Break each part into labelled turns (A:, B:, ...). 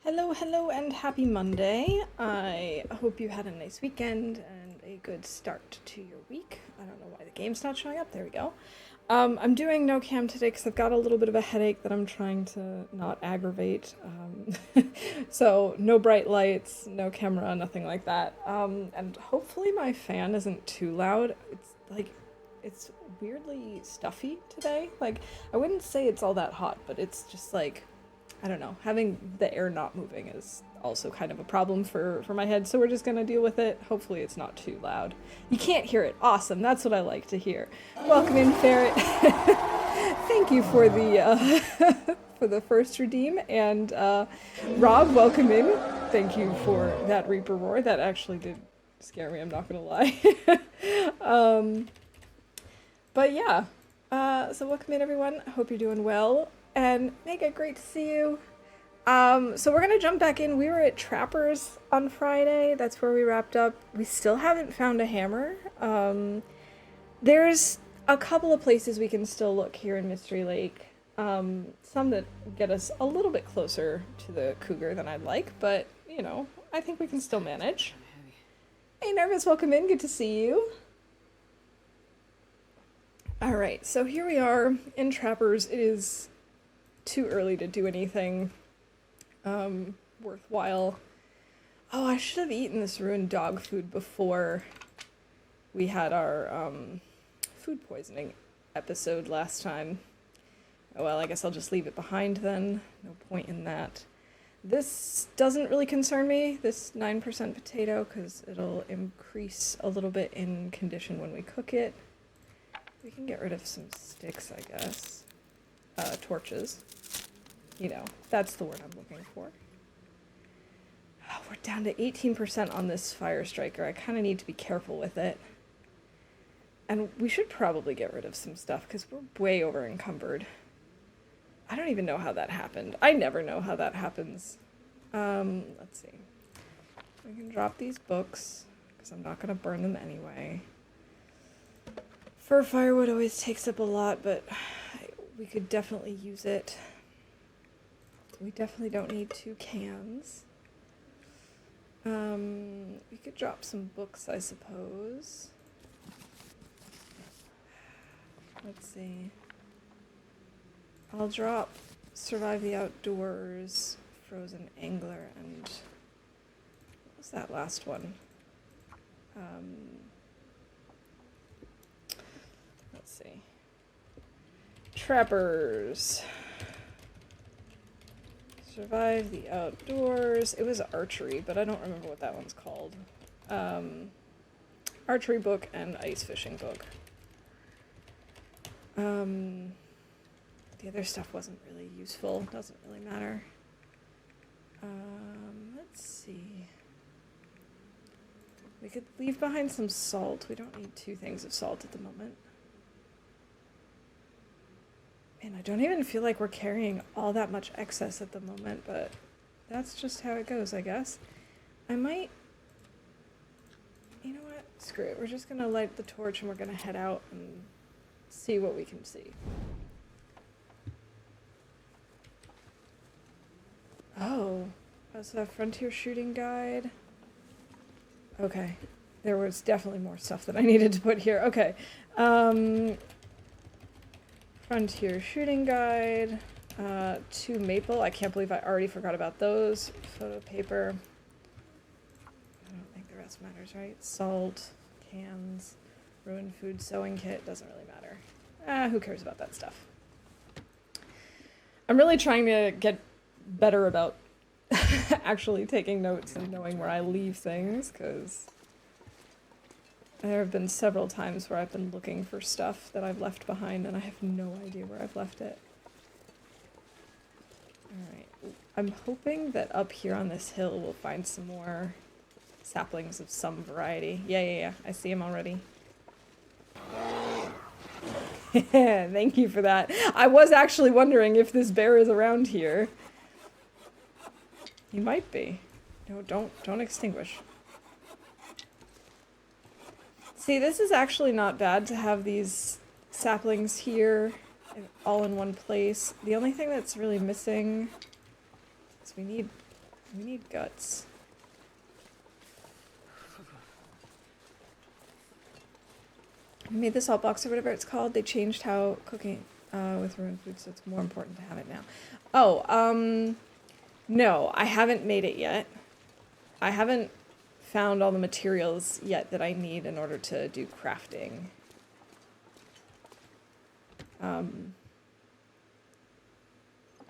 A: Hello, hello, and happy Monday. I hope you had a nice weekend and a good start to your week. I don't know why the game's not showing up. There we go. I'm doing no cam today because I've got a little bit of a headache that I'm trying to not aggravate. So, no bright lights, no camera, nothing like that. And hopefully, my fan isn't too loud. It's weirdly stuffy today. Like, I wouldn't say it's all that hot, but it's just like I don't know, having the air not moving is also kind of a problem for my head, so we're just gonna deal with it. Hopefully it's not too loud. You can't hear it. Awesome, that's what I like to hear. Welcome in, Ferret. Thank you for the for the first redeem, and Rob, welcome in. Thank you for that Reaper roar. That actually did scare me, I'm not gonna lie. um, but yeah, so welcome in, everyone. I hope you're doing well. And Mega, great to see you. So we're gonna jump back in. We were at Trappers on Friday. That's where we wrapped up. We still haven't found a hammer. There's a couple of places we can still look here in Mystery Lake. Some that get us a little bit closer to the cougar than I'd like, but you know, I think we can still manage. Hey, Nervous, welcome in. Good to see you. All right, so here we are in Trappers. It is too early to do anything worthwhile. Oh, I should have eaten this ruined dog food before we had our food poisoning episode last time. Oh, well, I guess I'll just leave it behind then. No point in that. This doesn't really concern me, this 9% potato, because it'll increase a little bit in condition when we cook it. We can get rid of some sticks, I guess. Torches. You know, that's the word I'm looking for. Oh, we're down to 18% on this fire striker. I kind of need to be careful with it. And we should probably get rid of some stuff because we're way over encumbered. I don't even know how that happened. I never know how that happens. Let's see. We can drop these books because I'm not going to burn them anyway. Fur firewood always takes up a lot, but we could definitely use it. We definitely don't need 2 cans. We could drop some books, I suppose. Let's see. I'll drop Survive the Outdoors, Frozen Angler, and what was that last one? Let's see. Trappers. Survive the Outdoors. It was archery, but I don't remember what that one's called. Archery book and ice fishing book. The other stuff wasn't really useful. Doesn't really matter. Let's see. We could leave behind some salt. We don't need 2 things of salt at the moment. Man, I don't even feel like we're carrying all that much excess at the moment, but that's just how it goes, I guess. I might... You know what? Screw it. We're just going to light the torch and we're going to head out and see what we can see. Oh. That's a frontier shooting guide. Okay. There was definitely more stuff that I needed to put here. Okay. Frontier shooting guide, 2 maple. I can't believe I already forgot about those. Photo paper. I don't think the rest matters, right? Salt, cans, ruined food sewing kit. Doesn't really matter. Who cares about that stuff? I'm really trying to get better about actually taking notes and knowing where I leave things, because there have been several times where I've been looking for stuff that I've left behind and I have no idea where I've left it. Alright, I'm hoping that up here on this hill we'll find some more saplings of some variety. Yeah, I see them already. Thank you for that. I was actually wondering if this bear is around here. He might be. No, don't extinguish. See, this is actually not bad to have these saplings here all in one place. The only thing that's really missing is we need We need guts. I made the salt box or whatever it's called. They changed how cooking with ruined food, so it's more important to have it now. Oh, no, I haven't made it yet. I haven't found all the materials yet that I need in order to do crafting.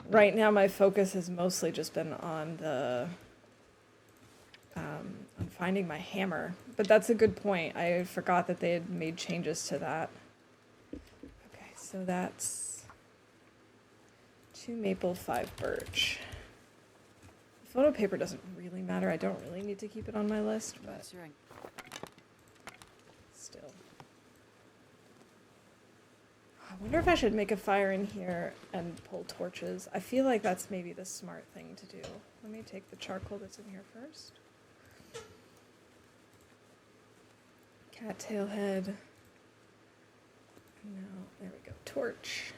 A: Right now my focus has mostly just been on the on finding my hammer, but that's a good point. I forgot that they had made changes to that. Okay, so that's 2 maple, 5 birch. Photo paper doesn't really matter. I don't really need to keep it on my list, but still. I wonder if I should make a fire in here and pull torches. I feel like that's maybe the smart thing to do. Let me take the charcoal that's in here first. Cattail head. No, there we go. Torch.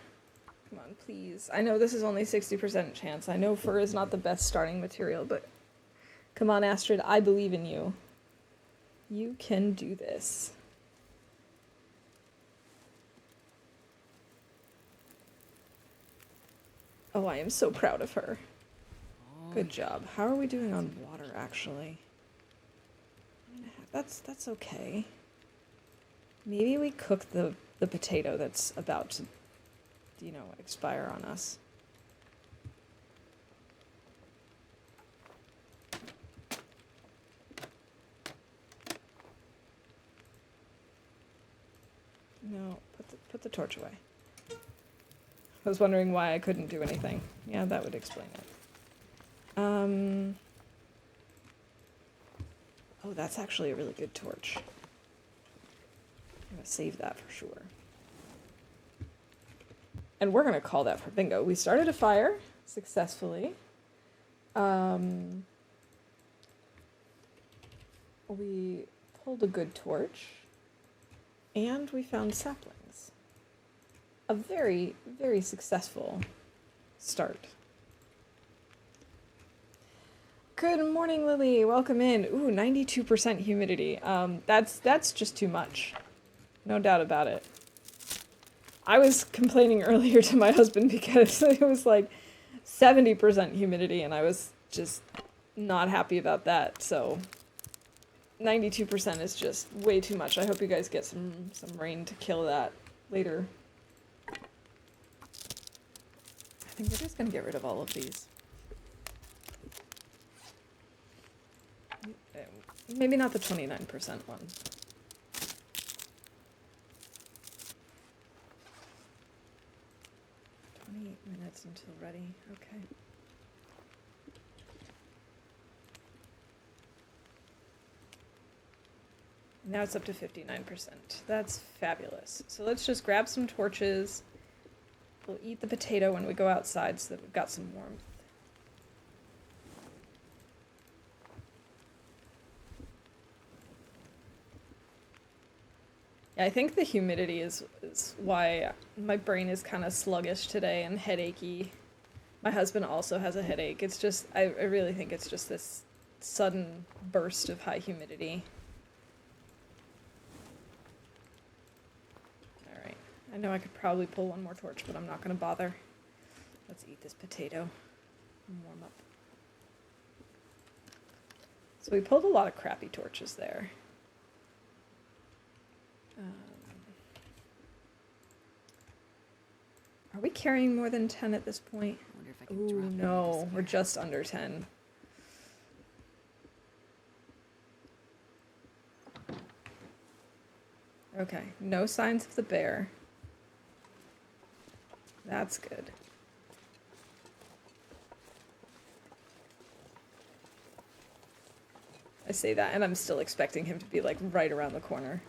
A: Come on, please. I know this is only 60% chance. I know fur is not the best starting material, but come on, Astrid, I believe in you. You can do this. Oh, I am so proud of her. Good job. How are we doing on water, actually? That's okay. Maybe we cook the potato that's about to, you know, expire on us. No, put the torch away. I was wondering why I couldn't do anything. Yeah, that would explain it. Oh, that's actually a really good torch. I'm gonna save that for sure. And we're gonna call that for bingo. We started a fire successfully. We pulled a good torch. And we found saplings. A very, very successful start. Good morning, Lily. Welcome in. Ooh, 92% humidity. That's just too much. No doubt about it. I was complaining earlier to my husband because it was like 70% humidity and I was just not happy about that. So 92% is just way too much. I hope you guys get some rain to kill that later. I think we're just gonna get rid of all of these. Maybe not the 29% one. 28 minutes until ready. Okay. Now it's up to 59%. That's fabulous. So let's just grab some torches. We'll eat the potato when we go outside so that we've got some warmth. Yeah, I think the humidity is why my brain is kind of sluggish today and headachy. My husband also has a headache. It's just, I really think it's just this sudden burst of high humidity. Alright, I know I could probably pull one more torch, but I'm not going to bother. Let's eat this potato and warm up. So we pulled a lot of crappy torches there. Are we carrying more than 10 at this point?
B: I wonder if I can
A: Ooh,
B: drop
A: no, we're just under 10. Okay, no signs of the bear. That's good. I say that, and I'm still expecting him to be, like, right around the corner.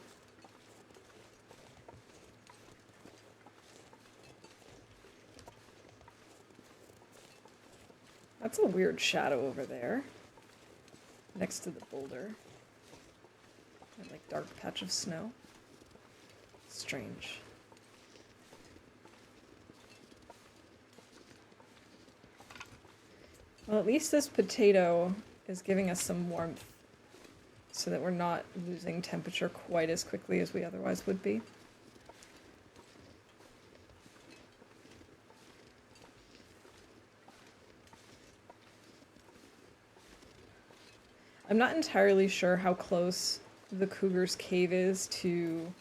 A: That's a weird shadow over there. Next to the boulder. That, like, dark patch of snow. Strange. Well, at least this potato is giving us some warmth so that we're not losing temperature quite as quickly as we otherwise would be. I'm not entirely sure how close the cougar's cave is to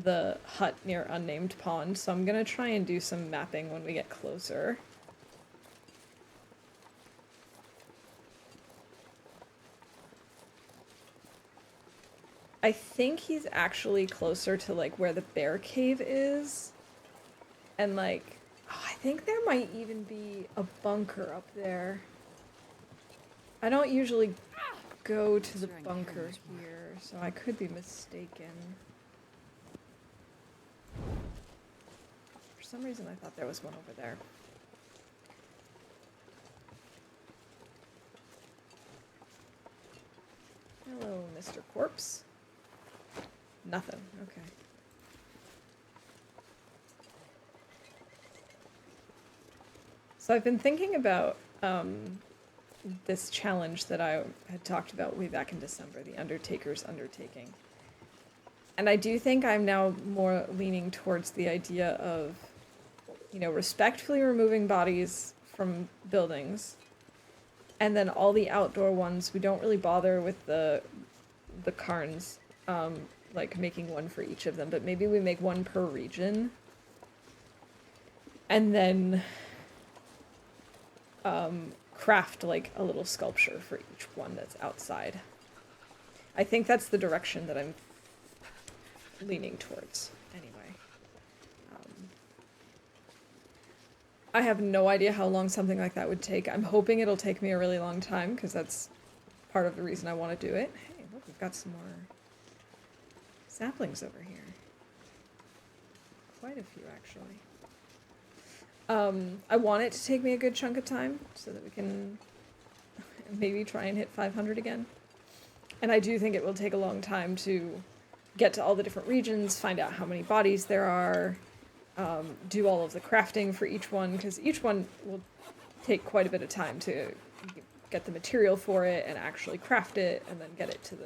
A: the hut near Unnamed Pond, so I'm gonna try and do some mapping when we get closer. I think he's actually closer to like where the bear cave is. And like, oh, I think there might even be a bunker up there. I don't usually go to the bunker here, so I could be mistaken. For some reason I thought there was one over there. Hello, Mr. Corpse. Nothing. Okay. So I've been thinking about this challenge that I had talked about way back in December, the Undertaker's Undertaking. And I do think I'm now more leaning towards the idea of, you know, respectfully removing bodies from buildings. And then all the outdoor ones, we don't really bother with the cairns, like making one for each of them, but maybe we make one per region. And then craft like a little sculpture for each one that's outside. I think that's the direction that I'm leaning towards, anyway. I have no idea how long something like that would take. I'm hoping it'll take me a really long time, because that's part of the reason I want to do it. Hey, look, we've got some more saplings over here. Quite a few, actually. I want it to take me a good chunk of time, so that we can maybe try and hit 500 again. And I do think it will take a long time to get to all the different regions, find out how many bodies there are, do all of the crafting for each one, because each one will take quite a bit of time to get the material for it and actually craft it, and then get it to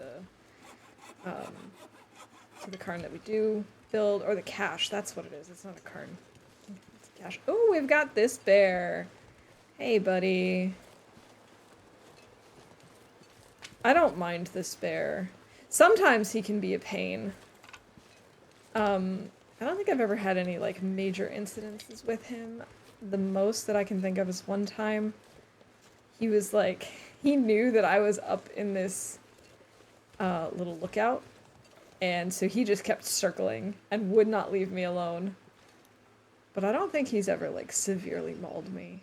A: the cairn that we do build, or the cache. That's what it is. It's not a cairn. It's a cache. Oh, we've got this bear. Hey, buddy. I don't mind this bear. Sometimes he can be a pain. I don't think I've ever had any, like, major incidences with him. The most that I can think of is one time he was, like, he knew that I was up in this little lookout, and so he just kept circling and would not leave me alone. But I don't think he's ever, like, severely mauled me.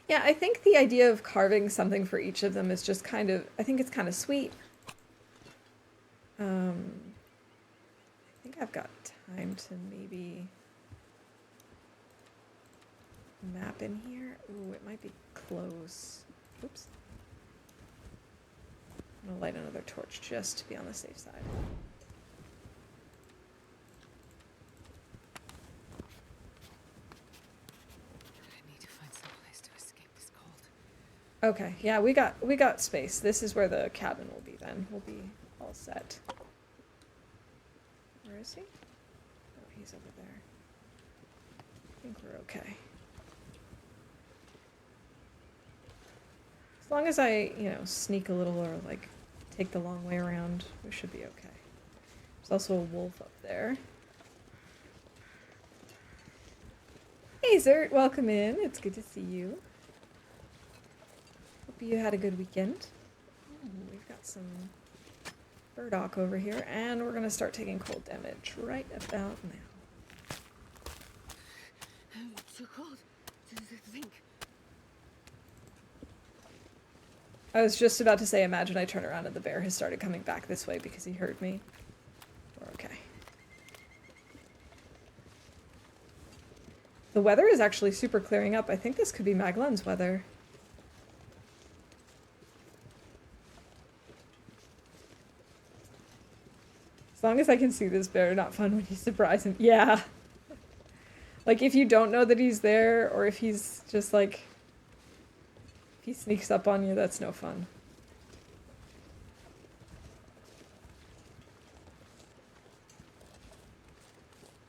A: Yeah, I think the idea of carving something for each of them is just kind of, I think it's kind of sweet. I think I've got time to maybe map in here. Ooh, it might be close. Oops. I'm gonna light another torch just to be on the safe side.
B: I need to find some place to escape this cold.
A: Okay, yeah, we got space. This is where the cabin will be then. We'll be all set. Where is he? Oh, he's over there. I think we're okay. As long as I, you know, sneak a little or, like, take the long way around, we should be okay. There's also a wolf up there. Hey, Zert, welcome in. It's good to see you. Hope you had a good weekend. Ooh, we've got some burdock over here, and we're gonna start taking cold damage right about now.
B: It's too cold to think.
A: I was just about to say, imagine I turn around and the bear has started coming back this way because he heard me. We're okay. The weather is actually super clearing up. I think this could be Maglen's weather. As long as I can see this bear, not fun when you surprise him. Yeah. Like, if you don't know that he's there, or if he's just like, if he sneaks up on you, that's no fun.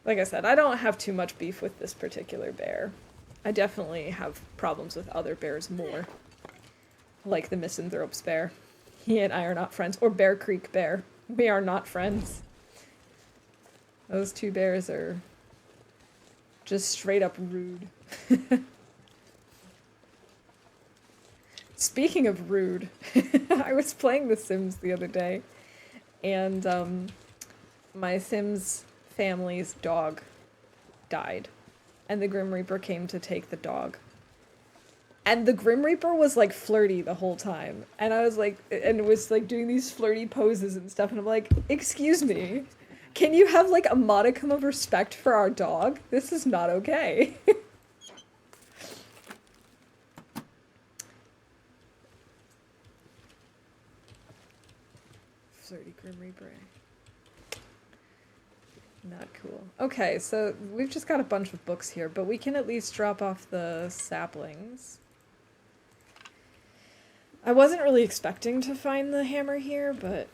A: Like I said, I don't have too much beef with this particular bear. I definitely have problems with other bears more. Like the Misanthropes bear. He and I are not friends. Or Bear Creek bear. We are not friends. Those two bears are just straight up rude. Speaking of rude, I was playing The Sims the other day, and my Sims family's dog died, and the Grim Reaper came to take the dog. And the Grim Reaper was like flirty the whole time, and I was like, and was like doing these flirty poses and stuff, and I'm like, excuse me, can you have like a modicum of respect for our dog? This is not okay. Flirty Grim Reaper. Not cool. Okay, so we've just got a bunch of books here, but we can at least drop off the saplings. I wasn't really expecting to find the hammer here, but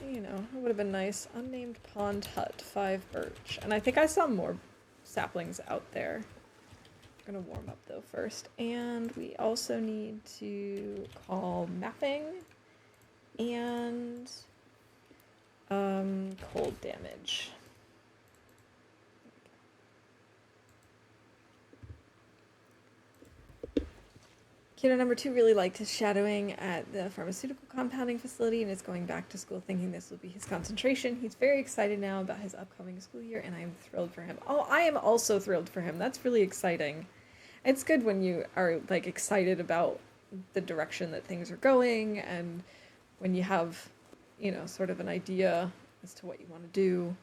A: you know, it would have been nice. Unnamed pond hut, 5 birch. And I think I saw more saplings out there. I'm gonna warm up though first. And we also need to call mapping and cold damage. Kiddo number 2 really liked his shadowing at the pharmaceutical compounding facility and is going back to school thinking this will be his concentration. He's very excited now about his upcoming school year, and I am thrilled for him. Oh, I am also thrilled for him. That's really exciting. It's good when you are like excited about the direction that things are going, and when you have, you know, sort of an idea as to what you want to do.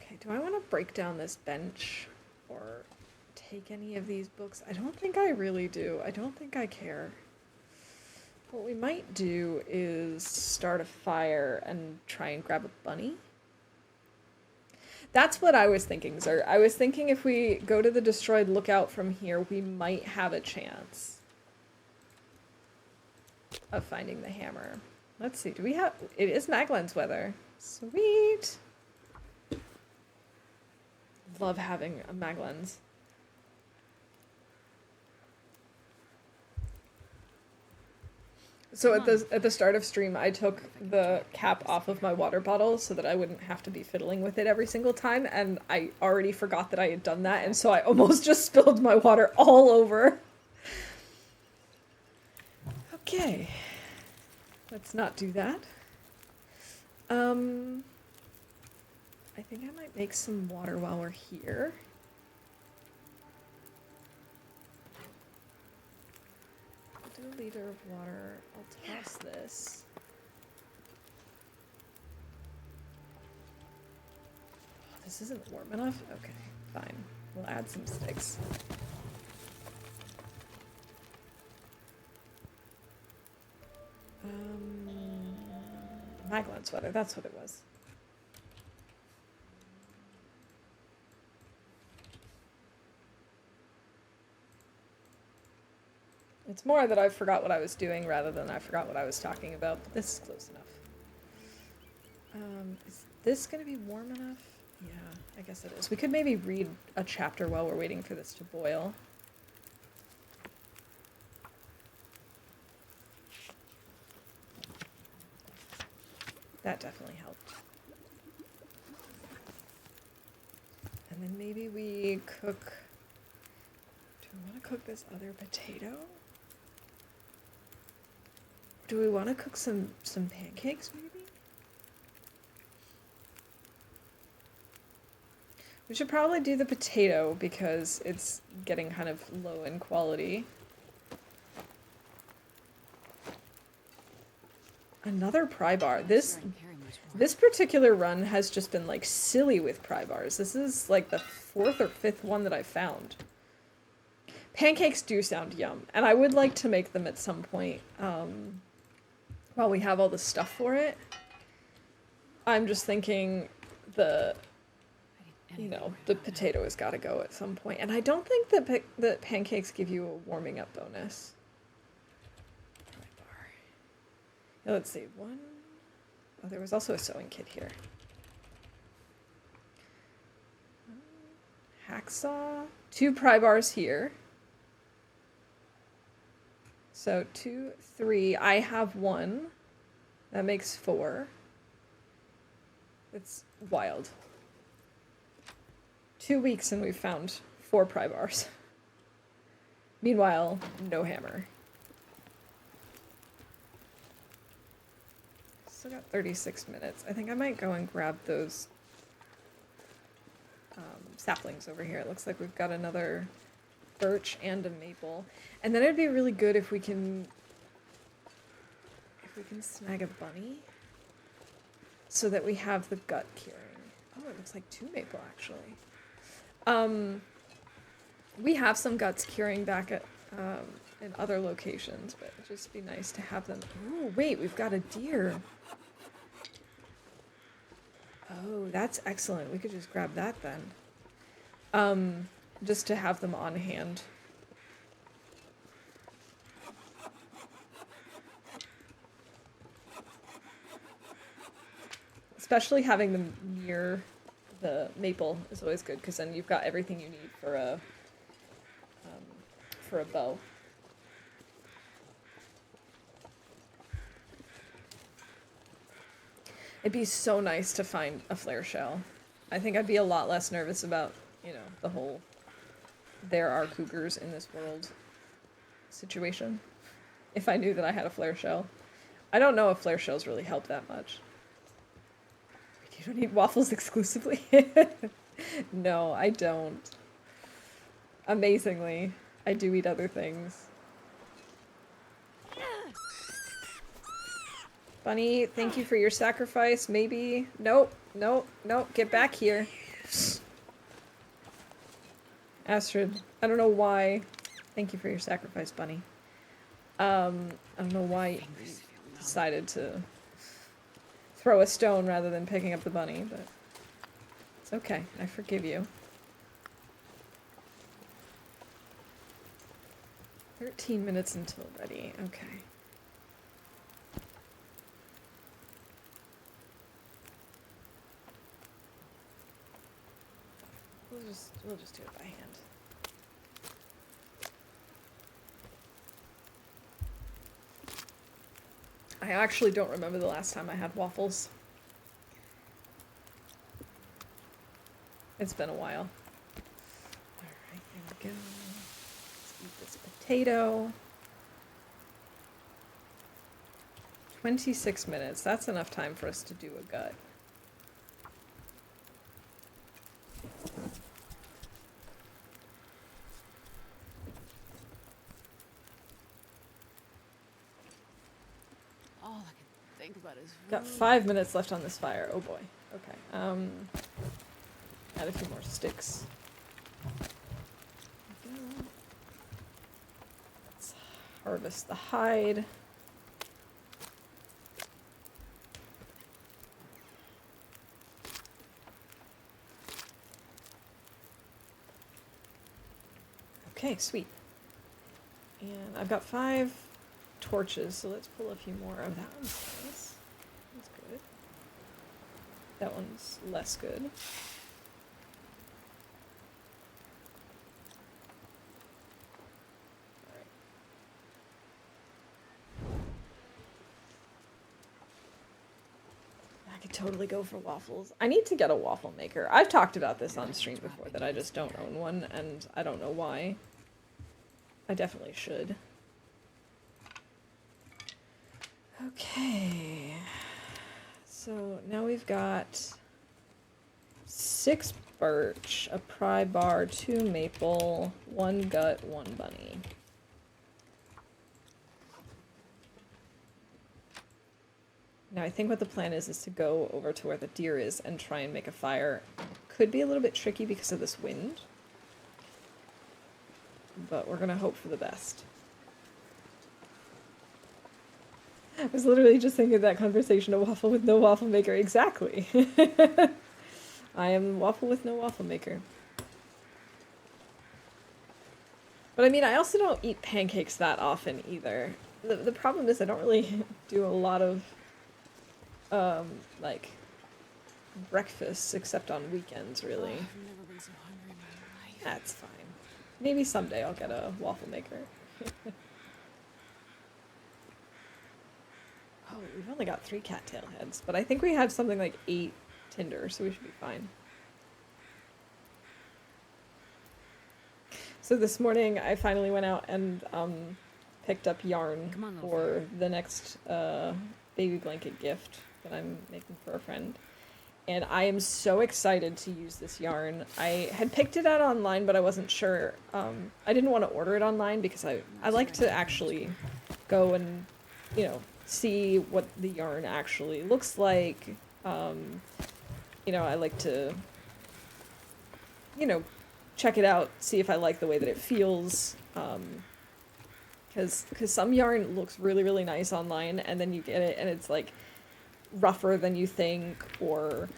A: Okay, do I want to break down this bench or take any of these books? I don't think I really do. I don't think I care. What we might do is start a fire and try and grab a bunny. That's what I was thinking, sir. I was thinking if we go to the destroyed lookout from here, we might have a chance of finding the hammer. Let's see, do we have... It is Maglan's weather. Sweet! Love having a Maglan's. So at the start of stream, I took the cap off of my water bottle so that I wouldn't have to be fiddling with it every single time, and I already forgot that I had done that, and so I almost just spilled my water all over. Okay. Let's not do that. I think I might make some water while we're here. I'll do a liter of water. I'll toss this. Oh, this isn't warm enough? Okay, fine. We'll add some sticks. Maglan sweater, that's what it was. It's more that I forgot what I was doing rather than I forgot what I was talking about, but this is close enough. Is this gonna be warm enough? Yeah, I guess it is. We could maybe read a chapter while we're waiting for this to boil. That definitely helped. And then maybe we cook... Do we want to cook this other potato? Do we want to cook some pancakes, maybe? We should probably do the potato because it's getting kind of low in quality. Another pry bar. This particular run has just been like silly with pry bars. This is like the 4th or 5th one that I found. Pancakes do sound yum, and I would like to make them at some point while we have all the stuff for it. I'm just thinking the,
B: I need
A: you
B: anything
A: know,
B: right
A: the
B: about now.
A: potato has got to go at some point. And I don't think that the pancakes give you a warming up bonus. Now, let's see, one. Oh, there was also a sewing kit here. Hacksaw. 2 pry bars here. So 2, 3. I have 1. That makes 4. It's wild. 2 weeks and we've found 4 pry bars. Meanwhile, no hammer. Still got 36 minutes. I think I might go and grab those saplings over here. It looks like we've got another birch and a maple. And then it'd be really good if we can snag a bunny so that we have the gut curing. Oh, it looks like 2 maple actually. We have some guts curing back at in other locations, but it'd just be nice to have them. Oh, wait, we've got a deer. Oh, that's excellent. We could just grab that then. Just to have them on hand. Especially having them near the maple is always good, because then you've got everything you need for a bow. It'd be so nice to find a flare shell. I think I'd be a lot less nervous about, you know, the whole there are cougars in this world situation if I knew that I had a flare shell. I don't know if flare shells really help that much. You don't eat waffles exclusively? No, I don't. Amazingly, I do eat other things. Bunny, thank you for your sacrifice. Maybe. Nope, nope, nope. Get back here. Astrid, I don't know why. Thank you for your sacrifice, Bunny. I don't know why you decided to throw a stone rather than picking up the bunny, but it's okay. I forgive you. 13 minutes until ready. Okay. We'll just do it by hand. I actually don't remember the last time I had waffles. It's been a while. Alright, there we go. Let's eat this potato. 26 minutes. That's enough time for us to do a gut.
B: All I can think about is
A: Got 5 minutes left on this fire. Oh boy. Okay. Add a few more sticks. There we go. Let's harvest the hide. Okay, sweet. And I've got 5 torches, so let's pull a few more of that one's nice. That's good. That one's less good. Alright. I could totally go for waffles. I need to get a waffle maker. I've talked about this on stream before, that I just don't own one, and I don't know why. I definitely should. Okay. So now we've got 6 birch, a pry bar, 2 maple, 1 gut, 1 bunny. Now I think what the plan is to go over to where the deer is and try and make a fire. Could be a little bit tricky because of this wind, but we're gonna hope for the best. I was literally just thinking of that conversation, a waffle with no waffle maker. Exactly. I am waffle with no waffle maker. But I mean, I also don't eat pancakes that often either. The problem is I don't really do a lot of, like, breakfasts except on weekends, really.
B: I've never been so hungry in my life.
A: That's fine. Maybe someday I'll get a waffle maker. Oh, we've only got 3 cattail heads, but I think we have something like 8 tinder, so we should be fine. So this morning I finally went out and picked up yarn
B: Come on, Loper.
A: for the next baby blanket gift that I'm making for a friend. And I am so excited to use this yarn. I had picked it out online, but I wasn't sure. I didn't want to order it online because I like to actually go and, you know, see what the yarn actually looks like. You know, I like to, you know, check it out, see if I like the way that it feels. Because some yarn looks really, really nice online, and then you get it and it's like rougher than you think, or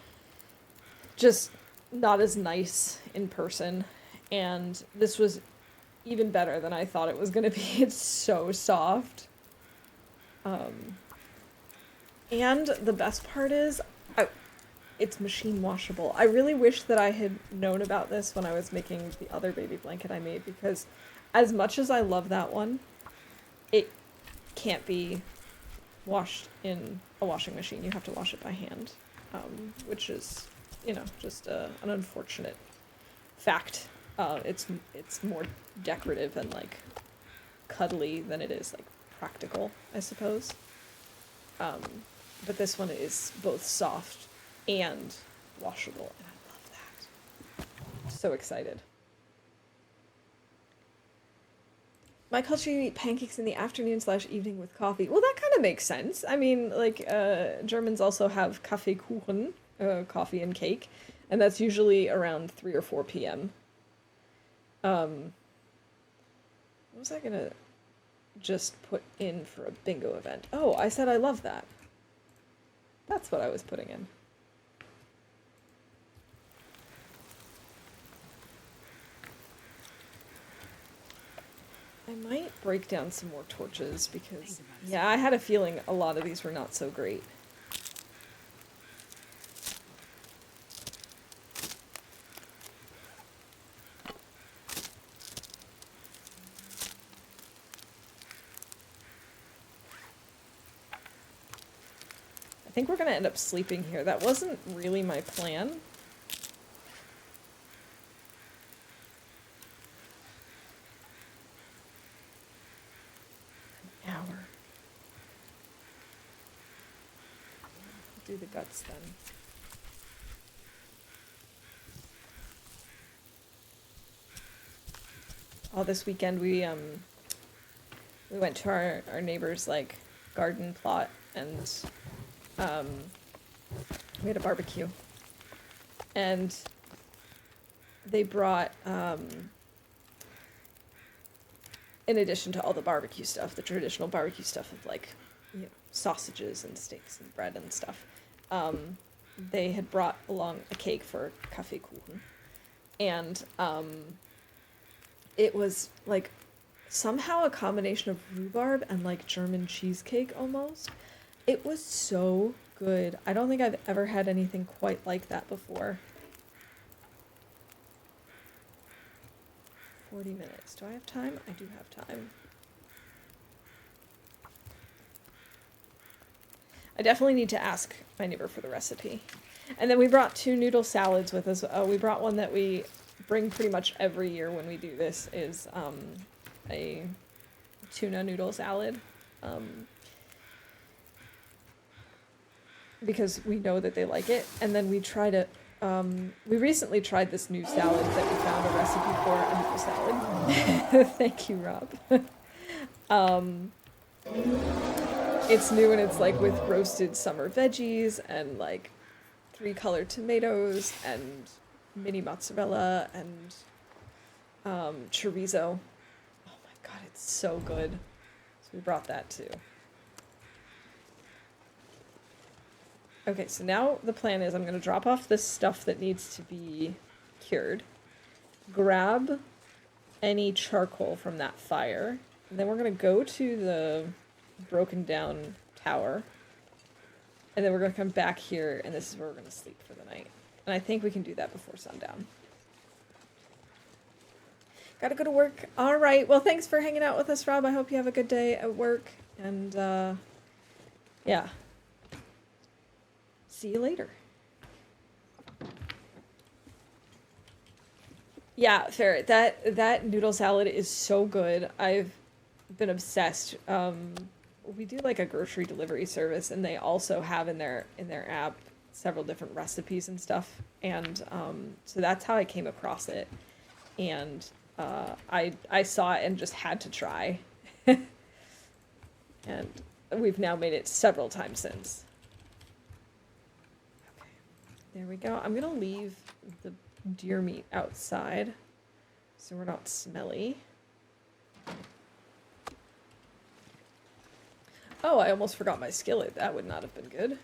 A: just not as nice in person. And this was even better than I thought it was going to be. It's so soft. And the best part is, it's machine washable. I really wish that I had known about this when I was making the other baby blanket I made, because as much as I love that one, it can't be washed in a washing machine. You have to wash it by hand, which is, you know, just an unfortunate fact. It's more decorative and like cuddly than it is like practical, I suppose. But this one is both soft and washable, and I love that. So excited. My culture, you eat pancakes in the afternoon/evening with coffee. Well, that kind of makes sense. I mean, like, Germans also have Kaffeekuchen, coffee and cake, and that's usually around 3 or 4 p.m. What was I gonna just put in for a bingo event? Oh, I said I love that. That's what I was putting in. I might break down some more torches because, yeah, I had a feeling a lot of these were not so great. I think we're gonna end up sleeping here. That wasn't really my plan. An hour. Do the guts then. Oh, this weekend we went to our neighbor's like garden plot, and we had a barbecue, and they brought in addition to all the barbecue stuff, the traditional barbecue stuff of like, you know, sausages and steaks and bread and stuff, they had brought along a cake for Kaffeekuchen, and it was like somehow a combination of rhubarb and like German cheesecake almost. It was so good. I don't think I've ever had anything quite like that before. 40 minutes. Do I have time? I do have time. I definitely need to ask my neighbor for the recipe. And then we brought 2 noodle salads with us. We brought one that we bring pretty much every year when we do this, is a tuna noodle salad. Because we know that they like it. And then we tried it. We recently tried this new salad that we found a recipe for, a noodle salad. Thank you, Rob. It's new, and it's like with roasted summer veggies and like 3 colored tomatoes and mini mozzarella and chorizo. Oh my god, it's so good. So we brought that too. Okay, so now the plan is I'm going to drop off this stuff that needs to be cured, grab any charcoal from that fire, and then we're going to go to the broken down tower, and then we're going to come back here, and this is where we're going to sleep for the night. And I think we can do that before sundown. Gotta go to work. All right. Well, thanks for hanging out with us, Rob. I hope you have a good day at work. And, yeah. See you later. Yeah, fair. That noodle salad is so good. I've been obsessed. We do like a grocery delivery service, and they also have in their app several different recipes and stuff. And so that's how I came across it. And I saw it and just had to try. And we've now made it several times since. Okay, there we go. I'm gonna leave the deer meat outside so we're not smelly. Oh, I almost forgot my skillet. That would not have been good.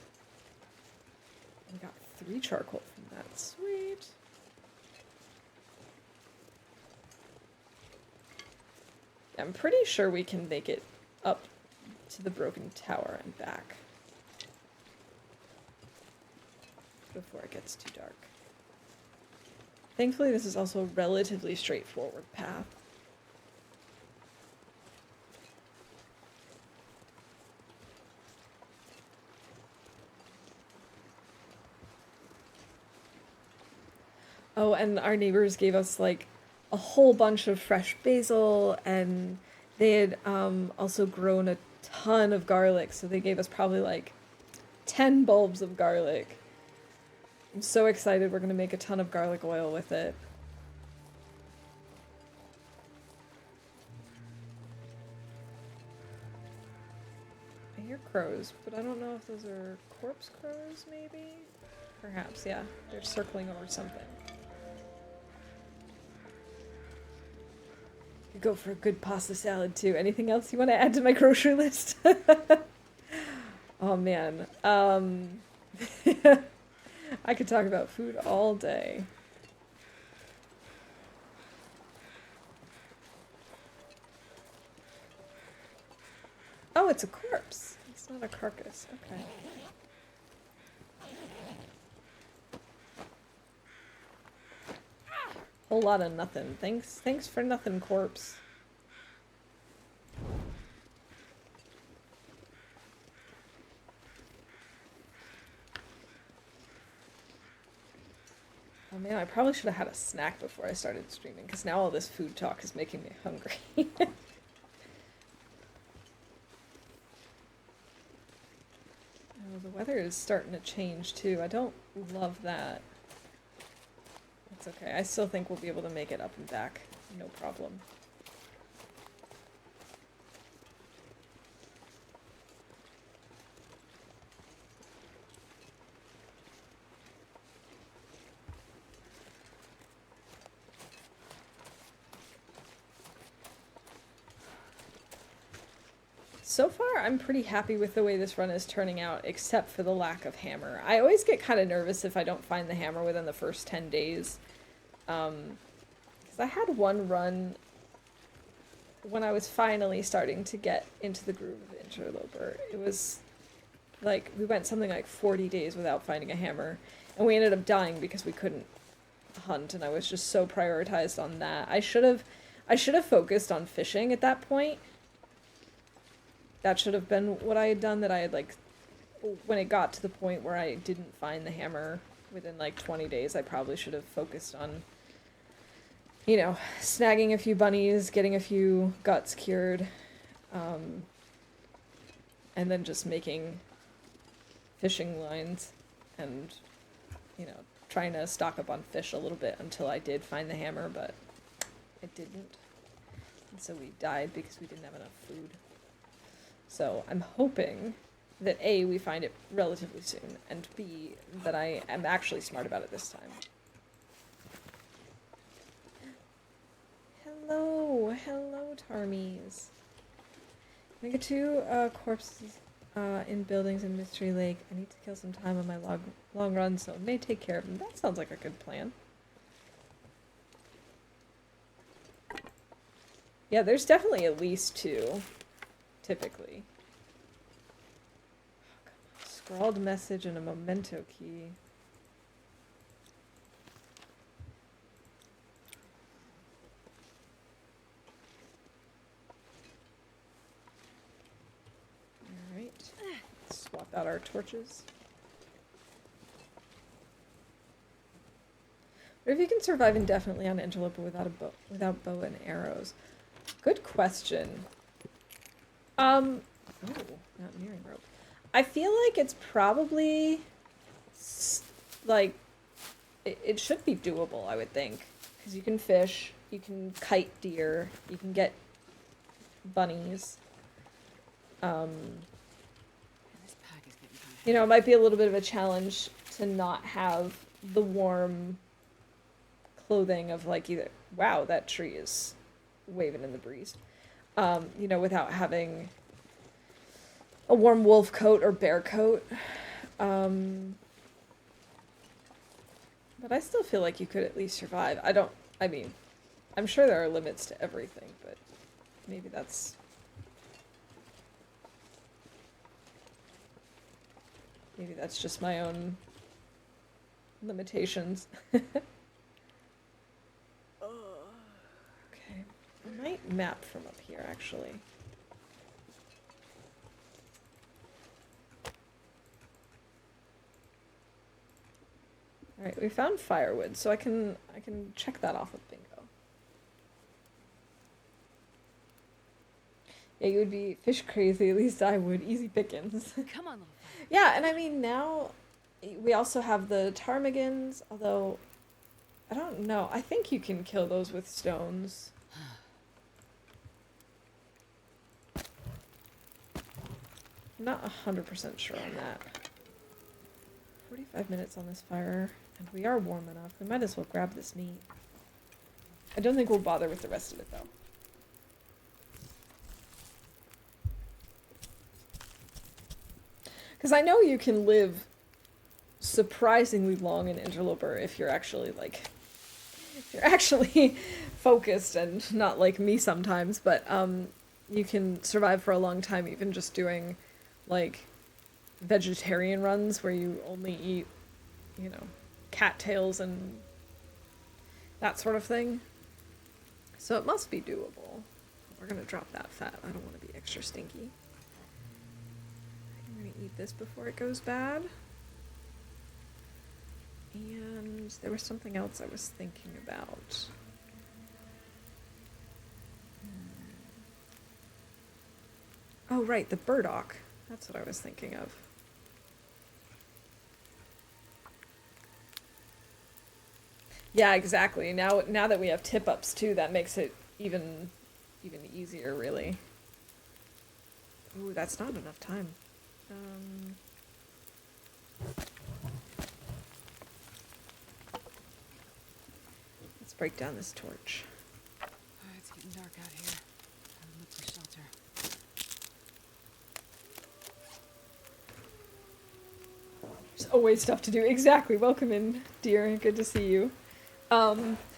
A: I got 3 charcoal from that. Sweet. I'm pretty sure we can make it up to the broken tower and back before it gets too dark. Thankfully, this is also a relatively straightforward path. Oh, and our neighbors gave us like a whole bunch of fresh basil, and they had also grown a ton of garlic, so they gave us probably like 10 bulbs of garlic. I'm so excited. We're going to make a ton of garlic oil with it. I hear crows, but I don't know if those are corpse crows, maybe? Perhaps, yeah. They're circling over something. Could go for a good pasta salad, too. Anything else you want to add to my grocery list? Oh, man. I could talk about food all day. Oh, it's a corpse. It's not a carcass. Okay. Whole lot of nothing. Thanks for nothing, corpse. Oh man, I probably should have had a snack before I started streaming, because now all this food talk is making me hungry. Oh, the weather is starting to change too. I don't love that. It's okay. I still think we'll be able to make it up and back. No problem. So far, I'm pretty happy with the way this run is turning out, except for the lack of hammer. I always get kind of nervous if I don't find the hammer within the first 10 days. Because I had one run when I was finally starting to get into the groove of Interloper. It was like, we went something like 40 days without finding a hammer, and we ended up dying because we couldn't hunt, and I was just so prioritized on that. I should have focused on fishing at that point. That should have been what I had done, that I had, like, when it got to the point where I didn't find the hammer within, like, 20 days, I probably should have focused on, you know, snagging a few bunnies, getting a few guts cured, and then just making fishing lines and, you know, trying to stock up on fish a little bit until I did find the hammer, but I didn't. And so we died because we didn't have enough food. So I'm hoping that A, we find it relatively soon, and B, that I am actually smart about it this time. Hello, Tarmies. Can I get 2 corpses? in buildings in Mystery Lake. I need to kill some time on my long run, so it may take care of them. That sounds like a good plan. Yeah, there's definitely at least 2, typically. Oh, come on. Scrawled message and a memento key. Alright. Swap out our torches. What if you can survive indefinitely on Interloper without bow and arrows? Good question. Oh, mountaineering rope. I feel like it's probably like it should be doable, I would think, because you can fish, you can kite deer, you can get bunnies.
B: This pack is getting kind of
A: You know, it might be a little bit of a challenge to not have the warm clothing of like either, wow, that tree is waving in the breeze. You know, without having a warm wolf coat or bear coat. But I still feel like you could at least survive. I mean, I'm sure there are limits to everything, but maybe that's just my own limitations. Okay, I might map from up here, actually. Alright, we found firewood, so I can check that off with bingo. Yeah, you would be fish crazy, at least I would. Easy pickings.
B: Come on, little fella.
A: Yeah, and I mean, now we also have the ptarmigans, although I don't know. I think you can kill those with stones. I'm not 100% sure on that. 45 minutes on this fire, and we are warm enough. We might as well grab this meat. I don't think we'll bother with the rest of it, though. Because I know you can live surprisingly long in Interloper if you're actually, like, focused and not like me sometimes, but you can survive for a long time even just doing, like, vegetarian runs where you only eat, you know, cattails and that sort of thing. So it must be doable. We're gonna drop that fat. I don't want to be extra stinky. I'm gonna eat this before it goes bad. And there was something else I was thinking about. Oh, right, the burdock. That's what I was thinking of. Yeah, exactly. Now that we have tip-ups too, that makes it even easier, really. Ooh, that's not enough time. Let's break down this torch.
B: It's getting dark out here. Time to look for shelter.
A: There's always stuff to do. Exactly. Welcome in, dear. Good to see you.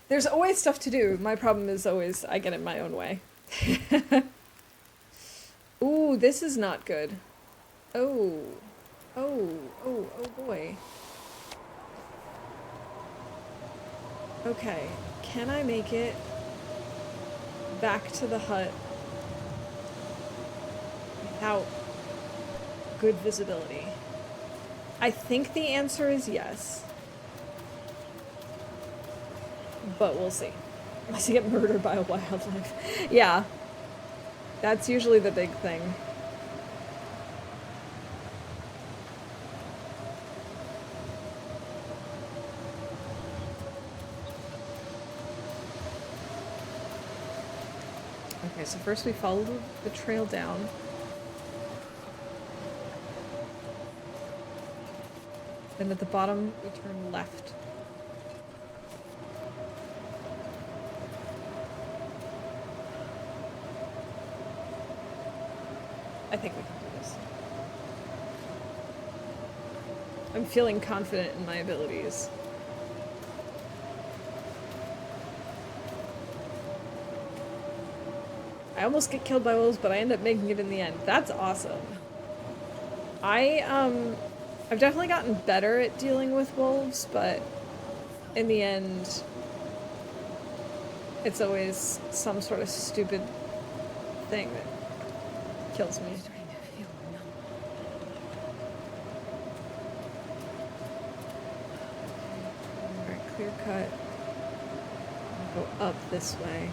A: There's always stuff to do. My problem is always I get in my own way. Ooh, this is not good. Oh. Oh boy. Okay, can I make it back to the hut without good visibility? I think the answer is yes. But we'll see. Unless you get murdered by a wildlife. Yeah. That's usually the big thing. Okay, so first we follow the trail down. Then at the bottom, we turn left. I think we can do this. I'm feeling confident in my abilities. I almost get killed by wolves, but I end up making it in the end. That's awesome. I've definitely gotten better at dealing with wolves, but in the end, it's always some sort of stupid thing that kills me.
B: I'm starting to feel numb.
A: Alright, clear cut. Go up this way.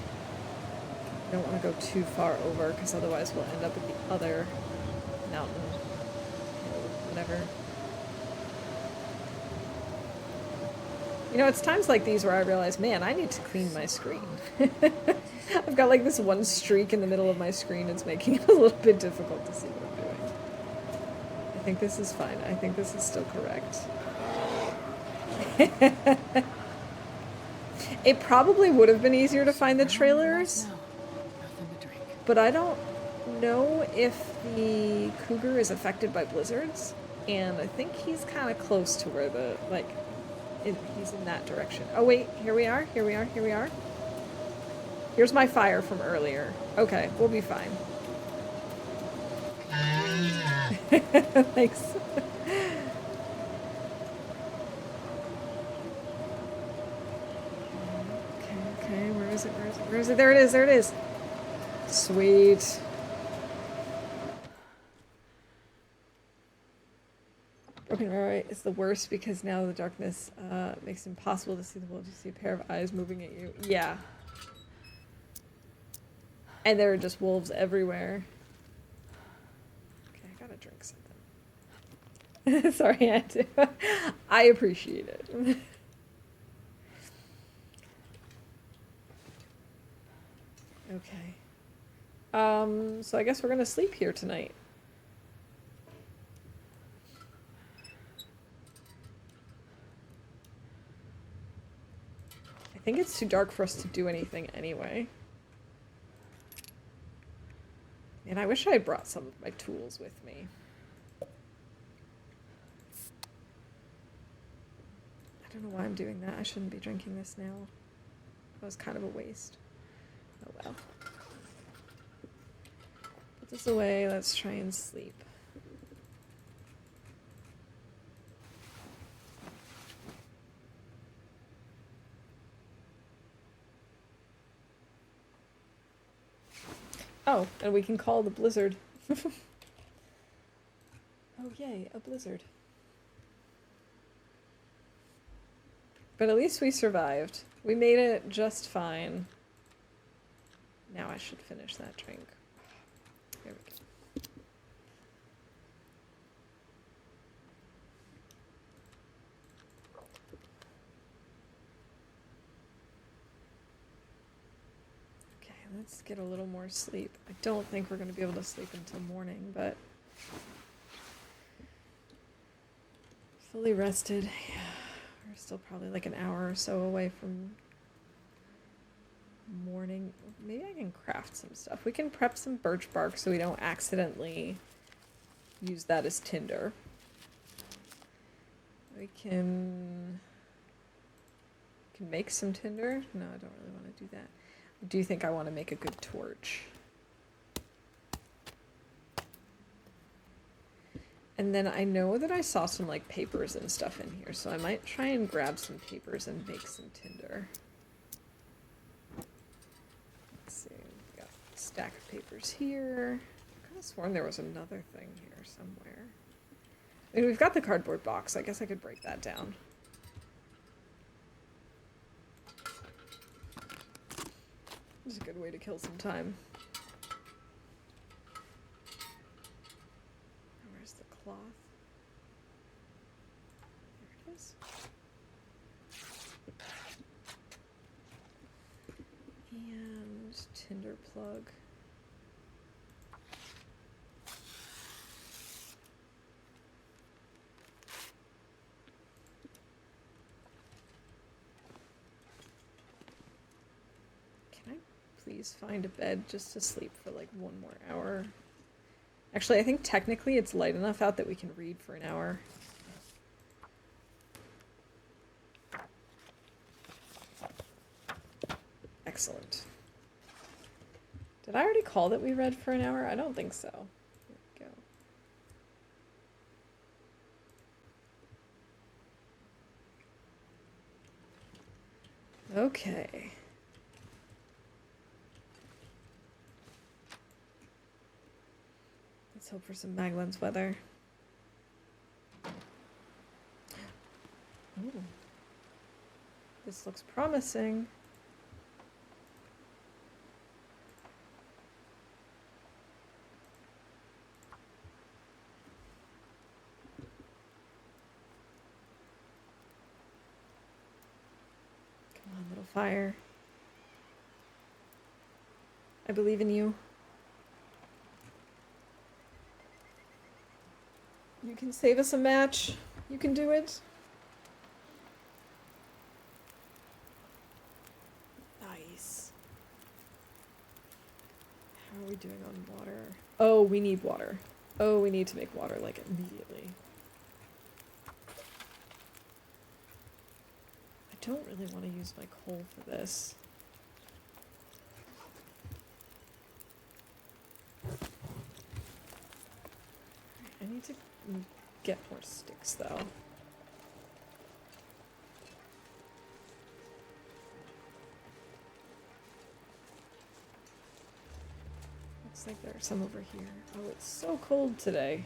A: I don't want to go too far over, because otherwise we'll end up at the other mountain. Whatever. You know, it's times like these where I realize, man, I need to clean my screen. I've got like this one streak in the middle of my screen. It's making it a little bit difficult to see what I'm doing. I think this is fine. I think this is still correct. It probably would have been easier to find the trailers,
B: No, nothing to drink.
A: but I don't know if the cougar is affected by blizzards, and I think he's kind of close to where the, like, he's in that direction. Oh wait, here we are, here we are, here we are. Here's my fire from earlier. Okay, we'll be fine. Thanks. Okay, where is it, where is it, where is it? There it is, there it is. Sweet. Broken Arrow is the worst because now the darkness makes it impossible to see the world. You see a pair of eyes moving at you. Yeah. And there are just wolves everywhere. Okay, I gotta drink something. Sorry, I had to. I appreciate it. Okay. So I guess we're gonna sleep here tonight. I think it's too dark for us to do anything anyway. And I wish I had brought some of my tools with me. I don't know why I'm doing that. I shouldn't be drinking this now. That was kind of a waste. Oh well. Put this away. Let's try and sleep. Oh, and we can call the blizzard. Oh yay, a blizzard. But at least we survived. We made it just fine. Now I should finish that drink. There we go. Okay, let's get a little more sleep. I don't think we're going to be able to sleep until morning, but fully rested. Yeah, we're still probably like an hour or so away from morning. Maybe I can craft some stuff. We can prep some birch bark so we don't accidentally use that as tinder. We can make some tinder. No, I don't really want to do that. I do think I want to make a good torch. And then I know that I saw some like papers and stuff in here, so I might try and grab some papers and make some tinder. Let's see, we've got a stack of papers here. I could have sworn there was another thing here somewhere. I mean, we've got the cardboard box. I guess I could break that down. This is a good way to kill some time. Where's the cloth? There it is. And tinder plug. Can I please find a bed just to sleep for like 1 more hour? Actually, I think technically it's light enough out that we can read for an hour. Excellent. Did I already call that we read for an hour? I don't think so. Here we go. Okay. Let's hope for some Maglan's weather. Ooh. This looks promising. Come on, little fire. I believe in you. You can save us a match. You can do it. Nice. How are we doing on water? Oh, we need water. Oh, we need to make water, like, immediately. I don't really want to use my coal for this. I need to get more sticks, though. Looks like there are some over here. Oh, it's so cold today.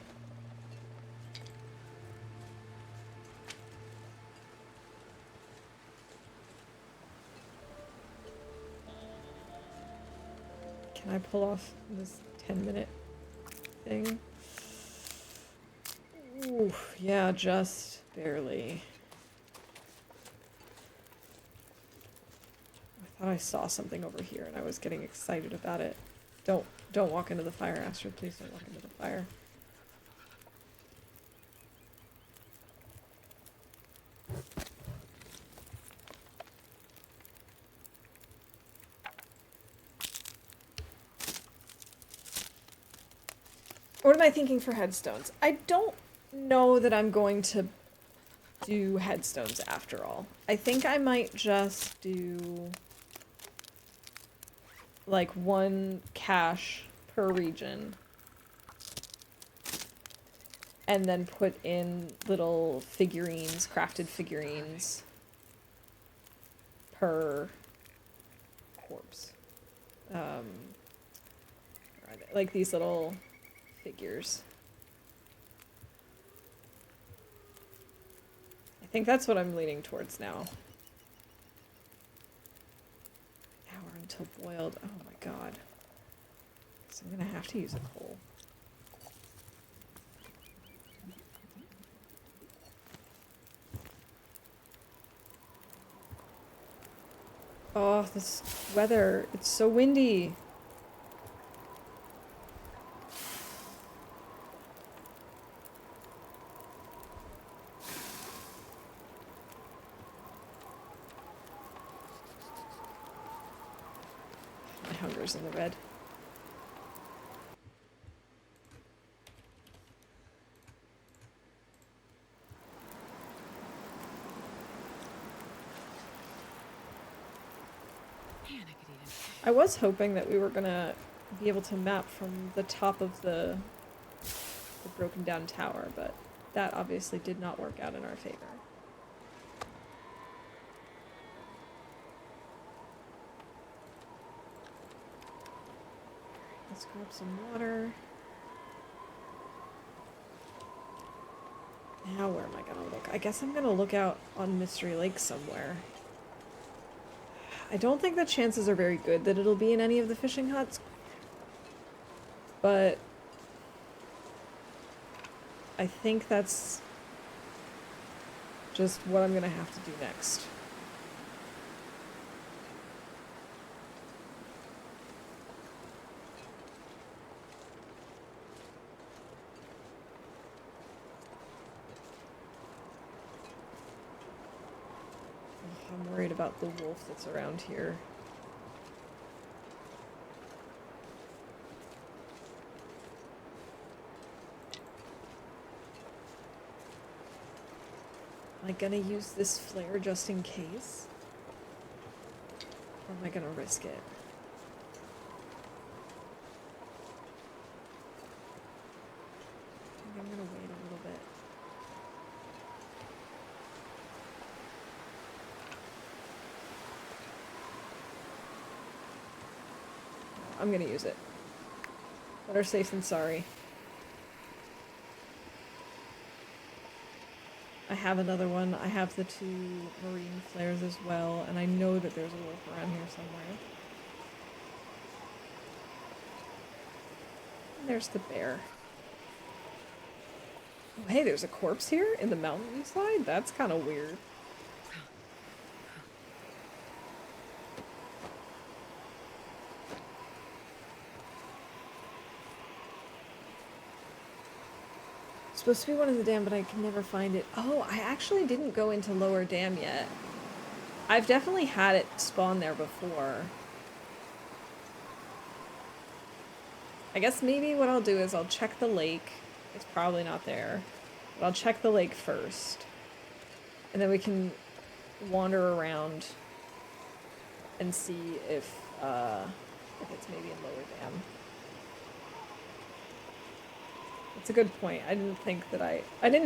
A: Can I pull off this 10-minute thing? Ooh, yeah, just barely. I thought I saw something over here and I was getting excited about it. Don't walk into the fire, Astrid. Please don't walk into the fire. What am I thinking for headstones? I don't know that I'm going to do headstones after all. I think I might just do like one cache per region and then put in little figurines, crafted figurines per corpse. Where are they? Like these little figures. I think that's what I'm leaning towards now. Hour until boiled. Oh my god. So I'm gonna have to use a coal. Oh, this weather. It's so windy. My hunger's in the red.
B: Man, I could eat it.
A: I was hoping that we were gonna be able to map from the top of the broken down tower, but that obviously did not work out in our favor. Let's grab some water. Now where am I gonna look? I guess I'm gonna look out on Mystery Lake somewhere. I don't think the chances are very good that it'll be in any of the fishing huts, but I think that's just what I'm gonna have to do next. I'm worried about the wolf that's around here. Am I gonna use this flare just in case? Or am I gonna risk it? I think I'm gonna wait a little bit. No, I'm gonna use it. Better safe than sorry. I have another one. I have the 2 marine flares as well, and I know that there's a wolf around here somewhere. And there's the bear. Oh, hey, there's a corpse here in the mountainside? That's kind of weird. It's supposed to be one in the dam, but I can never find it. Oh, I actually didn't go into lower dam yet. I've definitely had it spawn there before. I guess maybe what I'll do is I'll check the lake. It's probably not there. But I'll check the lake first. And then we can wander around and see if it's maybe in lower dam. That's a good point. I didn't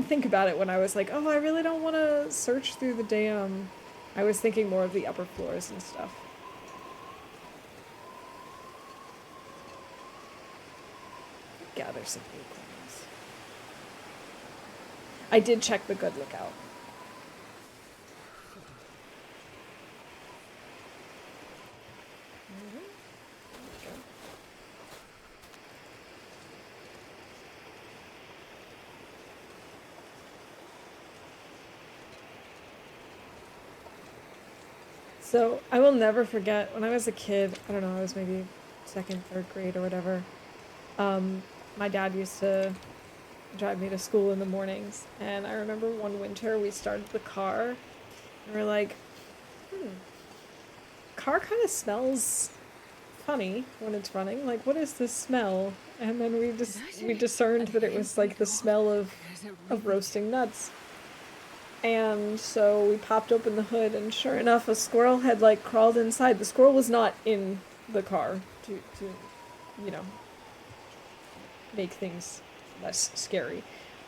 A: think about it when I was like, oh, I really don't want to search through the dam. I was thinking more of the upper floors and stuff. Gather some acorns. I did check the good lookout. So I will never forget when I was a kid, I don't know, I was maybe 2nd, 3rd grade or whatever. My dad used to drive me to school in the mornings, and I remember one winter we started the car and we're like, car kind of smells funny when it's running. Like, what is this smell? And then we discerned that it was like the smell of roasting nuts. And so we popped open the hood, and sure enough, a squirrel had like crawled inside. The squirrel was not in the car to you know, make things less scary.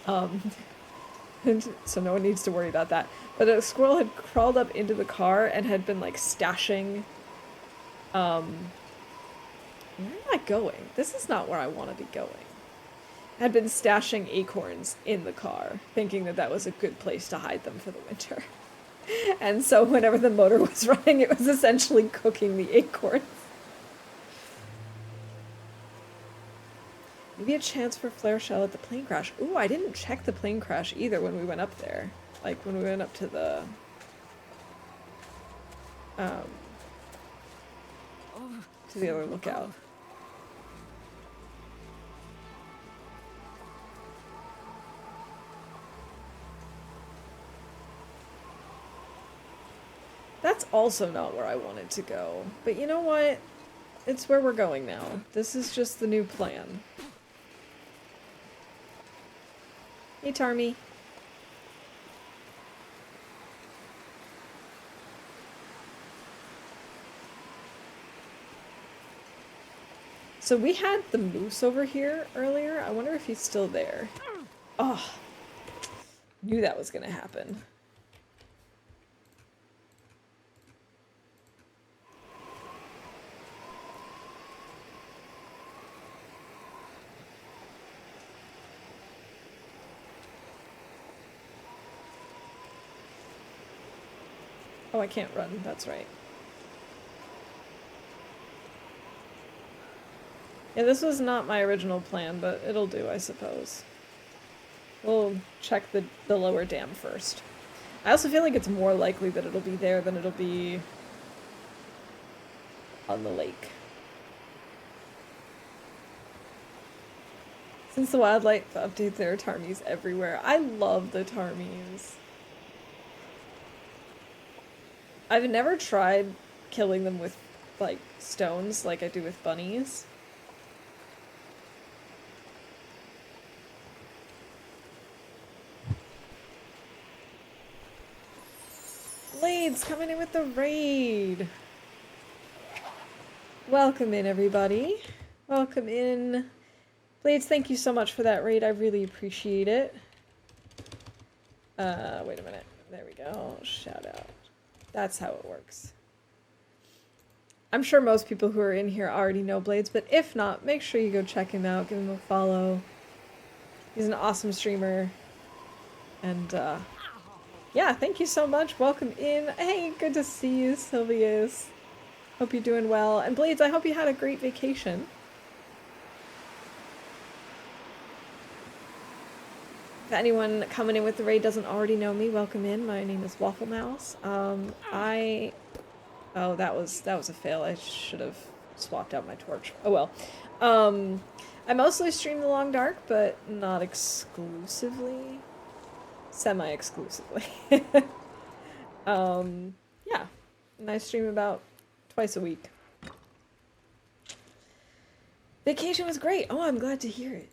A: And so no one needs to worry about that. But a squirrel had crawled up into the car and had been like stashing. Where am I going? This is not where I want to be going. Had been stashing acorns in the car, thinking that that was a good place to hide them for the winter. And so whenever the motor was running, it was essentially cooking the acorns. Maybe a chance for flare shell at the plane crash. Ooh, I didn't check the plane crash either when we went up there. Like, when we went up to the... to the other lookout. That's also not where I wanted to go. But you know what? It's where we're going now. This is just the new plan. Hey, Tarmy. So we had the moose over here earlier. I wonder if he's still there. Oh, knew that was gonna happen. Oh, I can't run. That's right. Yeah, this was not my original plan, but it'll do, I suppose. We'll check the lower dam first. I also feel like it's more likely that it'll be there than it'll be on the lake. Since the wildlife update, there are tarmies everywhere. I love the tarmies. I've never tried killing them with, like, stones like I do with bunnies. Blades coming in with the raid. Welcome in, everybody. Welcome in. Blades, thank you so much for that raid. I really appreciate it. Wait a minute. There we go. Shout out. That's how it works. I'm sure most people who are in here already know Blades, but if not, make sure you go check him out. Give him a follow. He's an awesome streamer. And, yeah, thank you so much. Welcome in. Hey, good to see you, Sylvius. Hope you're doing well. And Blades, I hope you had a great vacation. If anyone coming in with the raid doesn't already know me, welcome in. My name is Waffle Mouse. Oh, that was a fail. I should have swapped out my torch. Oh well. I mostly stream The Long Dark, but not exclusively. Semi-exclusively. Yeah. And I stream about twice a week. Vacation was great. Oh, I'm glad to hear it.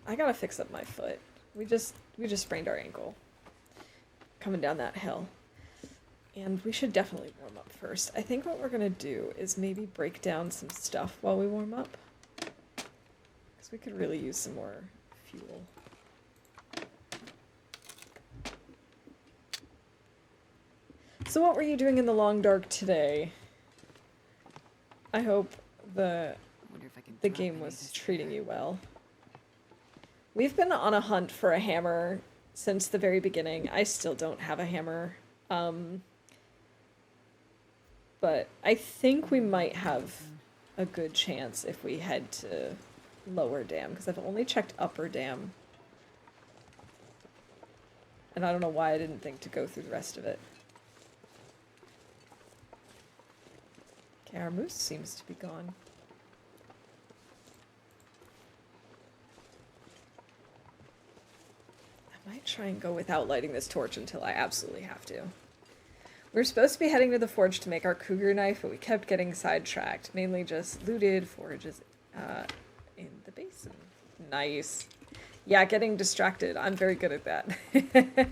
A: I gotta fix up my foot. We just sprained our ankle. Coming down that hill. And we should definitely warm up first. I think what we're gonna do is maybe break down some stuff while we warm up. Because we could really use some more fuel. So what were you doing in the Long Dark today? I hope the game was treating you well. We've been on a hunt for a hammer since the very beginning. I still don't have a hammer. But I think we might have a good chance if we head to Lower Dam, because I've only checked Upper Dam. And I don't know why I didn't think to go through the rest of it. Okay, our moose seems to be gone. I might try and go without lighting this torch until I absolutely have to. We were supposed to be heading to the forge to make our cougar knife, but we kept getting sidetracked. Mainly just looted forages in the basin. Nice. Yeah, getting distracted. I'm very good at that.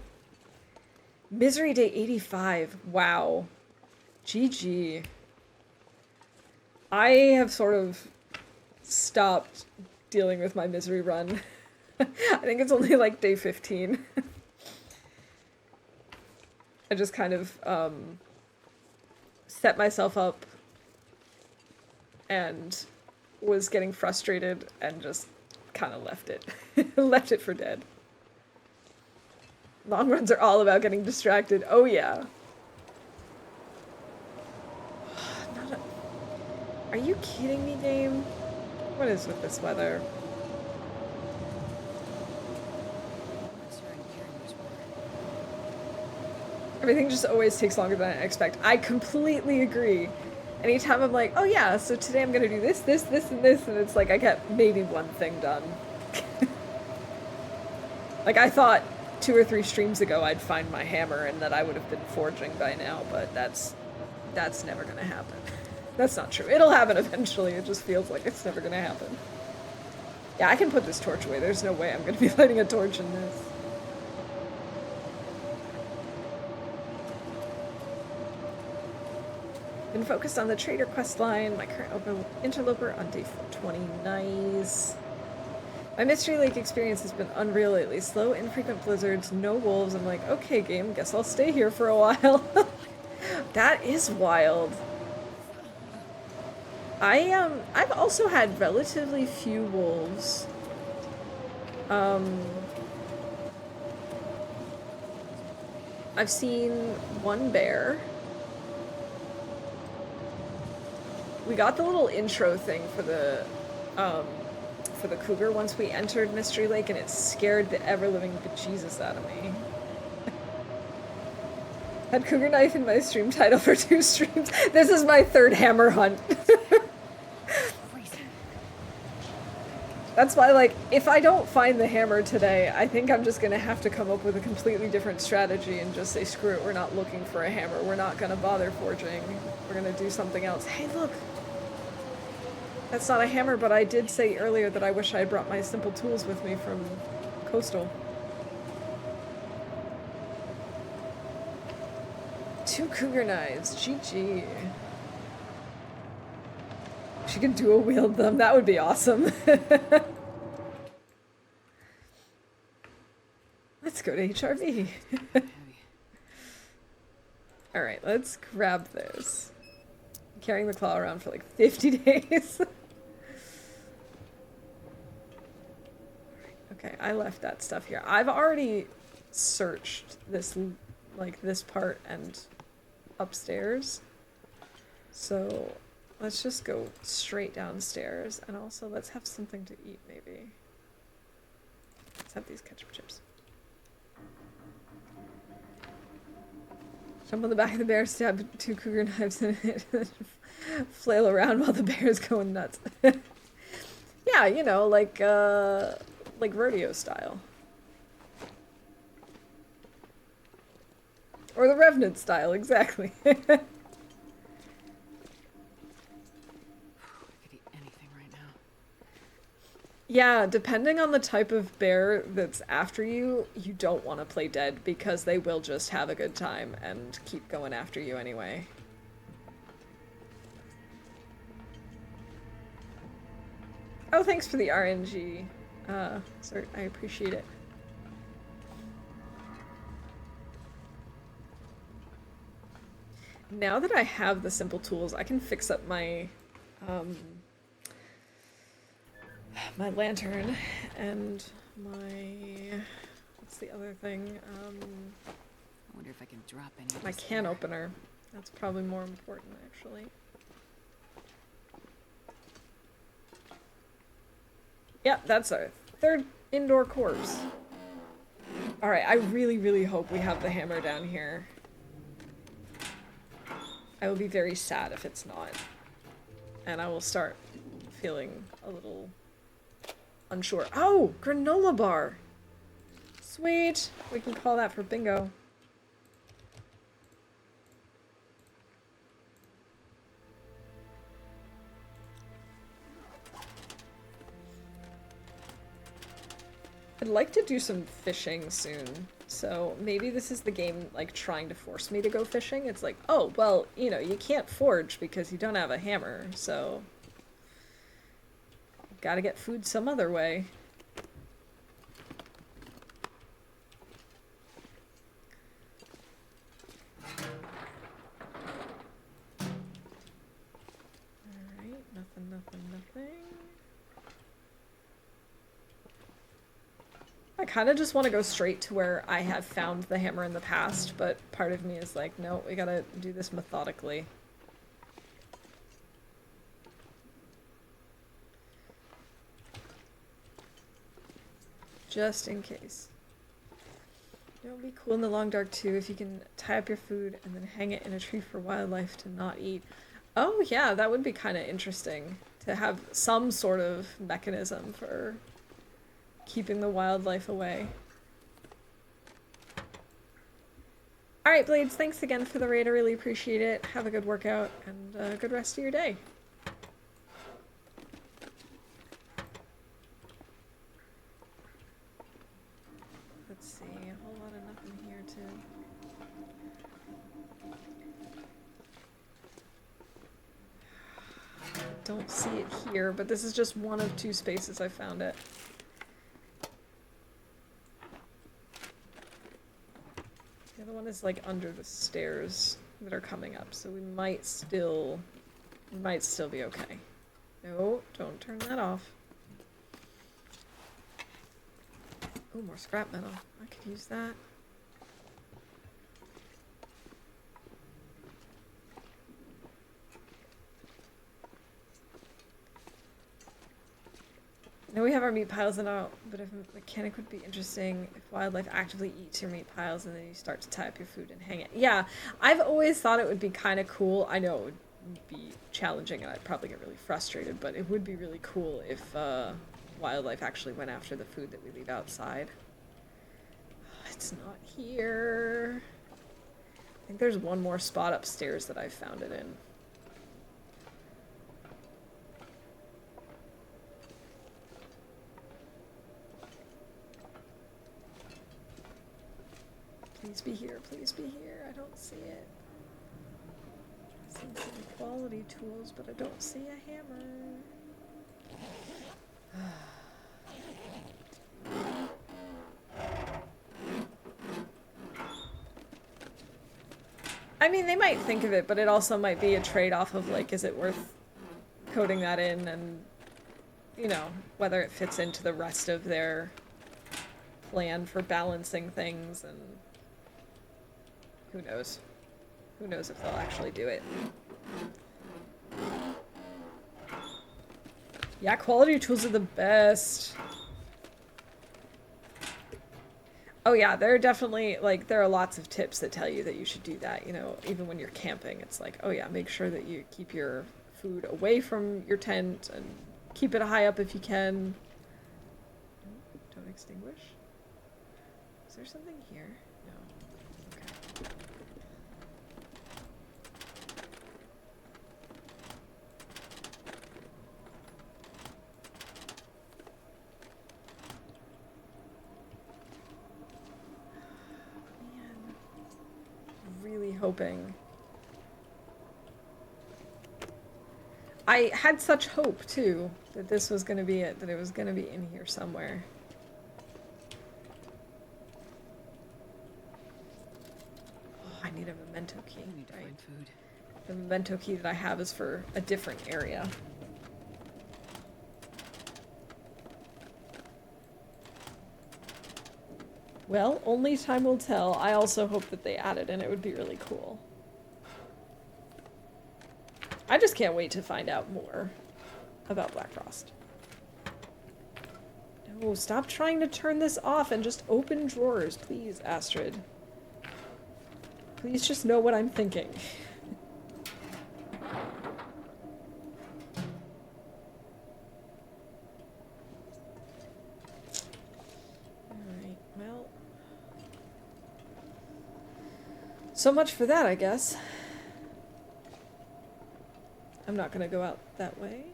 A: Misery day 85. Wow. GG. I have sort of stopped dealing with my misery run. I think it's only like day 15. I just kind of set myself up and was getting frustrated and just kind of left it. Left it for dead. Long runs are all about getting distracted. Oh yeah. Are you kidding me, game? What is with this weather? Everything just always takes longer than I expect. I completely agree. Anytime I'm like, oh yeah, so today I'm gonna do this, this, this, and this, and it's like I get maybe one thing done. Like I thought 2 or 3 streams ago I'd find my hammer and that I would have been forging by now, but that's never gonna happen. That's not true. It'll happen eventually, it just feels like it's never gonna happen. Yeah, I can put this torch away. There's no way I'm gonna be lighting a torch in this. Been focused on the trader quest line. My current interloper on day 420. Nice. My Mystery Lake experience has been unreal lately. Slow, infrequent blizzards, no wolves. I'm like, okay, game, guess I'll stay here for a while. That is wild. I've also had relatively few wolves. I've seen 1 bear. We got the little intro thing for the cougar once we entered Mystery Lake, and it scared the ever-living bejesus out of me. Had cougar knife in my stream title for 2 streams. This is my 3rd hammer hunt. That's why, like, if I don't find the hammer today, I think I'm just gonna have to come up with a completely different strategy and just say, screw it, we're not looking for a hammer. We're not gonna bother forging. We're gonna do something else. Hey, look! That's not a hammer, but I did say earlier that I wish I had brought my simple tools with me from Coastal. 2 cougar knives. GG. She can dual wield them. That would be awesome. Let's go to HRV.
B: Heavy.
A: Alright, let's grab this. I'm carrying the claw around for like 50 days. Okay, I left that stuff here. I've already searched this, like, this part and upstairs. So let's just go straight downstairs. And also, let's have something to eat, maybe. Let's have these ketchup chips. Jump on the back of the bear, stab 2 cougar knives in it, and flail around while the bear is going nuts. Yeah, you know, like rodeo style. Or the Revenant style, exactly.
B: I could eat anything right now.
A: Yeah, depending on the type of bear that's after you, you don't want to play dead because they will just have a good time and keep going after you anyway. Oh, thanks for the RNG. Sorry, I appreciate it. Now that I have the simple tools, I can fix up my my lantern and my, what's the other thing?
B: I wonder if I can drop any of
A: My
B: this
A: can
B: here.
A: opener. That's probably more important, actually. Yeah, that's our third indoor corpse. Alright, I really, really hope we have the hammer down here. I will be very sad if it's not. And I will start feeling a little unsure. Oh! Granola bar! Sweet! We can call that for bingo. I'd like to do some fishing soon. So maybe this is the game, like, trying to force me to go fishing. It's like, oh, well, you know, you can't forge because you don't have a hammer, so... Gotta get food some other way. Alright, nothing, nothing, nothing. I kind of just want to go straight to where I have found the hammer in the past, but part of me is like, no, we gotta do this methodically. Just in case. It would be cool in the long dark too if you can tie up your food and then hang it in a tree for wildlife to not eat. Oh yeah, that would be kind of interesting to have some sort of mechanism for keeping the wildlife away. Alright, Blades, thanks again for the raid. I really appreciate it. Have a good workout and a good rest of your day. Let's see, a whole lot of nothing here too. Don't see it here, but this is just one of 2 spaces I found it. The other one is like under the stairs that are coming up, so we might still be okay. No, don't turn that off. Oh, more scrap metal. I could use that. Now we have our meat piles and all, but if a mechanic would be interesting if wildlife actively eats your meat piles and then you start to tie up your food and hang it. Yeah, I've always thought it would be kind of cool. I know it would be challenging and I'd probably get really frustrated, but it would be really cool if wildlife actually went after the food that we leave outside. It's not here. I think there's one more spot upstairs that I found it in. Please be here, please be here. I don't see it. Some quality tools, but I don't see a hammer. I mean, they might think of it, but it also might be a trade-off of, like, is it worth coding that in and, you know, whether it fits into the rest of their plan for balancing things, and who knows? Who knows if they'll actually do it. Yeah, quality tools are the best. Oh yeah, there are definitely, like, there are lots of tips that tell you that you should do that, you know, even when you're camping. It's like, oh yeah, make sure that you keep your food away from your tent and keep it high up if you can. Don't extinguish. Is there something here? No. Okay. Man. Really hoping. I had such hope, too, that this was going to be it, that it was going to be in here somewhere. Oh, I need a memento key.
B: I need to
A: right?
B: find food.
A: The memento key that I have is for a different area. Well, only time will tell. I also hope that they add it, and it would be really cool. I just can't wait to find out more about Black Frost. No, stop trying to turn this off and just open drawers, please, Astrid. Please just know what I'm thinking. Alright, well. So much for that, I guess. I'm not gonna go out that way.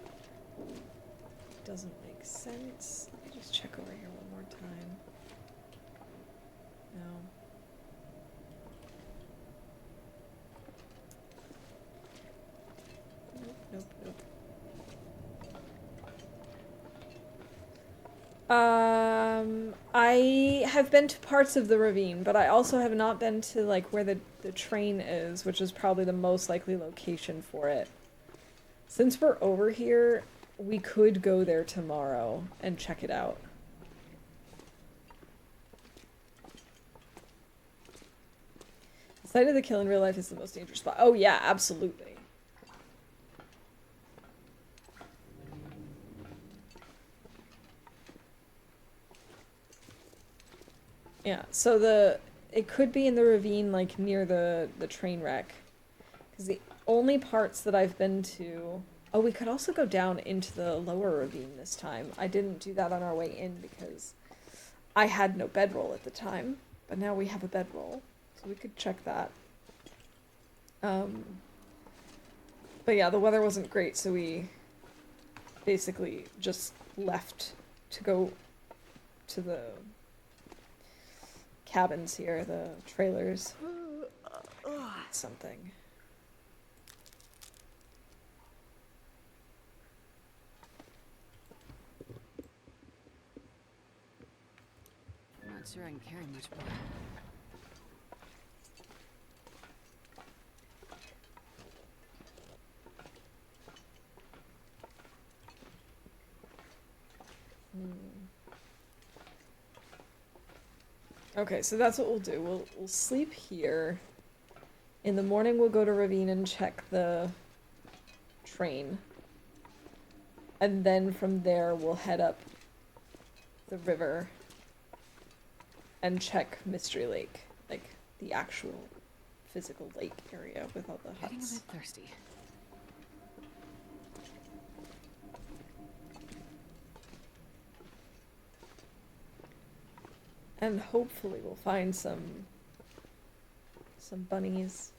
A: Doesn't make sense. Let me just check over here one more time. No. Nope, nope, nope. I have been to parts of the ravine, but I also have not been to, like, where the train is, which is probably the most likely location for it. Since we're over here, we could go there tomorrow and check it out. The site of the kill in real life is the most dangerous spot. Oh yeah, absolutely. Yeah, so it could be in the ravine, like, near the train wreck. Because the only parts that I've been to... Oh, we could also go down into the lower ravine this time. I didn't do that on our way in because I had no bedroll at the time. But now we have a bedroll, so we could check that. But yeah, the weather wasn't great, so we basically just left to go to the cabins here, the trailers. Something.
B: I'm not sure I can carry much more.
A: Okay, so that's what we'll do. We'll sleep here. In the morning, we'll go to Ravine and check the train. And then from there, we'll head up the river and check Mystery Lake, like the actual physical lake area with all the
B: Getting a
A: huts.
B: bit thirsty.
A: And hopefully we'll find some bunnies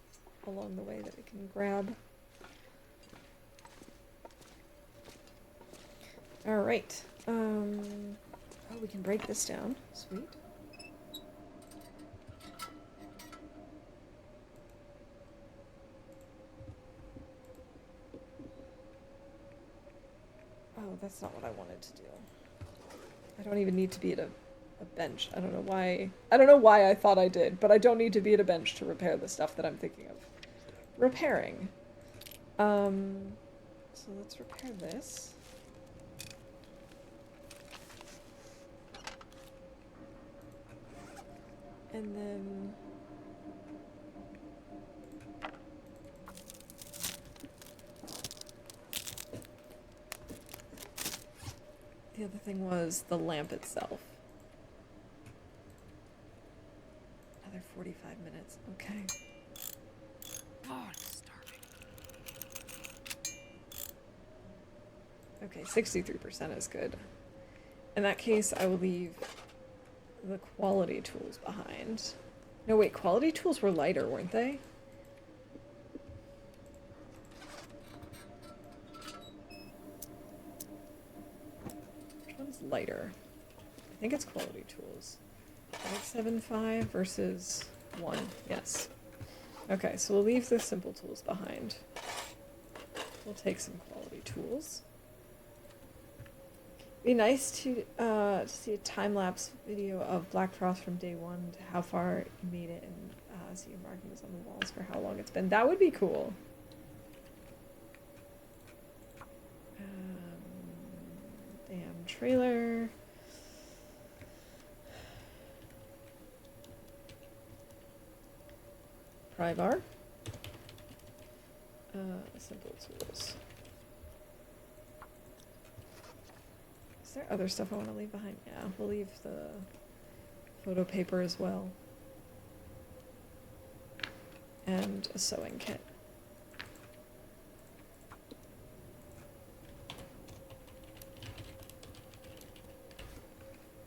A: along the way that we can grab. Alright. Oh, we can break this down. Sweet. that's not what I wanted to do. I don't even need to be at a bench. I don't know why. I don't know why I thought I did, but I don't need to be at a bench to repair the stuff that I'm thinking of repairing. So let's repair this. And then the other thing was the lamp itself. Another 45 minutes. Okay.
B: Oh, I'm starving.
A: Okay, 63% is good. In that case, I will leave the quality tools behind. No, wait, quality tools were lighter, weren't they? Which one's lighter? I think it's quality tools. 575 versus 1. Yes. Okay, so we'll leave the simple tools behind. We'll take some quality tools. Be nice to see a time-lapse video of Black Frost from day 1 to how far you made it and see your markings on the walls for how long it's been. That would be cool. Damn trailer. Pry bar. Simple tools. Is there other stuff I want to leave behind? Yeah, we'll leave the photo paper as well. And a sewing kit.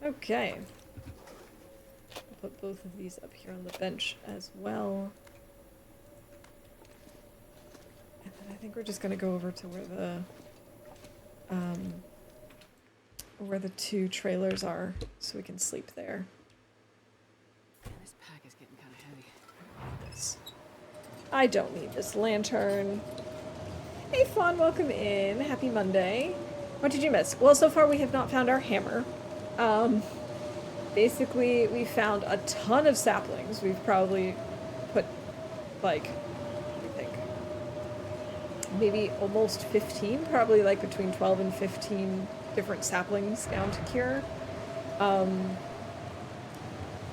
A: Okay. I'll put both of these up here on the bench as well. And then I think we're just gonna go over to where the 2 trailers are, so we can sleep there.
B: Man, this pack is getting kind of heavy.
A: I don't need this lantern. Hey Fawn, welcome in. Happy Monday. What did you miss? Well, so far we have not found our hammer. Basically, we found a ton of saplings. We've probably put, like, what do you think? Maybe almost 15, probably like between 12 and 15 different saplings down to cure.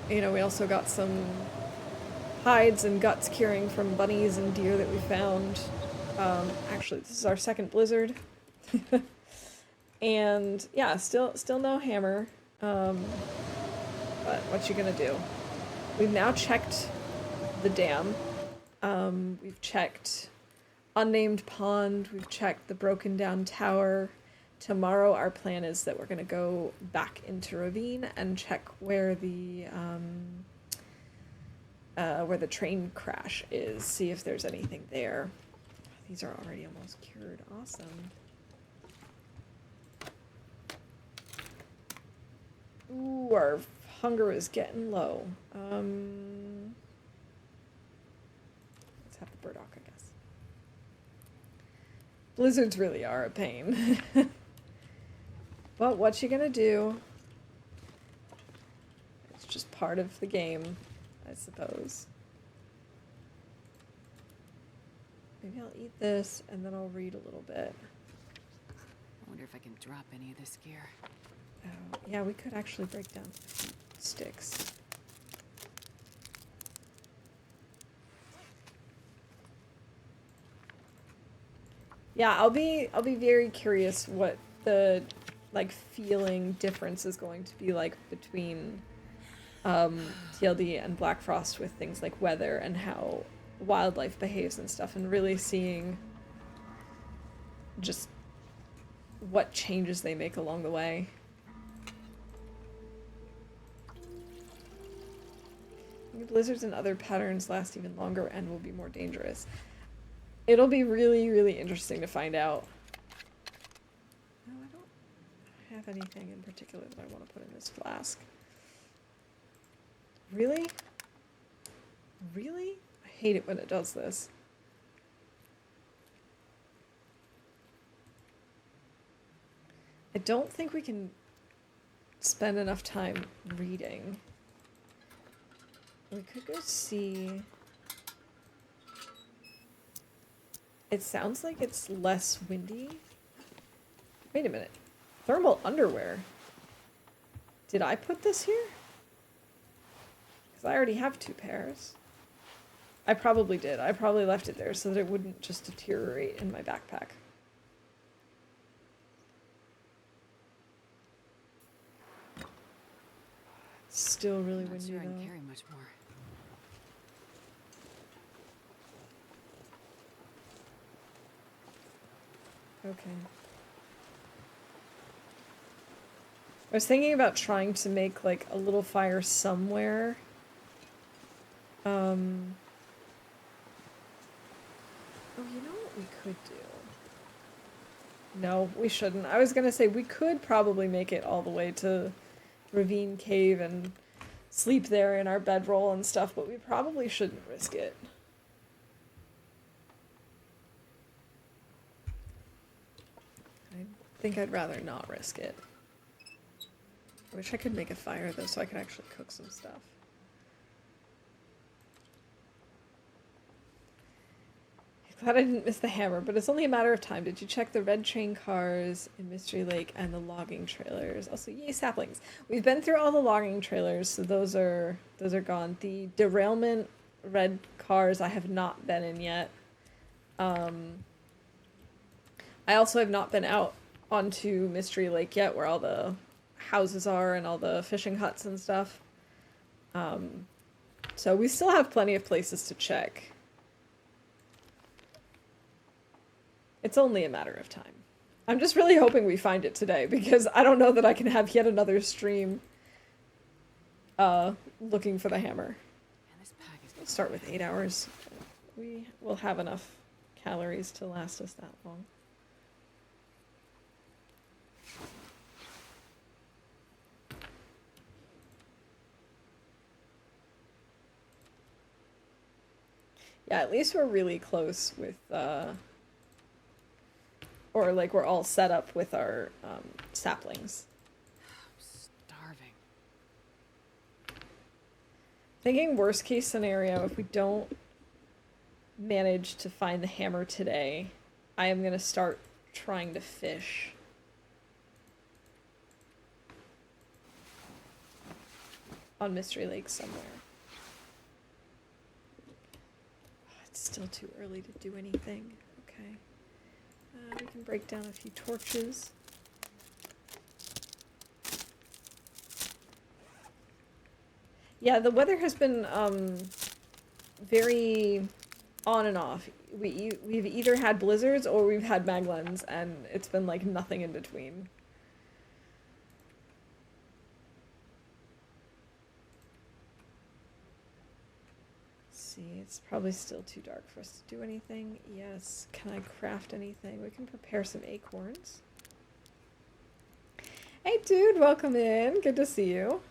A: You know, we also got some hides and guts curing from bunnies and deer that we found. Actually, this is our second blizzard. And yeah, still no hammer. But what you gonna do? We've now checked the dam. We've checked Unnamed Pond. We've checked the broken down tower. Tomorrow our plan is that we're gonna go back into Ravine and check where the train crash is. See if there's anything there. These are already almost cured. Awesome. Ooh, our hunger is getting low. Let's have the burdock, I guess. Blizzards really are a pain. But what you gonna do? It's just part of the game, I suppose. Maybe I'll eat this and then I'll read a little bit.
B: I wonder if I can drop any of this gear.
A: Oh, yeah, we could actually break down sticks. Yeah, I'll be very curious what the feeling difference is going to be like between TLD and Black Frost with things like weather and how wildlife behaves and stuff, and really seeing just what changes they make along the way. Blizzards and other patterns last even longer and will be more dangerous. It'll be really, really interesting to find out. No, I don't have anything in particular that I want to put in this flask. Really? Really? I hate it when it does this. I don't think we can spend enough time reading. We could go see... It sounds like it's less windy. Wait a minute. Thermal underwear. Did I put this here? Because I already have 2 pairs. I probably did. I probably left it there so that it wouldn't just deteriorate in my backpack. It's still really
B: Not
A: windy
B: sure I can
A: though.
B: carry much more.
A: Okay. I was thinking about trying to make like a little fire somewhere. Oh, you know what we could do? No, we shouldn't. I was gonna say we could probably make it all the way to Ravine Cave and sleep there in our bedroll and stuff, but we probably shouldn't risk it. I think I'd rather not risk it. I wish I could make a fire though so I could actually cook some stuff. Glad I didn't miss the hammer, but it's only a matter of time. Did you check the red train cars in Mystery Lake and the logging trailers? Also, yay, saplings. We've been through all the logging trailers, so those are gone. The derailment red cars I have not been in yet. I also have not been out onto Mystery Lake yet, where all the houses are and all the fishing huts and stuff. So we still have plenty of places to check. It's only a matter of time. I'm just really hoping we find it today, because I don't know that I can have yet another stream looking for the hammer.
B: And this pack is...
A: We'll start with 8 hours. We will have enough calories to last us that long. Yeah, at least we're really close with or like we're all set up with our saplings.
B: I'm starving.
A: Thinking worst case scenario, if we don't manage to find the hammer today, I am going to start trying to fish. On Mystery Lake somewhere. It's still too early to do anything. Okay. We can break down a few torches. Yeah, the weather has been very on and off. We've either had blizzards or we've had maglens, and it's been like nothing in between. See, it's probably still too dark for us to do anything. Yes, can I craft anything? We can prepare some acorns. Hey dude, welcome in. Good to see you.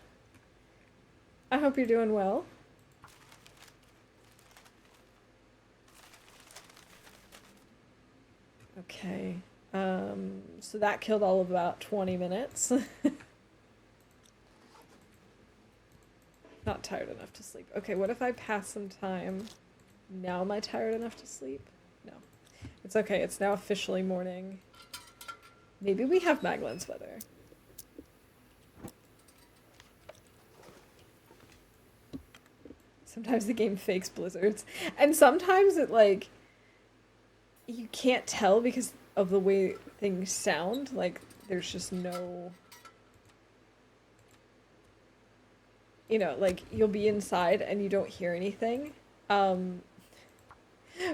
A: I hope you're doing well. Okay, so that killed all of about 20 minutes. Not tired enough to sleep. Okay, what if I pass some time? Now am I tired enough to sleep? No. It's okay, it's now officially morning. Maybe we have Maglen's weather. Sometimes the game fakes blizzards. And sometimes it, like, you can't tell because of the way things sound. Like, there's just no... You know, like, you'll be inside and you don't hear anything. But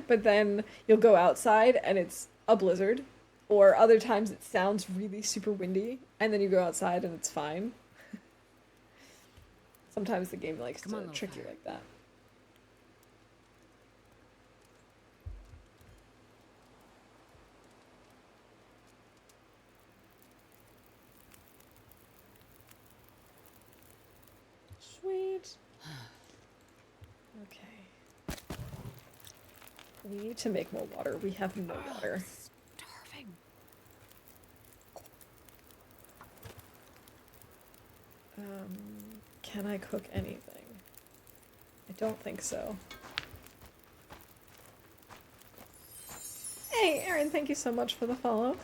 A: then you'll go outside and it's a blizzard. Or other times it sounds really super windy and then you go outside and it's fine. Sometimes the game likes to trick you like that. Sweet. Okay. We need to make more water. We have no water.
B: Starving.
A: can I cook anything? I don't think so. Hey, Erin, thank you so much for the follow.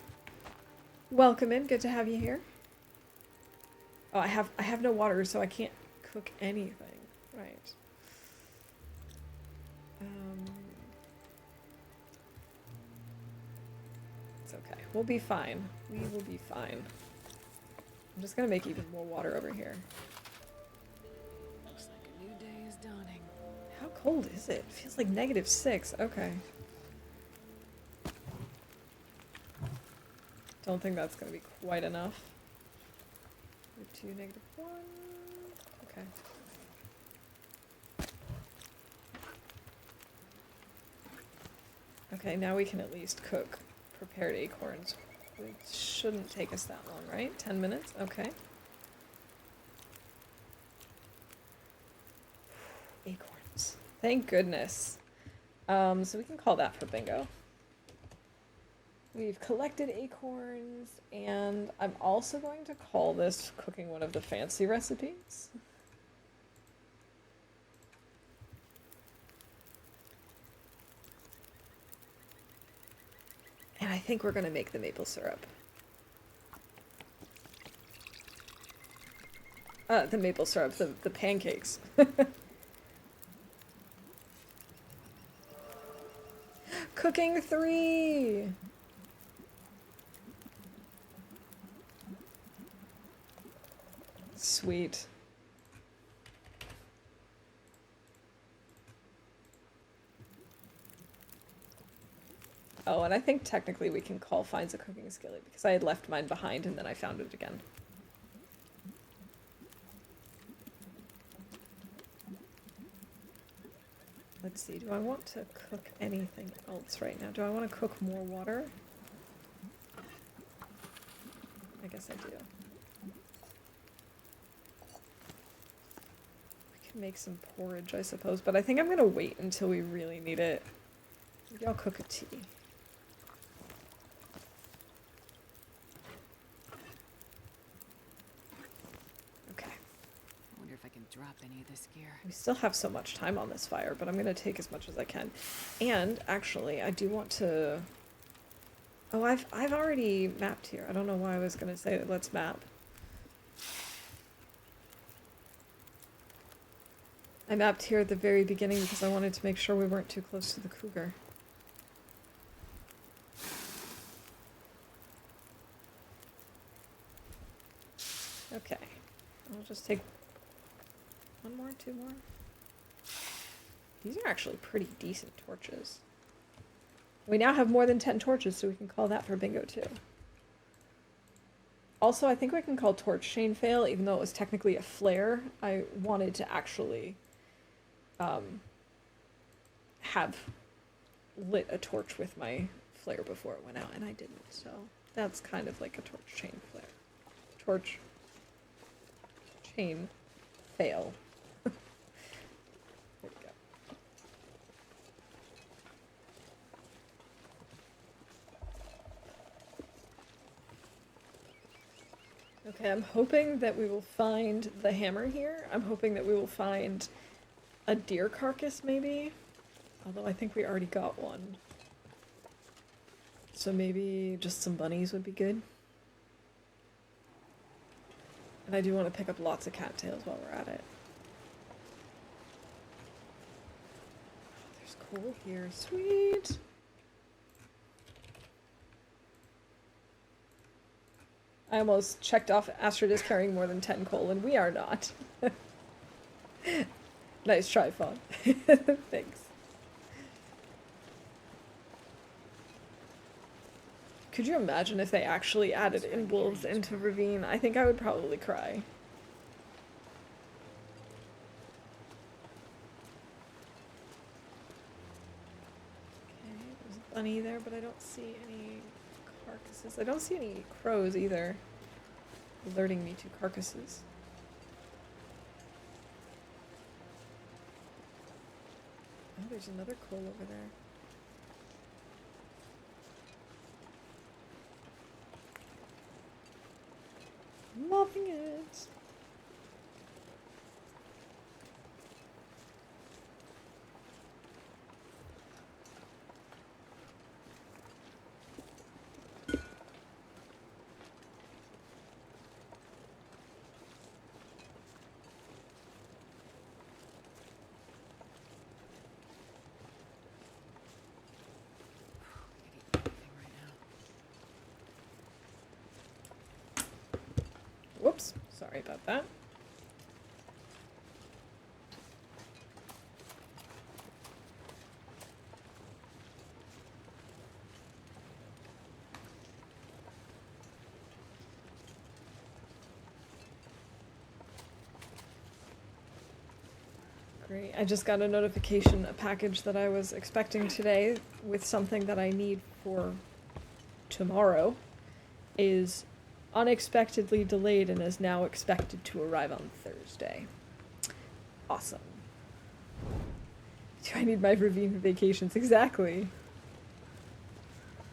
A: Welcome in, good to have you here. Oh, I have no water, so I can't cook anything. Right. It's okay. We'll be fine. We will be fine. I'm just gonna make even more water over here.
B: Looks like a new day is dawning.
A: How cold is it? It feels like -6. Okay. Don't think that's gonna be quite enough. -2, -1. Okay. Okay, now we can at least cook prepared acorns. It shouldn't take us that long, right? 10 minutes? Okay. Acorns. Thank goodness. So we can call that for bingo. We've collected acorns, and I'm also going to call this cooking one of the fancy recipes. And I think we're going to make the maple syrup. The maple syrup, the pancakes. Cooking 3! Sweet. Oh, and I think technically we can call finds a cooking skillet because I had left mine behind and then I found it again. Let's see, do I want to cook anything else right now? Do I want to cook more water? I guess I do. We can make some porridge, I suppose, but I think I'm going to wait until we really need it. Maybe I'll cook a tea.
B: Drop any of this gear.
A: We still have so much time on this fire, but I'm going to take as much as I can. And actually, I do want to... Oh, I've already mapped here. I don't know why I was going to say let's map. I mapped here at the very beginning because I wanted to make sure we weren't too close to the cougar. Okay. I'll just take... one more, 2 more. These are actually pretty decent torches. We now have more than 10 torches, so we can call that for bingo too. Also, I think we can call torch chain fail, even though it was technically a flare. I wanted to actually have lit a torch with my flare before it went out, and I didn't, so that's kind of like a torch chain flare. Torch chain fail. Okay, I'm hoping that we will find the hammer here. I'm hoping that we will find a deer carcass, maybe. Although I think we already got one. So maybe just some bunnies would be good. And I do want to pick up lots of cattails while we're at it. Oh, there's coal here. Sweet! I almost checked off Astrid is carrying more than 10 coal, and we are not. Nice try, Fawn. Thanks. Could you imagine if they actually added in wolves into Ravine? I think I would probably cry. Okay, there's a bunny there, but I don't see any carcasses. I don't see any crows either, alerting me to carcasses. Oh, there's another coal over there. Loving it. Sorry about that. Great. I just got a notification, a package that I was expecting today with something that I need for tomorrow is unexpectedly delayed and is now expected to arrive on Thursday. Awesome. Do I need my ravine vacations? Exactly.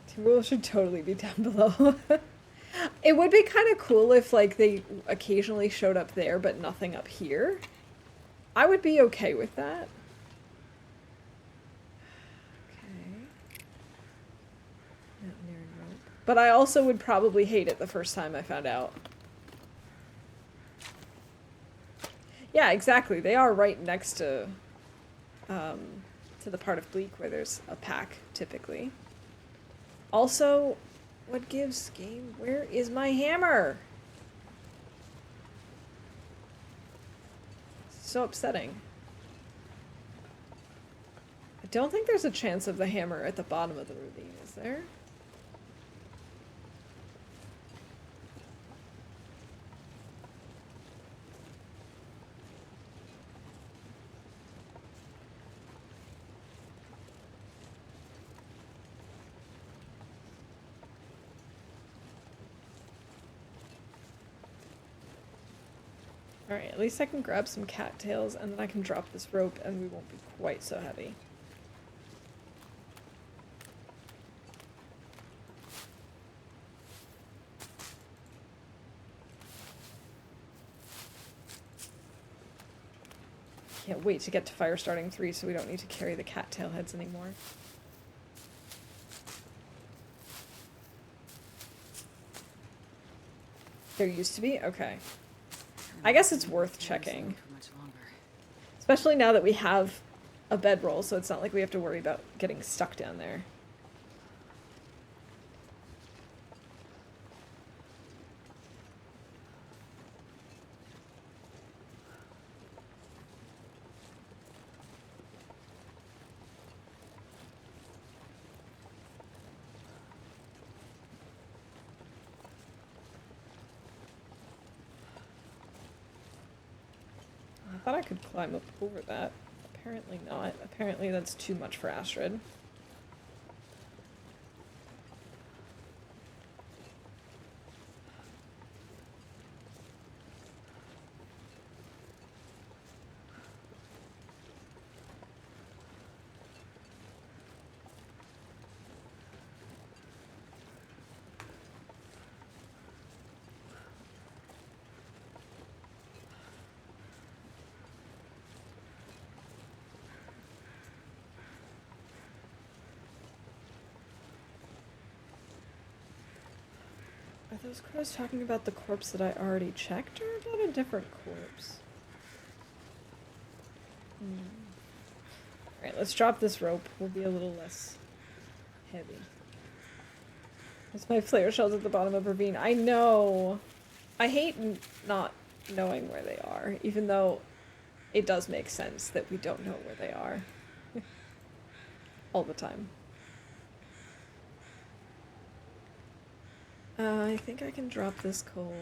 A: Timberwolves should totally be down below. It would be kind of cool if, like, they occasionally showed up there but nothing up here. I would be okay with that. Okay. Mountaineering rope. But I also would probably hate it the first time I found out. Yeah, exactly. They are right next to the part of Bleak where there's a pack, typically. Also, what gives game? Where is my hammer? So upsetting. I don't think there's a chance of the hammer at the bottom of the ravine, is there? Alright, at least I can grab some cattails and then I can drop this rope and we won't be quite so heavy. Can't wait to get to fire starting 3 so we don't need to carry the cattail heads anymore. There used to be? Okay. I guess it's worth checking. Especially now that we have a bedroll, so it's not like we have to worry about getting stuck down there. I thought I could climb up over that. Apparently not. Apparently that's too much for Astrid. Are those crows talking about the corpse that I already checked, or about a different corpse? Alright, let's drop this rope. We'll be a little less heavy. There's my flare shells at the bottom of a ravine. I know! I hate not knowing where they are, even though it does make sense that we don't know where they are. All the time. I think I can drop this coal.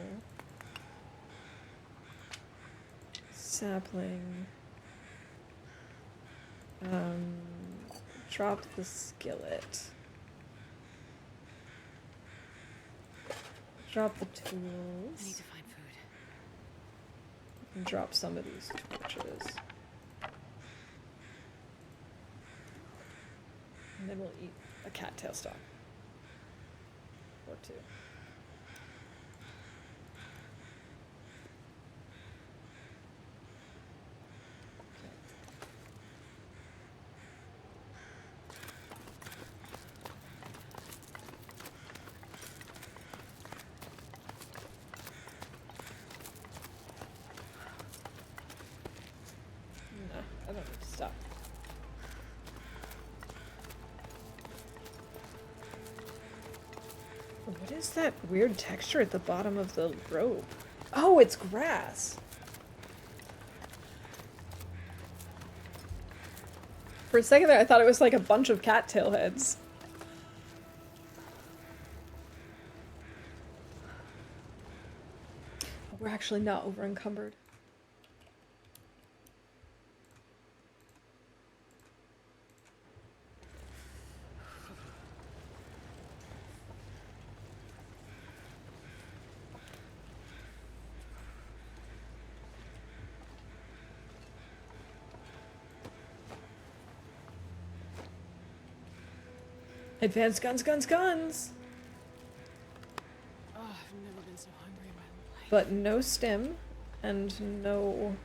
A: Sapling. Drop the skillet. Drop the tools.
B: I need to find food.
A: And drop some of these torches. And then we'll eat a cattail stalk. Or 2. No, I don't need to stop. What is that weird texture at the bottom of the rope? Oh, it's grass. For a second there, I thought it was like a bunch of cattail heads. Oh, we're actually not over encumbered. Advanced guns, guns, guns!
B: Oh, I've never been so hungry in my life.
A: But no stim and no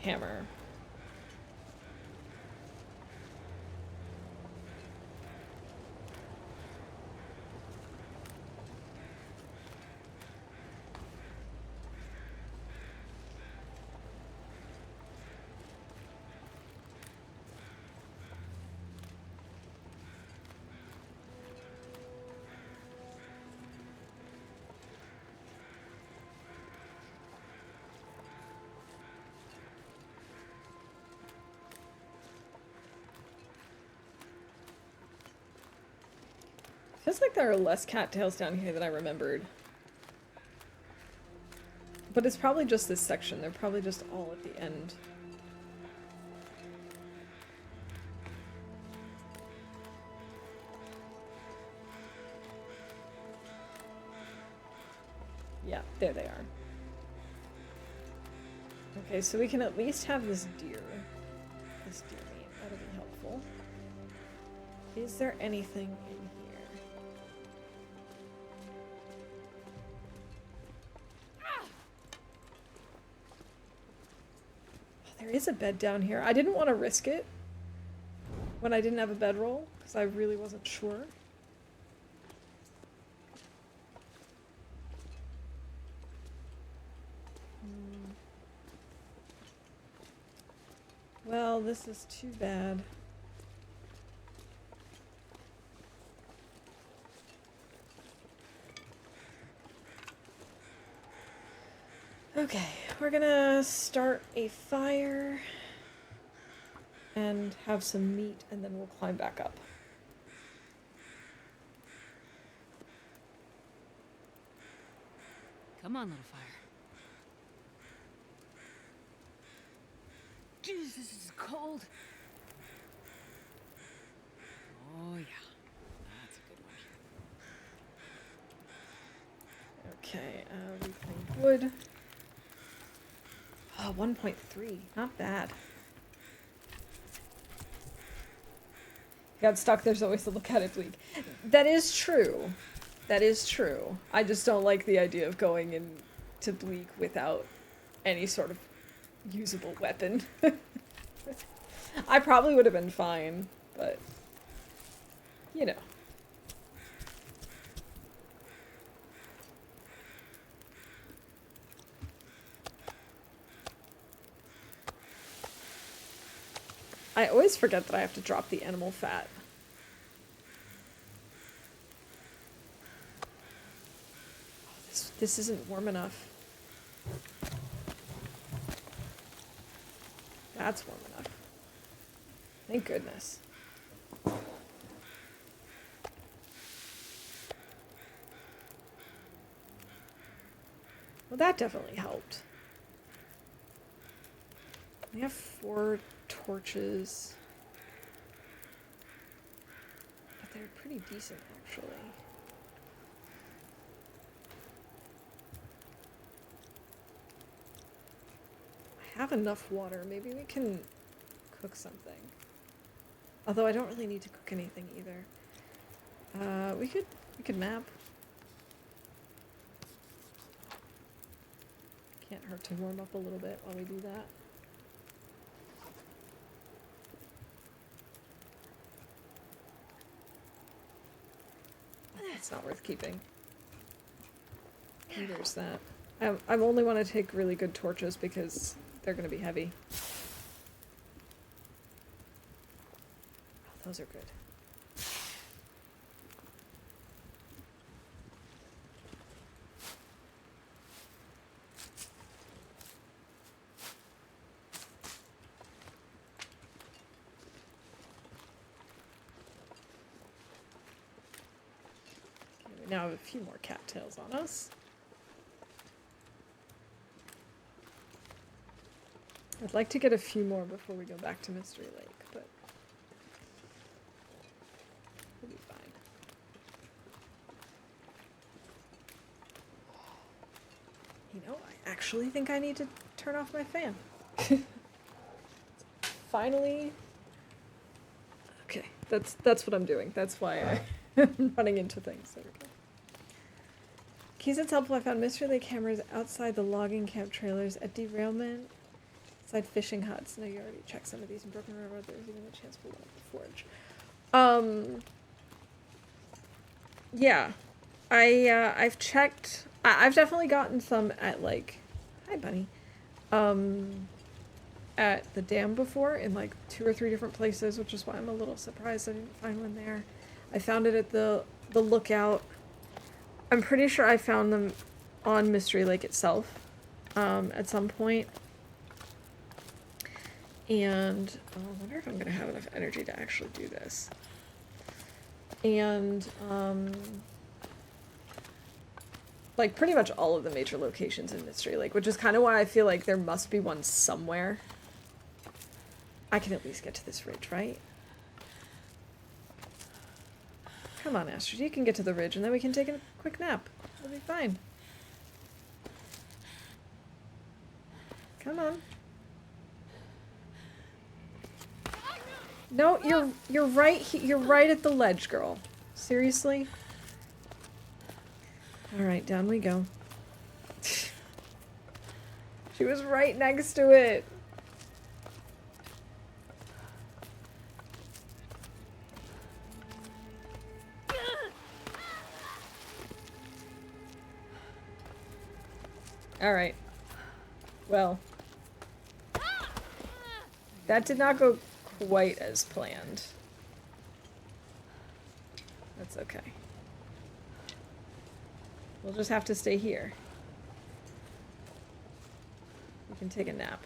A: hammer. Feels like there are less cattails down here than I remembered. But it's probably just this section. They're probably just all at the end. Yeah, there they are. Okay, so we can at least have this deer. This deer meat. That'll be helpful. Is there anything in here? Oh, there is a bed down here. I didn't want to risk it when I didn't have a bedroll, because I really wasn't sure. Well, this is too bad. Okay, we're gonna start a fire and have some meat, and then we'll climb back up.
B: Come on, little fire. Jeez, this is cold. Oh, yeah. That's a good one.
A: Okay, reclaimed wood. Oh, 1.3. Not bad. Got stuck, there's always to look at it bleak. That is true. That is true. I just don't like the idea of going into bleak without any sort of usable weapon. I probably would have been fine, but you know. I always forget that I have to drop the animal fat. Oh, this isn't warm enough. That's warm enough. Thank goodness. Well, that definitely helped. We have 4 torches. But they're pretty decent, actually. I have enough water. Maybe we can cook something. Although I don't really need to cook anything either. We could map. Can't hurt to warm up a little bit while we do that. It's not worth keeping. And there's that. I only want to take really good torches because they're going to be heavy. Oh, those are good. now have a few more cattails on us. I'd like to get a few more before we go back to Mystery Lake, but we'll be fine. You know, I actually think I need to turn off my fan. Finally. Okay, that's what I'm doing. That's why I'm running into things. There we go. Keys, it's helpful. I found Mystery Lake cameras outside the logging camp trailers at derailment. Outside fishing huts. No, you already checked some of these in Broken Railroad. There's even a chance we'll load the forge. Yeah. I've checked. I've definitely gotten some at, like, hi bunny, at the dam before in like 2 or 3 different places, which is why I'm a little surprised I didn't find one there. I found it at the lookout. I'm pretty sure I found them on Mystery Lake itself, at some point. And I wonder if I'm gonna have enough energy to actually do this. And like pretty much all of the major locations in Mystery Lake, which is kind of why I feel like there must be one somewhere. I can at least get to this ridge, right? Come on, Astrid, you can get to the ridge and then we can take a quick nap. It'll be fine. Come on. No, you're right. You're right at the ledge, girl. Seriously? All right, down we go. She was right next to it. All right. Well, that did not go quite as planned. That's okay. We'll just have to stay here. We can take a nap.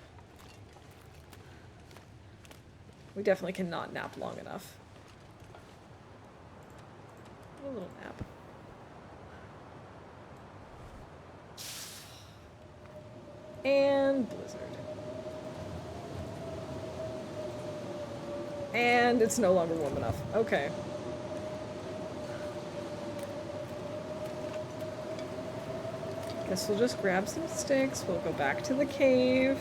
A: We definitely cannot nap long enough. A little nap. And blizzard. And it's no longer warm enough. Okay. Guess we'll just grab some sticks. We'll go back to the cave.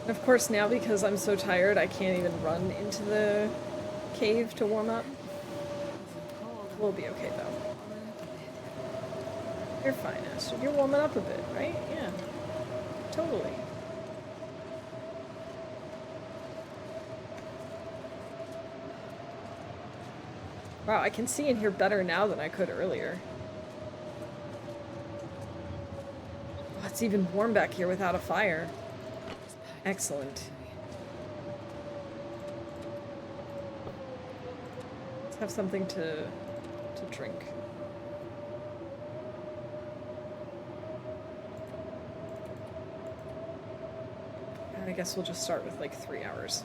A: And of course now, because I'm so tired, I can't even run into the cave to warm up. We'll be okay though. You're fine, Astrid. You're warming up a bit, right? Yeah. Totally. Wow, I can see and hear better now than I could earlier. Oh, it's even warm back here without a fire. Excellent. Let's have something to drink. I guess we'll just start with like 3 hours.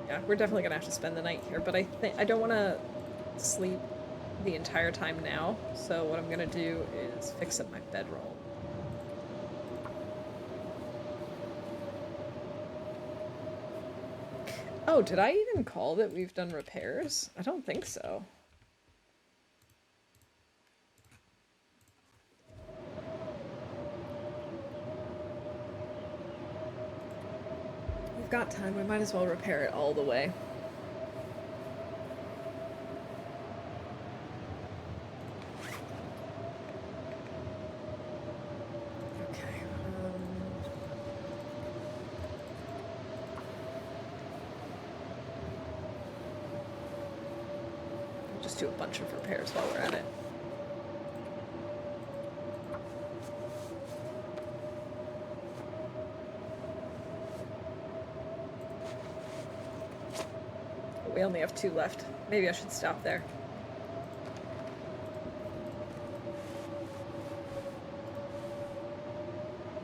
A: Yeah, we're definitely gonna have to spend the night here, but I don't want to sleep the entire time now, so what I'm gonna do is fix up my bedroll. Oh, did I even call that we've done repairs? I don't think so. We've got time. We might as well repair it all the way. Okay. We'll just do a bunch of repairs while we're at it. We only have 2 left. Maybe I should stop there.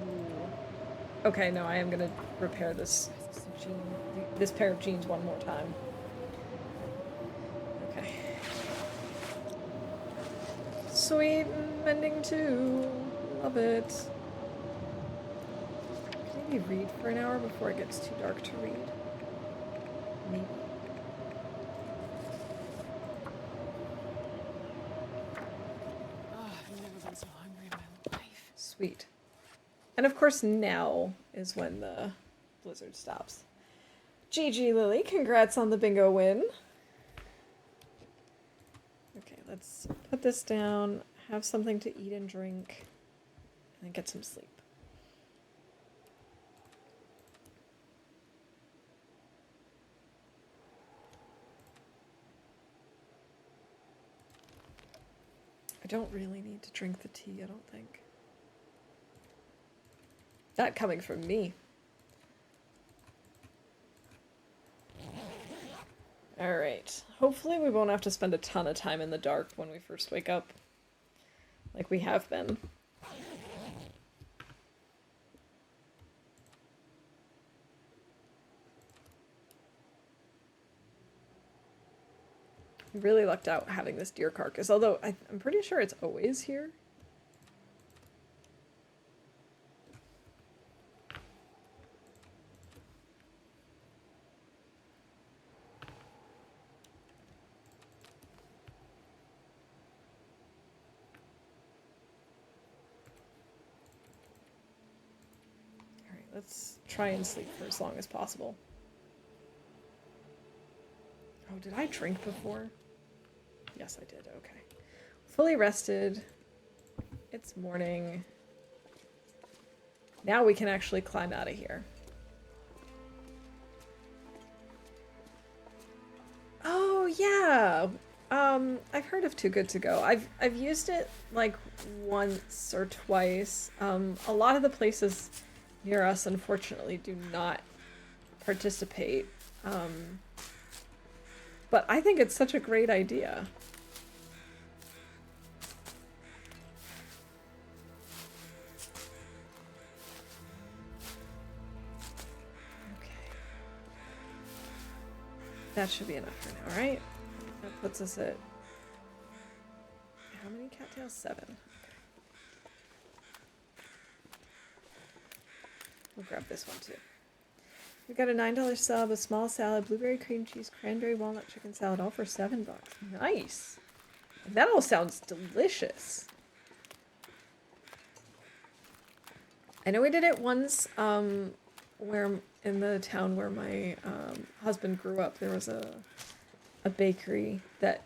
A: Ooh. Okay, no, I am gonna repair this pair of jeans one more time. Okay. Sweet, mending 2. Love it. Can maybe read for an hour before it gets too dark to read? Maybe.
B: I've never been so hungry in my life.
A: Sweet. And of course now is when the blizzard stops. GG Lily, congrats on the bingo win. Okay, let's put this down, have something to eat and drink, and then get some sleep. I don't really need to drink the tea, I don't think. That coming from me. Alright. Hopefully we won't have to spend a ton of time in the dark when we first wake up. Like we have been. Really lucked out having this deer carcass, although I'm pretty sure it's always here. Alright, let's try and sleep for as long as possible. Oh, did I drink before? Yes, I did. Okay. Fully rested. It's morning. Now we can actually climb out of here. Oh, yeah. I've heard of Too Good To Go. I've used it like once or twice. A lot of the places near us, unfortunately, do not participate. But I think it's such a great idea. That should be enough for now, right? That puts us at... How many cattails? 7. Okay. We'll grab this one too. We got a $9 sub, a small salad, blueberry cream cheese, cranberry walnut chicken salad, all for $7. Nice! That all sounds delicious. I know we did it once, where in the town where my husband grew up, there was a bakery that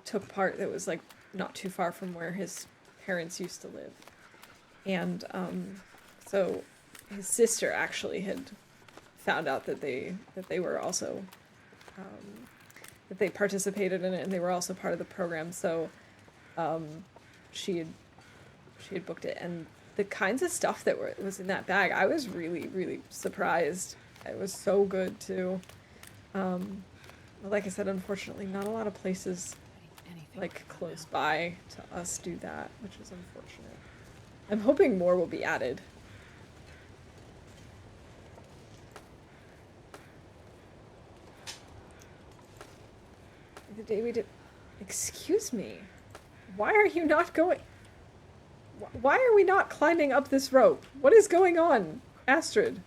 A: took part that was like not too far from where his parents used to live, and so his sister actually had found out that they were also that they participated in it and they were also part of the program. So she had booked it, and the kinds of stuff that was in that bag, I was really, really surprised. It was so good, too. Like I said, unfortunately, not a lot of places, like, close by to us do that, which is unfortunate. I'm hoping more will be added. The day we did... Excuse me. Why are you not going... Why are we not climbing up this rope? What is going on, Astrid?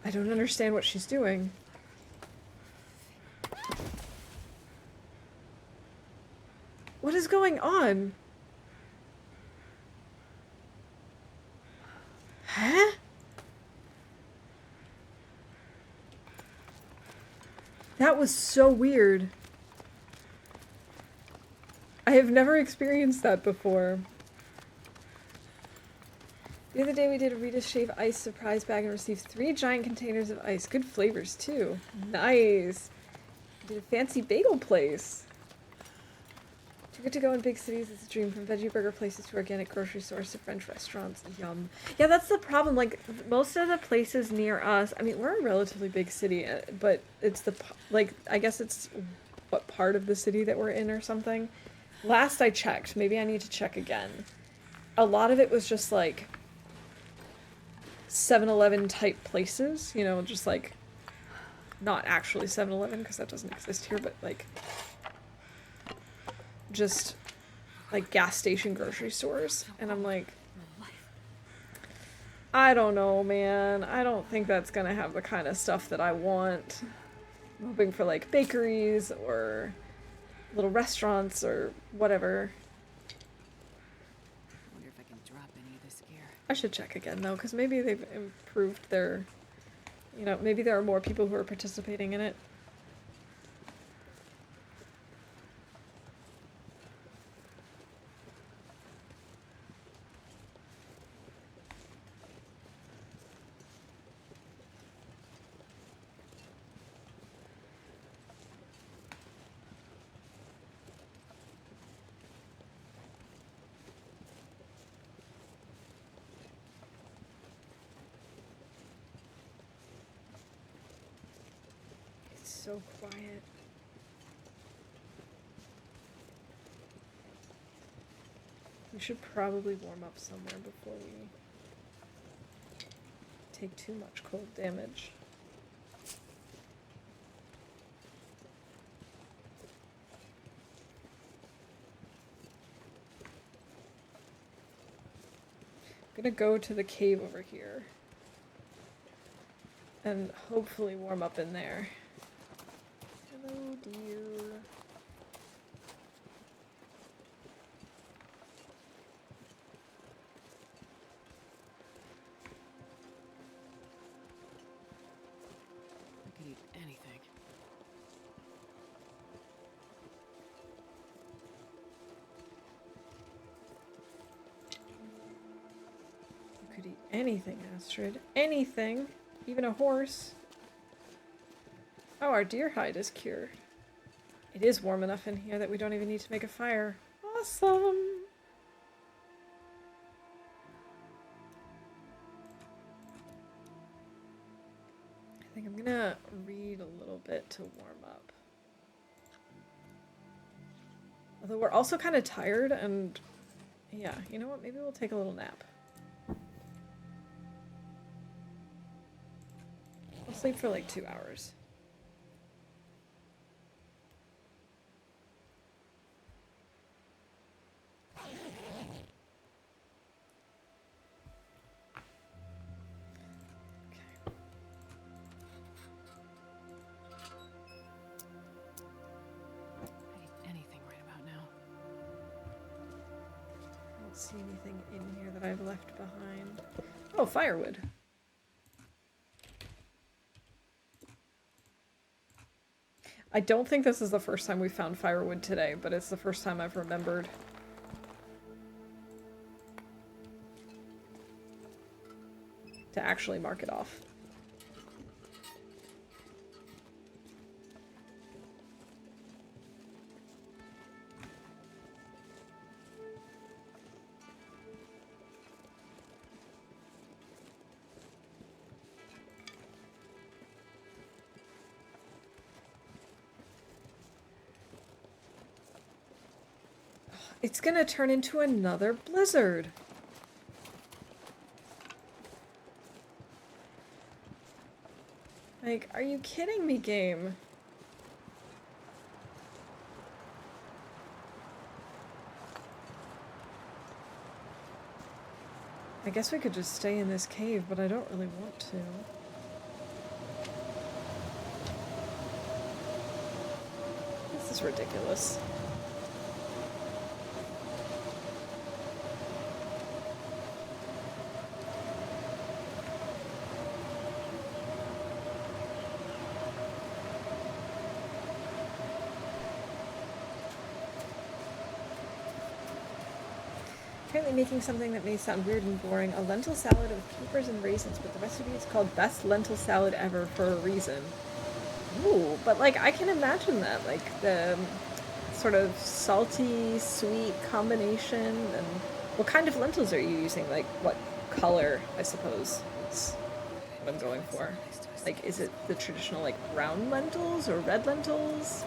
A: I don't understand what she's doing. What is going on? Huh? That was so weird. I have never experienced that before. The other day we did a Rita's Shave Ice surprise bag and received 3 giant containers of ice. Good flavors too. Nice. Did a fancy bagel place. Too good to go in big cities. It's a dream. From veggie burger places to organic grocery stores to French restaurants. Yum. Yeah, that's the problem. Like, most of the places near us, I mean, we're a relatively big city, but it's the, like, I guess it's what part of the city that we're in or something. Last I checked, maybe I need to check again. A lot of it was just like 7-Eleven type places, you know, just like not actually 7-Eleven because that doesn't exist here, but like just like gas station grocery stores. And I'm like, I don't know, man. I don't think that's gonna have the kind of stuff that I want. I'm hoping for like bakeries or little restaurants or whatever.
B: I wonder if I can drop any of this gear.
A: I should check again though, because maybe they've improved their, you know, maybe there are more people who are participating in it. It's so quiet. We should probably warm up somewhere before we take too much cold damage. I'm gonna go to the cave over here and hopefully warm up in there. Hello, dear.
B: I could eat anything.
A: You could eat anything, Astrid. Anything. Even a horse. Oh, our deer hide is cured. It is warm enough in here that we don't even need to make a fire. Awesome! I think I'm gonna read a little bit to warm up. Although we're also kind of tired and... yeah, you know what? Maybe we'll take a little nap. I'll sleep for like 2 hours.
B: I'd eat anything right about now.
A: I don't see anything in here that I've left behind. Oh, firewood. I don't think this is the first time we found firewood today, but it's the first time I've remembered. To actually mark it off. It's gonna turn into another blizzard. Like, are you kidding me, game? I guess we could just stay in this cave, but I don't really want to. is ridiculous. Currently making something that may sound weird and boring, a lentil salad with capers and raisins, but the recipe is called Best Lentil Salad Ever for a reason. Ooh, but like I can imagine that, like the sort of salty, sweet combination. And what kind of lentils are you using? Like what color, I suppose, is what I'm going for. Like, is it the traditional like brown lentils or red lentils?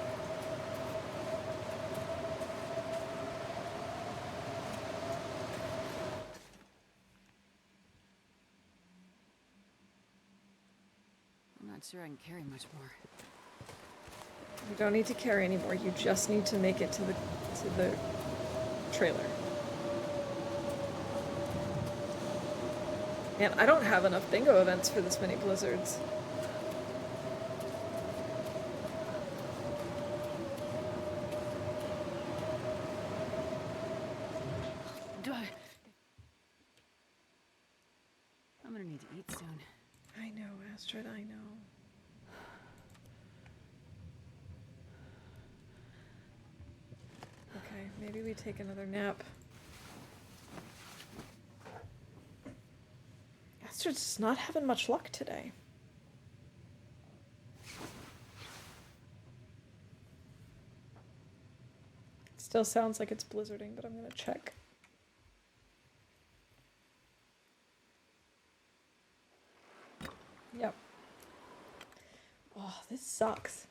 B: I'm not sure I can carry much more.
A: You don't need to carry anymore. You just need to make it to the trailer. Man, I don't have enough bingo events for this many blizzards.
B: I'm gonna need to eat soon.
A: I know, Astrid, I know. Okay, maybe we take another nap. Astrid's just not having much luck today. Still sounds like it's blizzarding, but I'm gonna check. Yep. Oh, this sucks.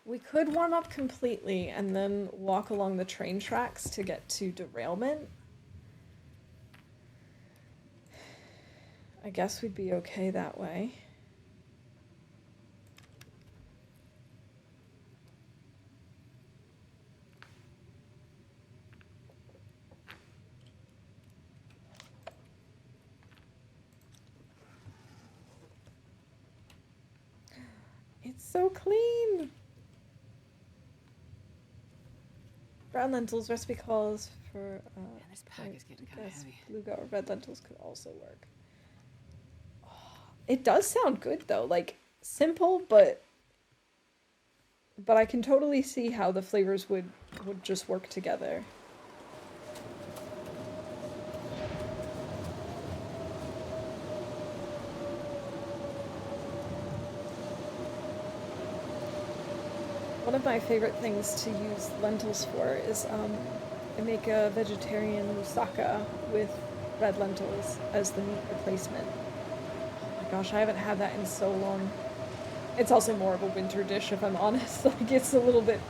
A: We could warm up completely and then walk along the train tracks to get to derailment. I guess we'd be okay that way. It's so clean. Brown lentils recipe calls for
B: This pack is getting kind of heavy.
A: Beluga or red lentils could also work. Oh, it does sound good though, like simple, but I can totally see how the flavors would just work together. One of my favorite things to use lentils for is I make a vegetarian moussaka with red lentils as the meat replacement. Oh my gosh, I haven't had that in so long. It's also more of a winter dish, if I'm honest. Like it's a little bit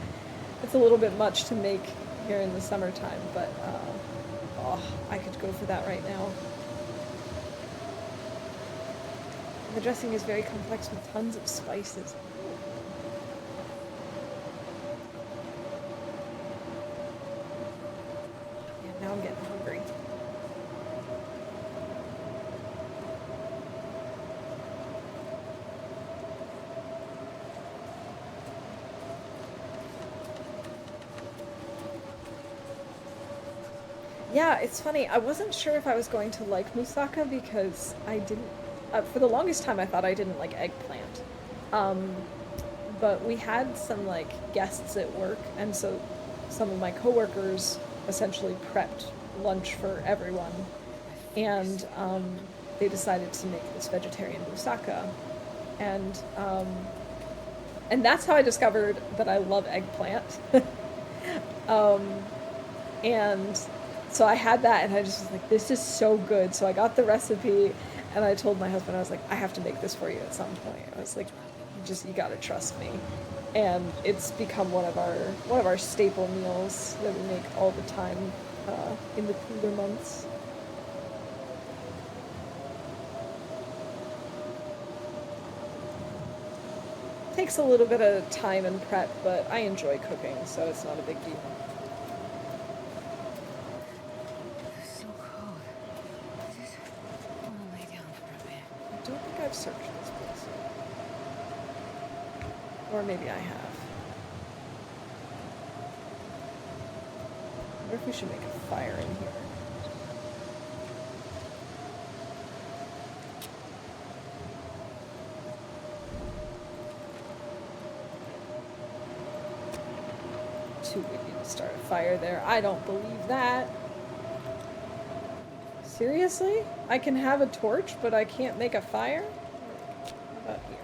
A: much to make here in the summertime, but oh, I could go for that right now. The dressing is very complex with tons of spices. Now I'm getting hungry. Yeah, it's funny. I wasn't sure if I was going to like moussaka because I didn't. For the longest time, I thought I didn't like eggplant. But we had some like guests at work, and so some of my coworkers essentially prepped lunch for everyone, and they decided to make this vegetarian moussaka, and that's how I discovered that I love eggplant. And so I had that, and I just was like, this is so good. So I got the recipe, and I told my husband, I was like, I have to make this for you at some point. I was like, you gotta trust me. And it's become one of our staple meals that we make all the time in the cooler months. Takes a little bit of time and prep, but I enjoy cooking, so it's not a big deal.
B: It's so cold. I just want to lay down for a bit.
A: I don't think I've searched this place. Or maybe I have. wonder if we should make a fire in here. Too windy to start a fire there. I don't believe that. Seriously? I can have a torch, but I can't make a fire? How about here?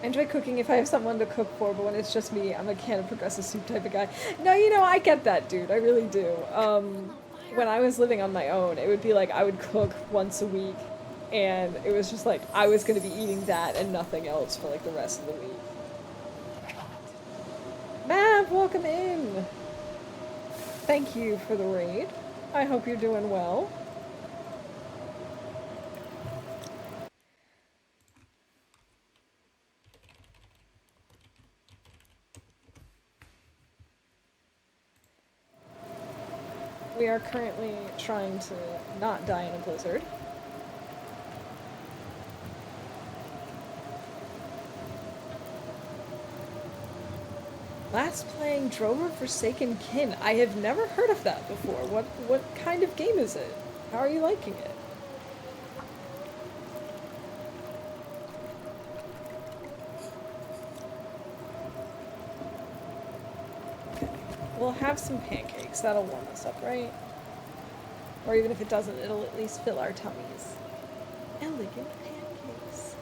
A: I enjoy cooking if I have someone to cook for, but when it's just me, I'm a can of progressive soup type of guy. No, you know, I get that, dude. I really do. When I was living on my own, it would be like I would cook once a week, and it was just like I was going to be eating that and nothing else for like the rest of the week. Mav, welcome in! Thank you for the raid. I hope you're doing well. We are currently trying to not die in a blizzard. Last playing Drover Forsaken Kin. I have never heard of that before. What kind of game is it? How are you liking it? Okay. We'll have some pancakes. That'll warm us up, right? Or even if it doesn't, it'll at least fill our tummies. Elegant pancakes.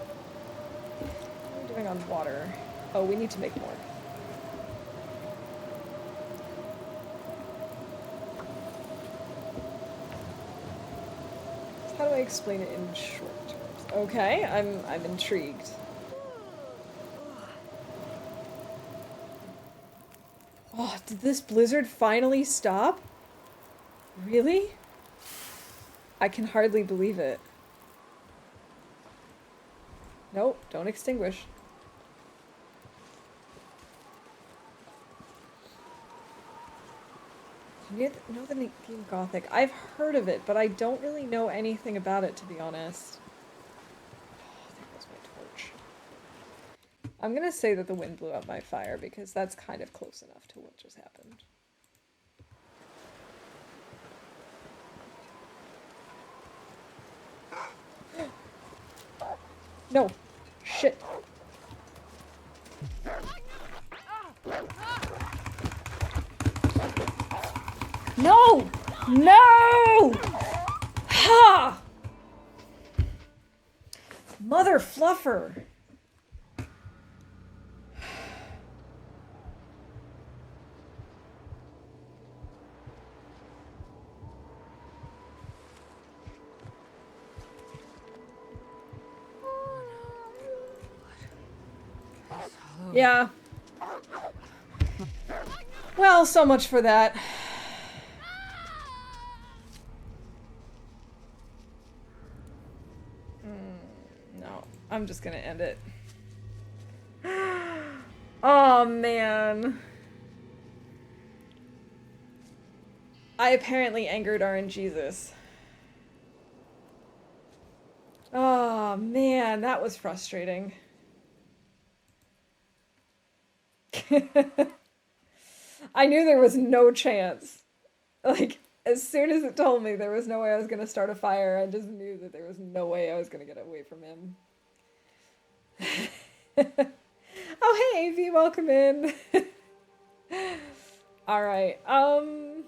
A: What are we doing on water? Oh, we need to make more. How do I explain it in short terms? Okay, I'm intrigued. Oh, did this blizzard finally stop? Really? I can hardly believe it. Nope, don't extinguish. You know the game Gothic? I've heard of it, but I don't really know anything about it, to be honest. Oh, there goes my torch. I'm gonna say that the wind blew out my fire, because that's kind of close enough to what just happened. No! Shit! No! No! Ha! Mother fluffer! Yeah. Well, so much for that. No, I'm just gonna end it. Oh, man. I apparently angered RNGesus. Oh, man, that was frustrating. I knew there was no chance. Like, as soon as it told me there was no way I was gonna start a fire, I just knew that there was no way I was gonna get away from him. Oh, hey, AV, welcome in. Alright, am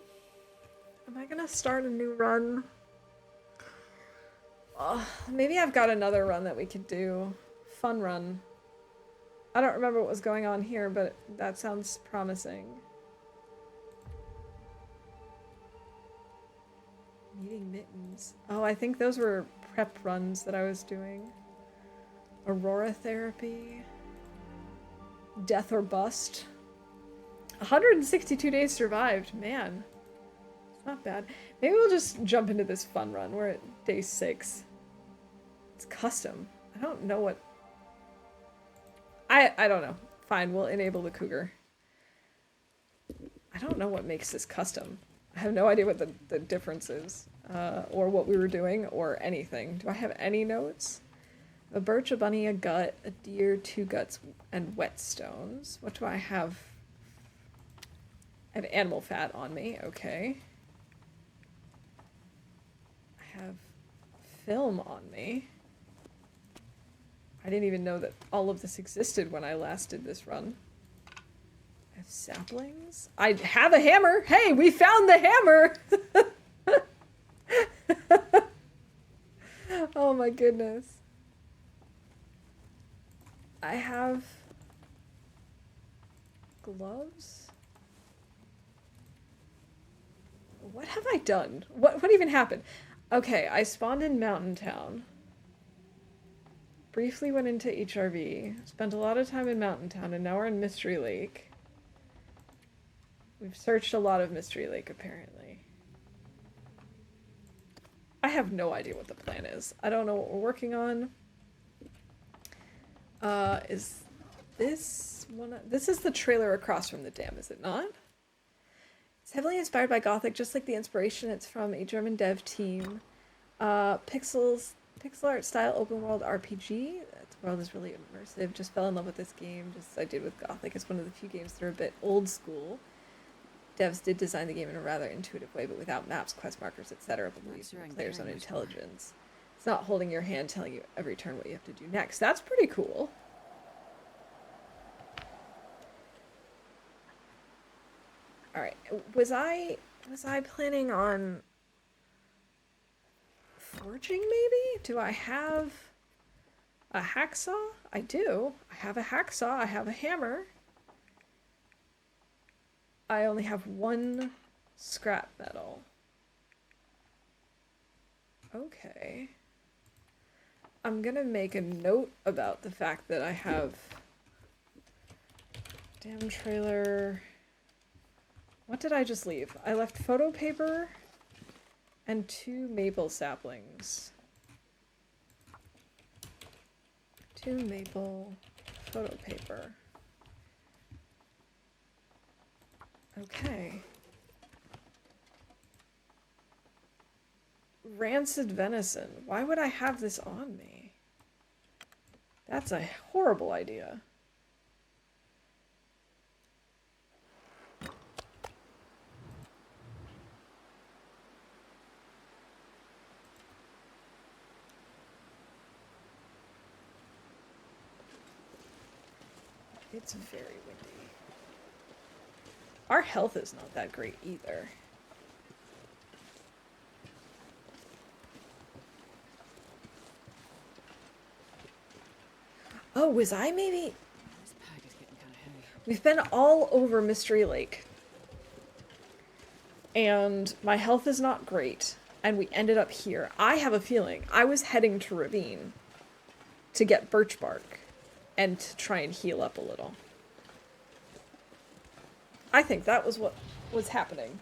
A: I gonna start a new run? Maybe I've got another run that we could do. Fun run. I don't remember what was going on here, but that sounds promising. Needing mittens. Oh, I think those were prep runs that I was doing. Aurora therapy. Death or bust. 162 days survived. Man. It's not bad. Maybe we'll just jump into this fun run. We're at day 6. It's custom. I don't know what... I don't know. Fine, we'll enable the cougar. I don't know what makes this custom. I have no idea what the difference is. Or what we were doing, or anything. Do I have any notes? A birch, a bunny, a gut, a deer, 2 guts, and whetstones. What do I have I have animal fat on me, okay. I have film on me. I didn't even know that all of this existed when I last did this run. I have saplings? I have a hammer! Hey, we found the hammer! Oh my goodness. I have gloves? What have I done? What even happened? Okay, I spawned in Mountain Town. Briefly went into HRV. Spent a lot of time in Mountain Town, and now we're in Mystery Lake. We've searched a lot of Mystery Lake, apparently. I have no idea what the plan is. I don't know what we're working on. Is this one? This is the trailer across from the dam, is it not? It's heavily inspired by Gothic, just like the inspiration. It's from a German dev team. Pixel art style open world RPG. That world is really immersive. Just fell in love with this game, just as I did with Gothic. It's one of the few games that are a bit old school. Devs did design the game in a rather intuitive way, but without maps, quest markers, etc. But leaving the player's own intelligence. It's not holding your hand, telling you every turn what you have to do next. That's pretty cool. All right, was I planning on forging maybe? Do I have a hacksaw? I do. I have a hacksaw. I have a hammer. I only have one scrap metal. Okay. I'm gonna make a note about the fact that I have damn trailer. What did I just leave? I left photo paper and 2 maple saplings. 2 maple photo paper. Okay. Rancid venison. Why would I have this on me? That's a horrible idea. It's very windy. Our health is not that great either. Oh, was I maybe?
B: This pack is getting kind of heavy.
A: We've been all over Mystery Lake. And my health is not great. And we ended up here. I have a feeling I was heading to Ravine to get birch bark and to try and heal up a little. I think that was what was happening.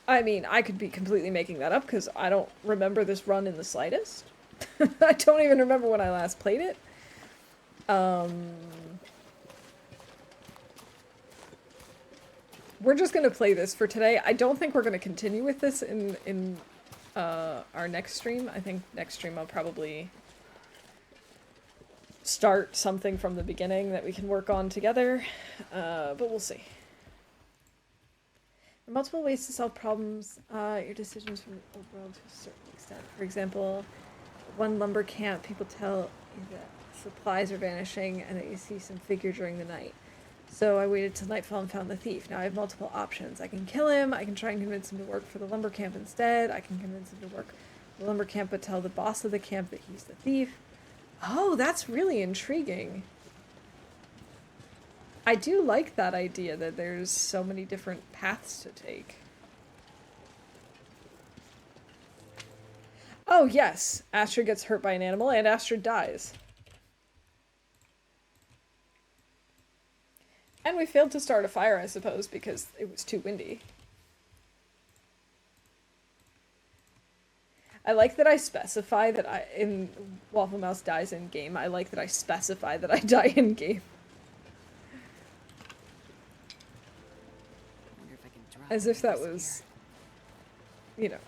A: I mean, I could be completely making that up because I don't remember this run in the slightest. I don't even remember when I last played it. We're just gonna play this for today. I don't think we're gonna continue with this in our next stream. I think next stream I'll probably start something from the beginning that we can work on together, but we'll see. There are multiple ways to solve problems, your decisions from the old world to a certain extent. For example, one lumber camp, people tell you that supplies are vanishing and that you see some figure during the night. So I waited till nightfall and found the thief. Now I have multiple options. I can kill him, I can try and convince him to work for the lumber camp instead, I can convince him to work for the lumber camp but tell the boss of the camp that he's the thief. Oh, that's really intriguing. I do like that idea that there's so many different paths to take. Oh yes, Astrid gets hurt by an animal and Astrid dies. And we failed to start a fire, I suppose, because it was too windy. I like that I specify that in Waffle Mouse dies in game. I like that I specify that I die in game. As if that was, you know,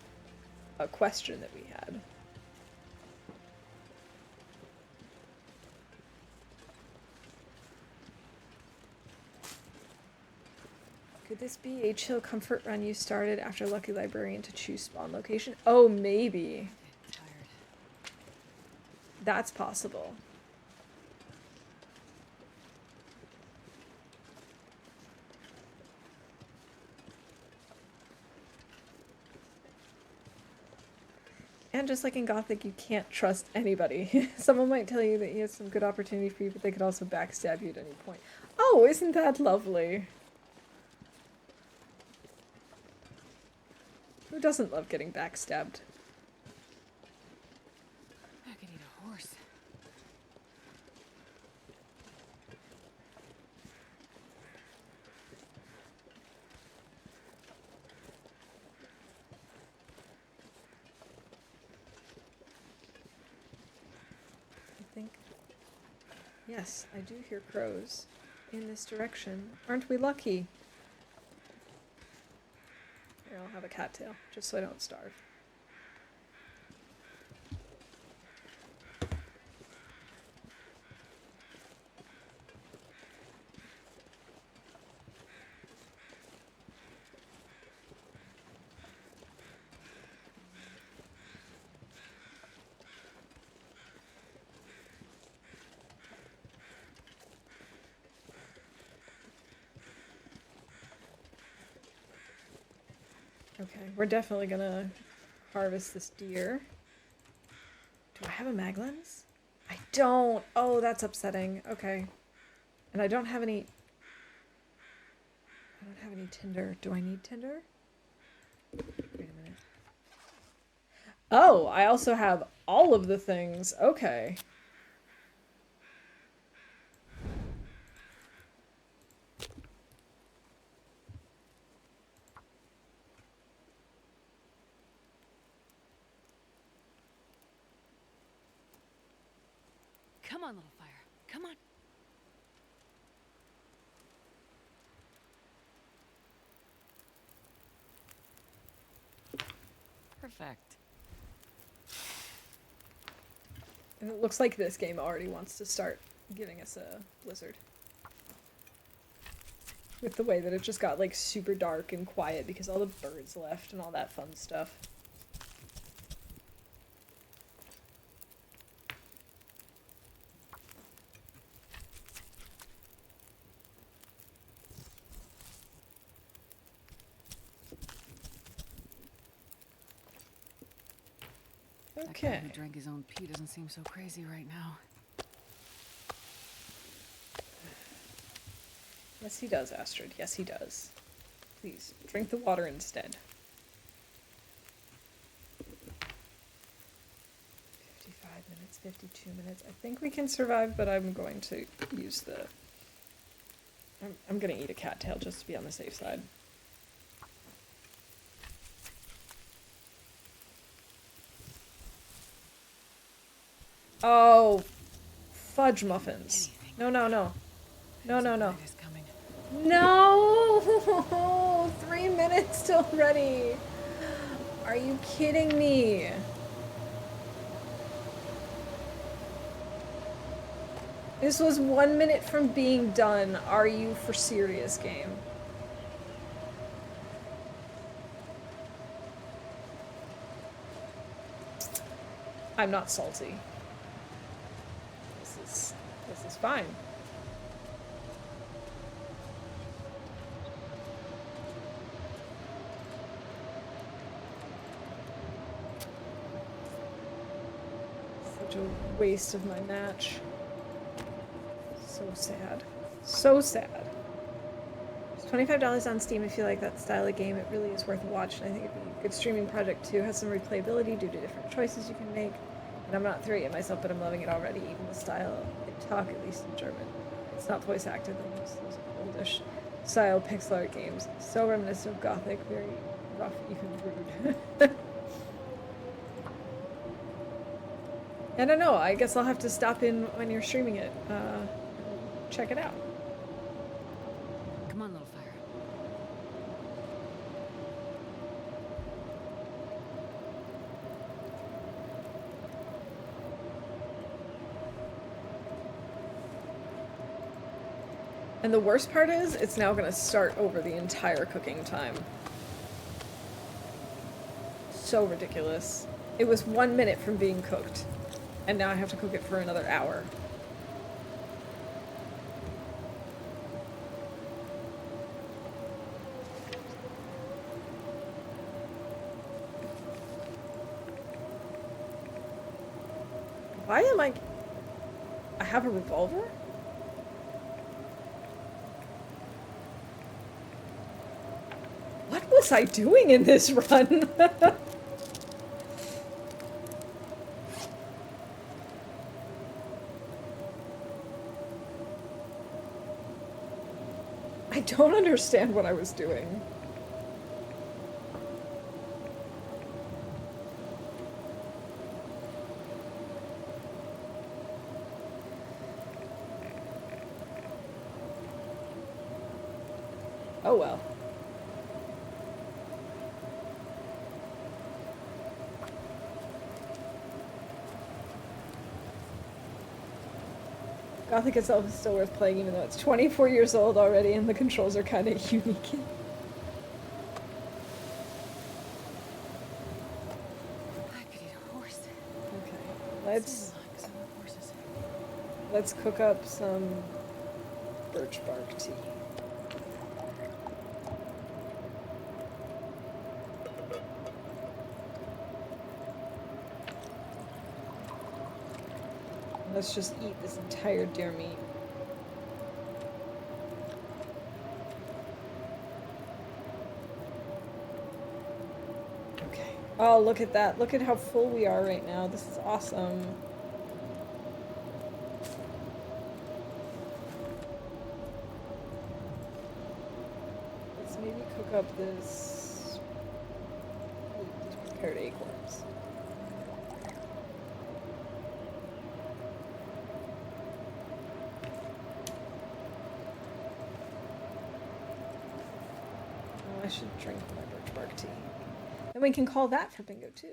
A: a question that we had. Could this be a chill comfort run you started after Lucky Librarian to choose spawn location? Oh, maybe.
B: I'm tired.
A: That's possible. And just like in Gothic, you can't trust anybody. Someone might tell you that he has some good opportunity for you, but they could also backstab you at any point. Oh, isn't that lovely? Who doesn't love getting backstabbed?
B: I could eat a horse.
A: I think. Yes, I do hear crows in this direction. Aren't we lucky? Here, I'll have a cattail, just so I don't starve. Okay, we're definitely gonna harvest this deer. Do I have a mag lens? I don't. Oh, that's upsetting. Okay. And I don't have any... I don't have any tinder. Do I need tinder? Wait a minute. Oh, I also have all of the things. Okay.
B: Come on, little fire. Come on. Perfect.
A: And it looks like this game already wants to start giving us a blizzard. With the way that it just got like super dark and quiet because all the birds left and all that fun stuff.
B: That guy
A: Okay.
B: who drank his own pee doesn't seem so crazy right now.
A: Yes, he does, Astrid. Yes, he does. Please, drink the water instead. 55 minutes, 52 minutes. I think we can survive, but I'm going to use the... I'm going to eat a cattail just to be on the safe side. Oh, fudge muffins.
B: Anything.
A: No, no, no. No, no, no.
B: Night is coming.
A: No! 3 minutes till ready. Are you kidding me? This was 1 minute from being done. Are you for serious, game? I'm not salty. This is fine. Such a waste of my match. So sad. So sad. It's $25 on Steam if you like that style of game. It really is worth a watch, and I think it'd be a good streaming project too. It has some replayability due to different choices you can make. And I'm not through it yet myself, but I'm loving it already. Even the style they talk, at least in German. It's not voice acted like those oldish style pixel art games. So reminiscent of Gothic, very rough, even rude. I don't know. I guess I'll have to stop in when you're streaming it. Check it out.
B: Come on, little fire.
A: And the worst part is, it's now gonna start over the entire cooking time. So ridiculous. It was 1 minute from being cooked, and now I have to cook it for another hour. Why am I have a revolver? What was I doing in this run? I don't understand what I was doing. Oh well. Gothic itself is still worth playing even though it's 24 years old already and the controls are kind of unique.
B: I could eat a horse.
A: Okay, let's cook up some birch bark tea. Let's just eat this entire deer meat. Okay. Oh, look at that. Look at how full we are right now. This is awesome. Let's maybe cook up this these prepared acorns. I should drink my birch bark tea. Then we can call that for bingo too.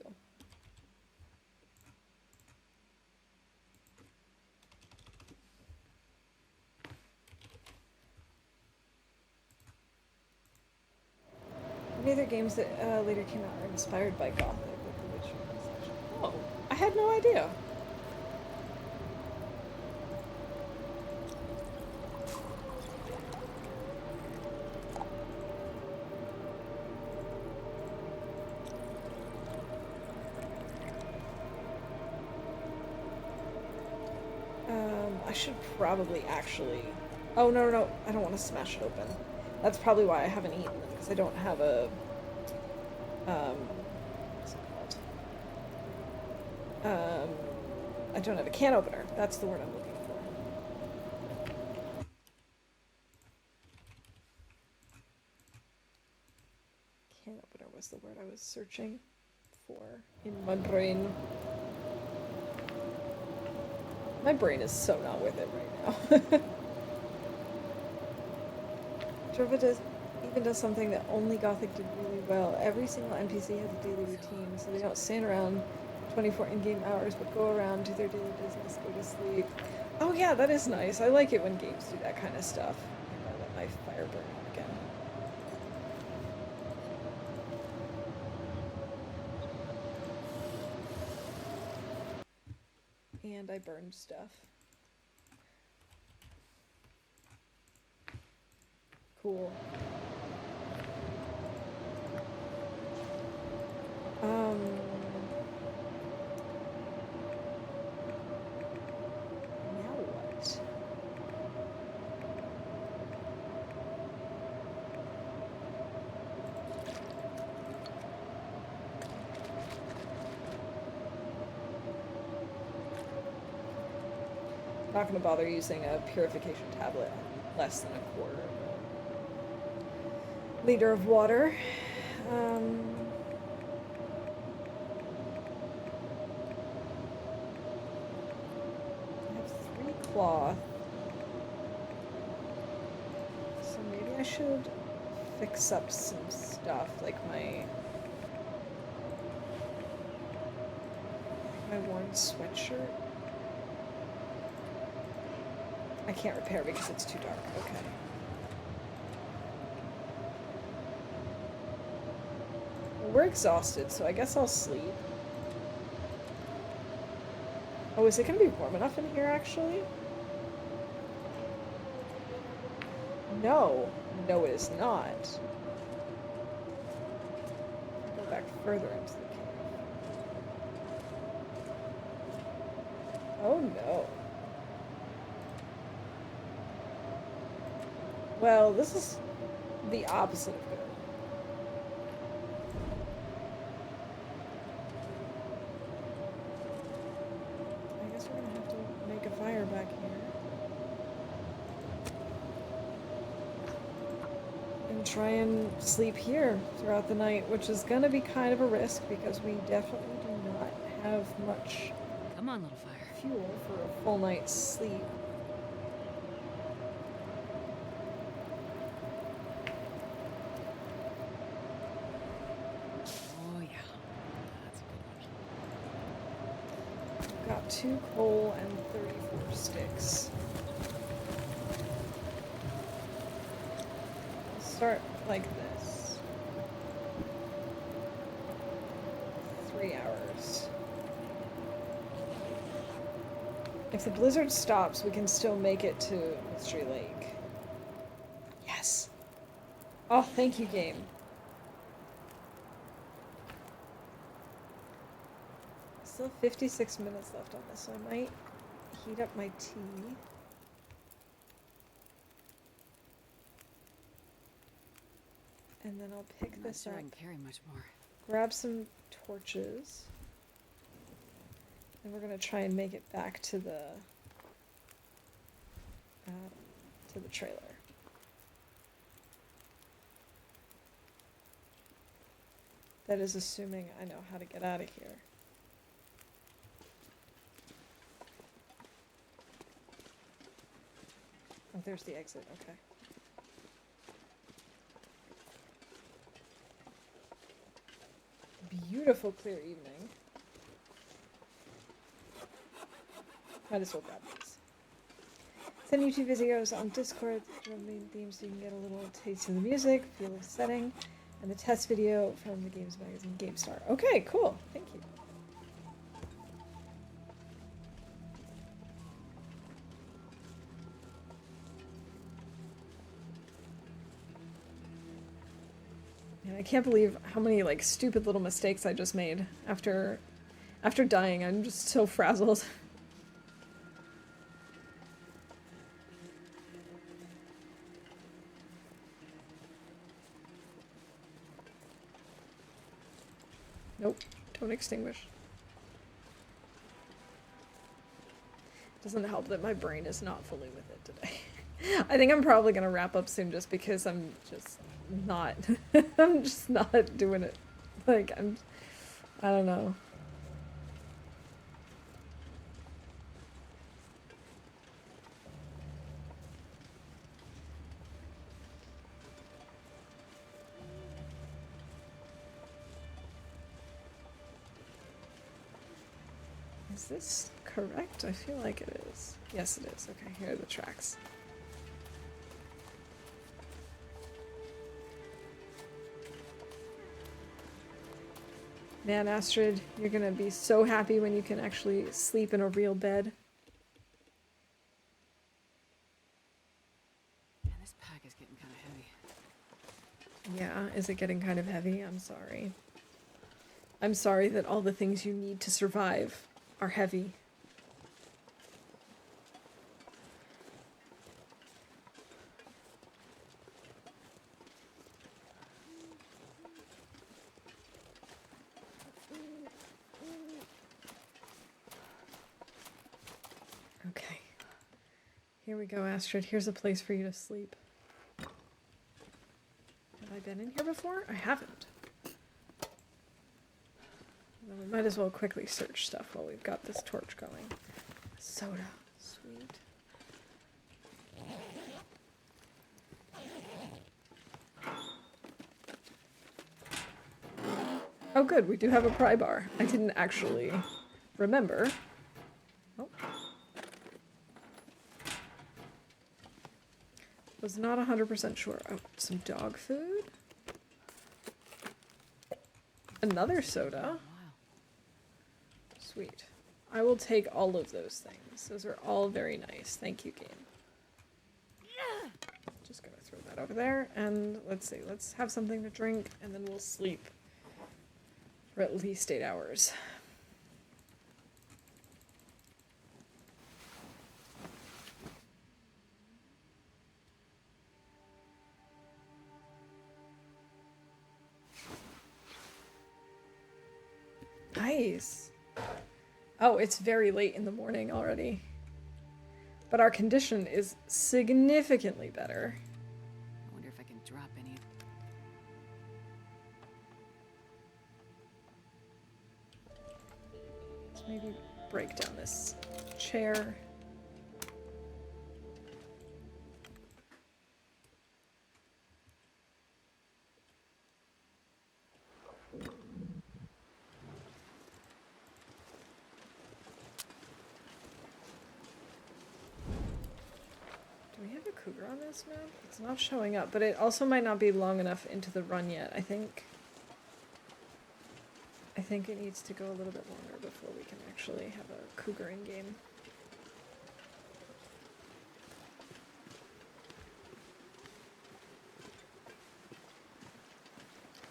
A: Many other games that later came out are inspired by Gothic, like The Witcher. Oh, I had no idea. I should probably actually... Oh, no, I don't want to smash it open. That's probably why I haven't eaten them, because I don't have a... what's it called? I don't have a can opener. That's the word I'm looking for. Can opener was the word I was searching for in my brain. My brain is so not with it right now. Jova even does something that only Gothic did really well. Every single NPC has a daily routine, so they don't stand around 24 in-game hours, but go around, do their daily business, go to sleep. Oh yeah, that is nice. I like it when games do that kind of stuff. I'm gonna let my fire burn out again. And I burned stuff. Cool. Now what? I'm not gonna bother using a purification tablet. Less than a quarter of a liter of water. I have 3 cloth. So maybe I should fix up some stuff, like my worn sweatshirt. I can't repair because it's too dark. Okay. We're exhausted, so I guess I'll sleep. Oh, is it gonna be warm enough in here, actually? No. No, it is not. Go back further into the cave. Oh, no. Well, this is the opposite of good. I guess we're gonna have to make a fire back here. And try and sleep here throughout the night, which is gonna be kind of a risk because we definitely do not have much
B: Come on, little fire.
A: fuel for a full night's sleep.
B: Oh, yeah. That's a good one.
A: Got 2 coal and 34 sticks. I'll start like this. 3 hours. If the blizzard stops, we can still make it to Mystery Lake. Yes! Oh, thank you, game. Still have 56 minutes left on this, so I might heat up my tea. And then I'll pick this
B: I'm
A: up.
B: not sure I can carry much more.
A: Grab some torches. And we're gonna try and make it back to the trailer. That is assuming I know how to get out of here. Oh, there's the exit, okay. Beautiful clear evening. Might as well grab these. Send YouTube videos on Discord, drum main themes so you can get a little taste of the music, feel the setting, and the test video from the Games Magazine GameStar. Okay, cool. Thank you. Man, I can't believe how many like stupid little mistakes I just made after dying. I'm just so frazzled. Nope, don't extinguish. Doesn't help that my brain is not fully with it today. I think I'm probably gonna wrap up soon just because I'm just not I'm just not doing it. Like I don't know. Is this correct? I feel like it is. Yes, it is. Okay, here are the tracks. Man, Astrid, you're gonna be so happy when you can actually sleep in a real bed.
B: Man, this pack is getting kind of heavy.
A: Yeah, is it getting kind of heavy? I'm sorry. I'm sorry that all the things you need to survive are heavy. Okay. Here we go, Astrid. Here's a place for you to sleep. Have I been in here before? I haven't. Well, we might as well quickly search stuff while we've got this torch going. Soda. Sweet. Oh good, we do have a pry bar. I didn't actually remember. Oh. Was not 100% sure. Oh, some dog food? Another soda.
B: Wow.
A: Sweet. I will take all of those things. Those are all very nice. Thank you, game. Just gonna throw that over there, and let's see, let's have something to drink, and then we'll sleep for at least 8 hours. Nice. Oh, it's very late in the morning already. But our condition is significantly better.
B: I wonder if I can drop any.
A: Let's maybe break down this chair. Do we have a cougar on this map? It's not showing up, but it also might not be long enough into the run yet. I think it needs to go a little bit longer before we can actually have a cougar in game.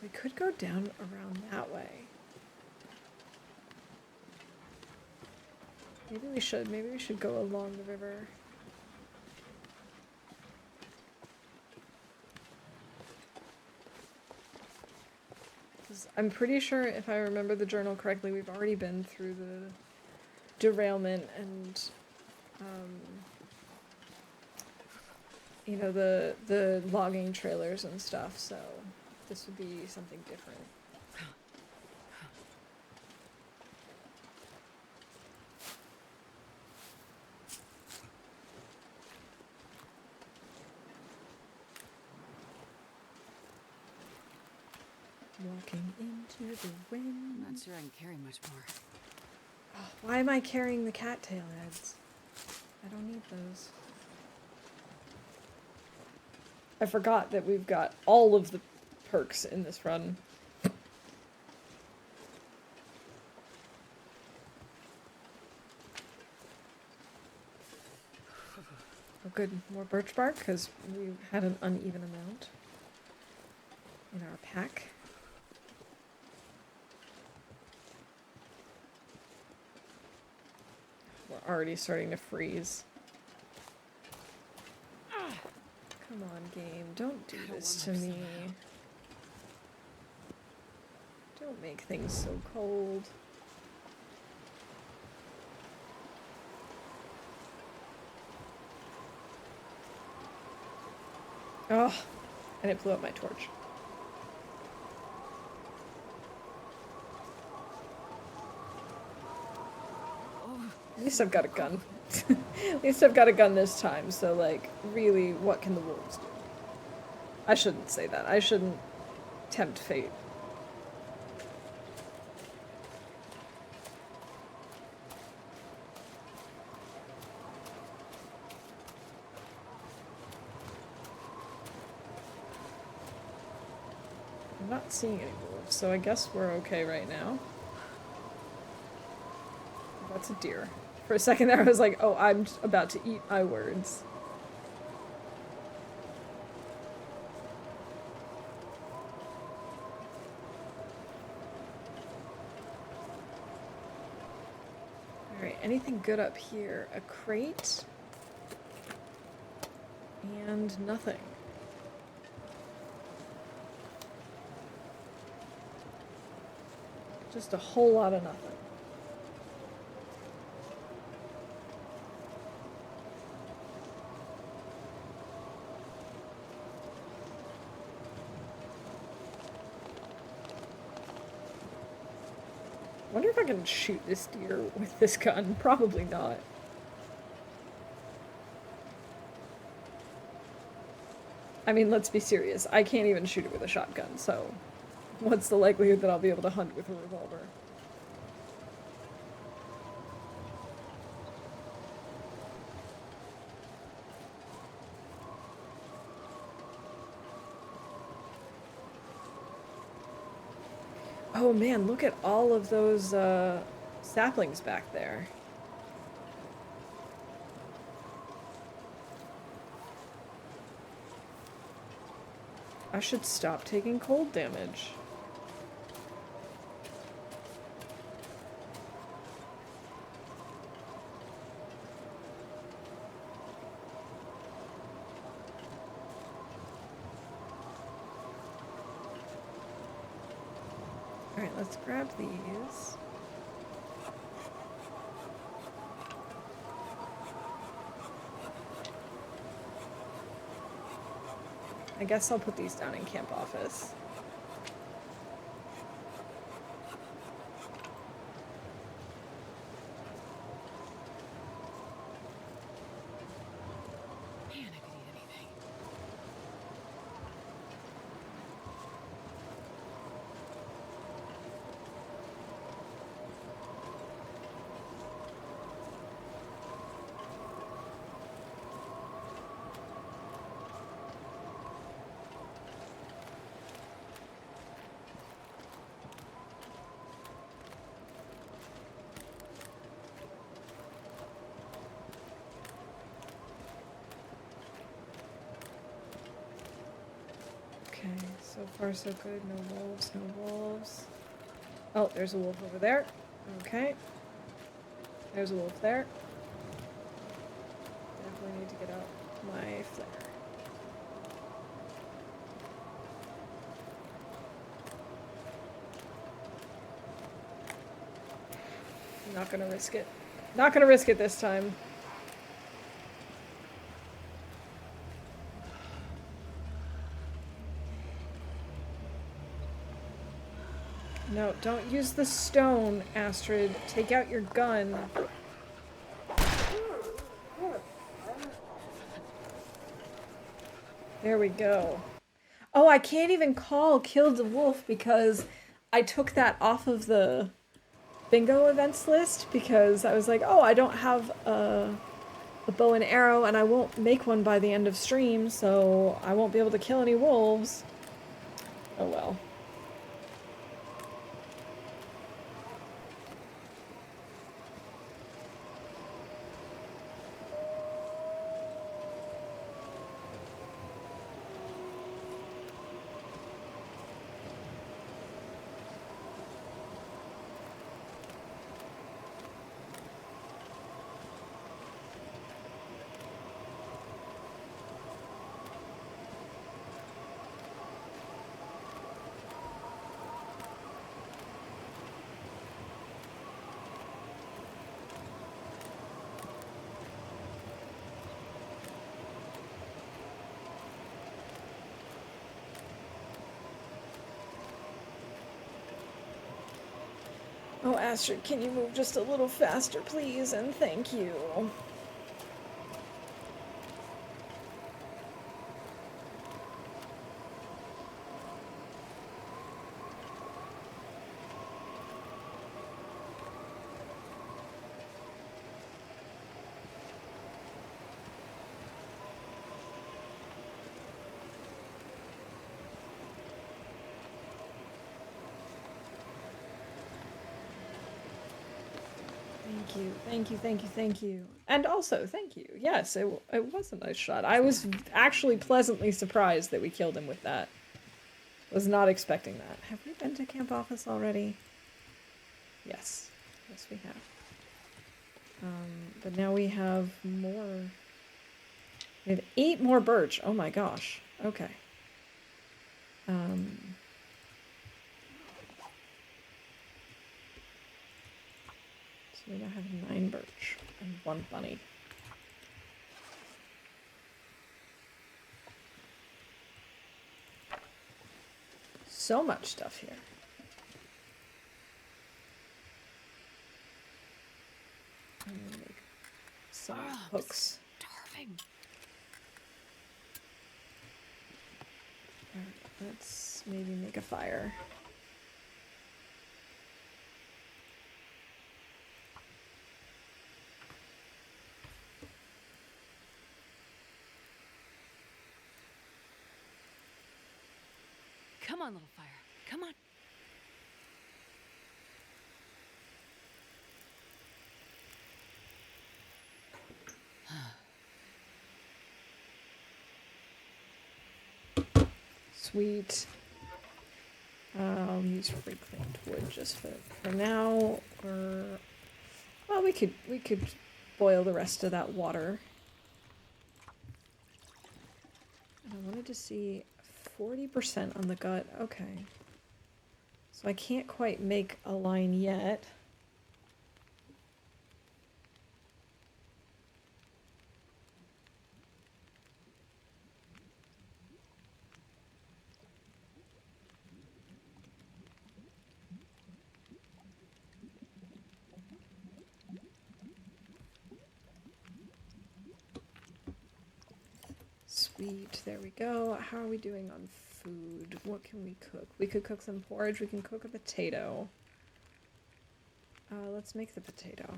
A: We could go down around that way. Maybe we should. Maybe we should go along the river. I'm pretty sure, if I remember the journal correctly, we've already been through the derailment and, you know, the logging trailers and stuff, so this would be something different. Walking into the wind.
B: I'm not sure I can carry much more.
A: Oh, why am I carrying the cattail heads? I don't need those. I forgot that we've got all of the perks in this run. Oh good, more birch bark, because we had an uneven amount in our pack. We're already starting to freeze. Come on, game. Don't do this to me. Don't make things so cold. Oh, and it blew up my torch. At least I've got a gun. At least I've got a gun this time, so, like, really, what can the wolves do? I shouldn't say that. I shouldn't tempt fate. I'm not seeing any wolves, so I guess we're okay right now. That's a deer. For a second there I was like, oh, I'm about to eat my words. Alright, anything good up here? A crate? And nothing. Just a whole lot of nothing. I wonder if I can shoot this deer with this gun. Probably not. I mean, let's be serious. I can't even shoot it with a shotgun, so what's the likelihood that I'll be able to hunt with a revolver? Oh man, look at all of those saplings back there. I should stop taking cold damage. Alright, let's grab these. I guess I'll put these down in camp office.
B: Man, I could eat anything.
A: Okay, so far so good. No wolves, no wolves. Oh, there's a wolf over there. Okay. There's a wolf there. Definitely need to get out my flare. I'm not gonna risk it. Not gonna risk it this time. No, don't use the stone, Astrid. Take out your gun. There we go. Oh, I can't even call killed a wolf because I took that off of the bingo events list because I was like, oh, I don't have a bow and arrow and I won't make one by the end of stream, so I won't be able to kill any wolves. Oh well. Oh, Astrid, can you move just a little faster, please? And thank you. Thank you, thank you, thank you, thank you. And also, thank you. Yes, it was a nice shot. I was actually pleasantly surprised that we killed him with that. Was not expecting that. Have we been to camp office already? Yes. Yes, we have. But now we have more. We have 8 more birch. Oh my gosh. Okay. So we now have 9 birch and 1 bunny. So much stuff here. I'm gonna make some hooks.
B: Starving.
A: Alright, let's maybe make a fire.
B: Come on, little fire. Come on.
A: Sweet. Use reclaimed wood just for now, or well, we could boil the rest of that water. And I wanted to see 40% on the gut. Okay. So I can't quite make a line yet. Sweet, there we go. How are we doing on food? What can we cook? We could cook some porridge. We can cook a potato. Let's make the potato.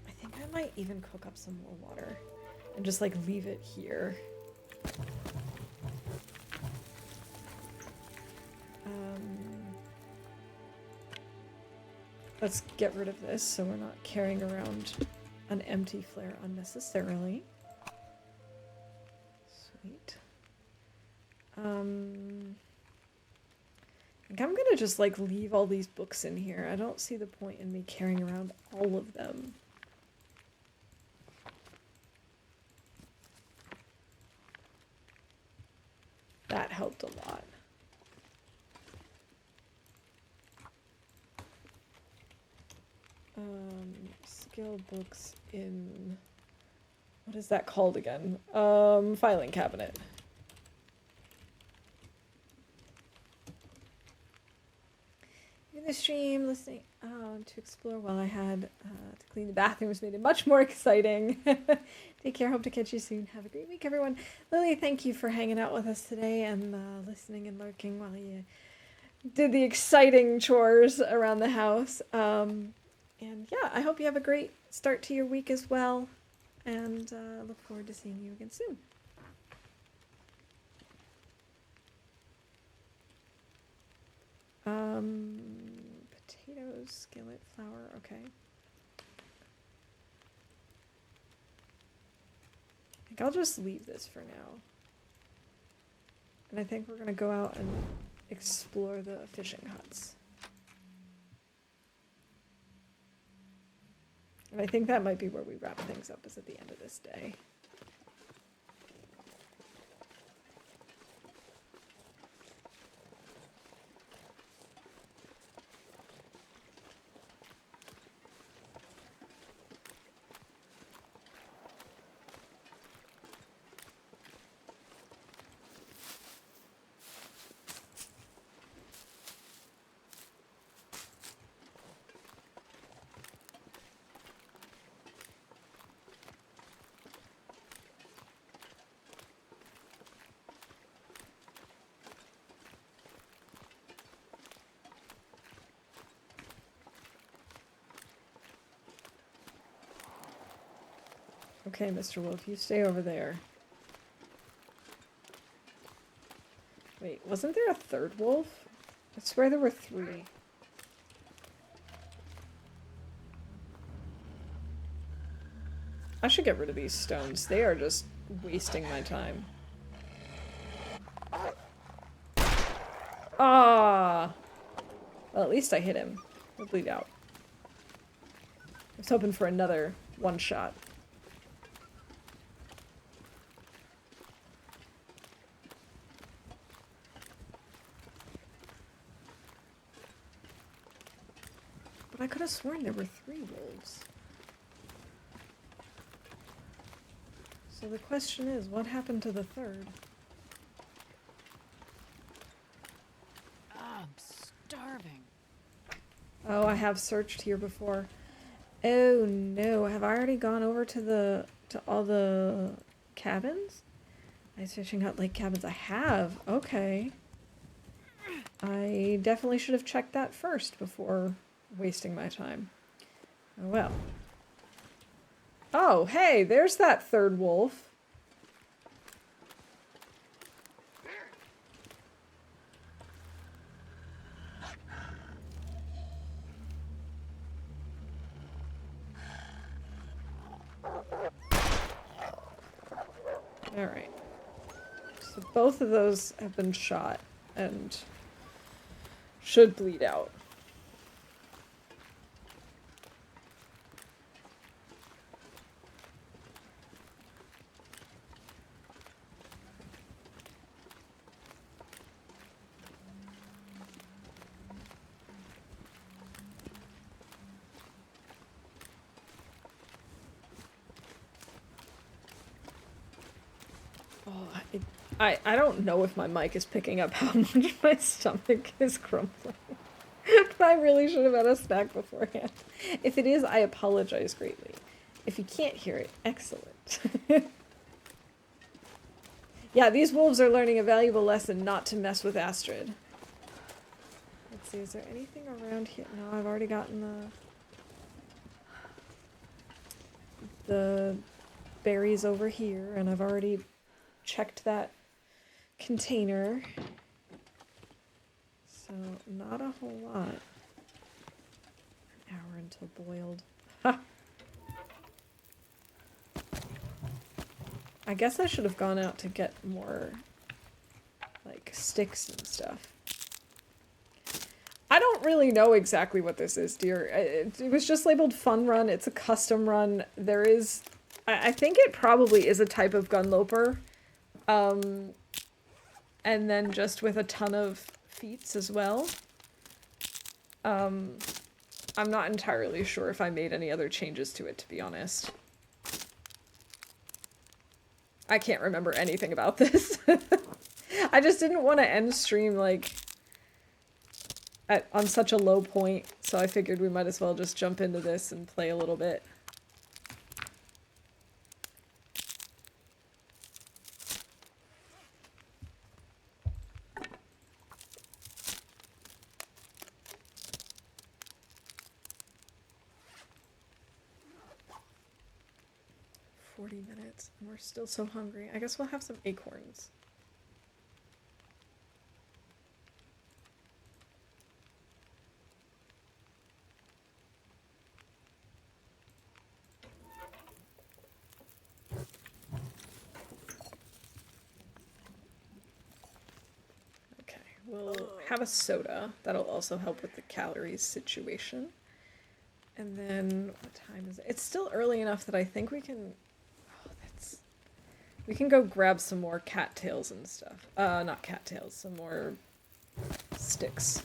A: I think I might even cook up some more water and just like leave it here. Let's get rid of this so we're not carrying around an empty flare unnecessarily. Sweet. I think I'm gonna just like leave all these books in here. I don't see the point in me carrying around all of them. That helped a lot. Skill books in... What is that called again? Filing cabinet. In the stream, listening to explore while I had to clean the bathrooms made it much more exciting. Take care. Hope to catch you soon. Have a great week, everyone. Lily, thank you for hanging out with us today and listening and lurking while you did the exciting chores around the house. And yeah, I hope you have a great start to your week as well. And look forward to seeing you again soon. Potatoes, skillet, flour, okay. I think I'll just leave this for now. And I think we're gonna go out and explore the fishing huts. And I think that might be where we wrap things up, is at the end of this day. Okay, Mr. Wolf, you stay over there. Wait, wasn't there a third wolf? I swear there were 3. I should get rid of these stones. They are just wasting my time. Ah! Well, at least I hit him. He'll bleed out. I was hoping for another one shot. But I could have sworn there were 3 wolves. So the question is, what happened to the third?
B: I'm starving.
A: Oh, I have searched here before. Oh no, have I already gone over to all the cabins? Ice fishing hut, lake cabins. I have. Okay. I definitely should have checked that first before wasting my time. Oh well. Oh, hey, there's that third wolf. Alright. So both of those have been shot and should bleed out. I don't know if my mic is picking up how much my stomach is crumbling. But I really should have had a snack beforehand. If it is, I apologize greatly. If you can't hear it, excellent. Yeah, these wolves are learning a valuable lesson not to mess with Astrid. Let's see, is there anything around here? No, I've already gotten the berries over here, and I've already checked that container. So, not a whole lot. An hour until boiled. Ha! I guess I should have gone out to get more, like, sticks and stuff. I don't really know exactly what this is, dear. It was just labeled fun run. It's a custom run. There is... I think it probably is a type of gun loper. And then just with a ton of feats as well. I'm not entirely sure if I made any other changes to it, to be honest. I can't remember anything about this. I just didn't want to end stream, like, on such a low point, so I figured we might as well just jump into this and play a little bit. Minutes, and we're still so hungry. I guess we'll have some acorns. Okay, we'll have a soda. That'll also help with the calories situation. And then, what time is it? It's still early enough that I think we can... We can go grab some more cattails and stuff. Not cattails, some more sticks.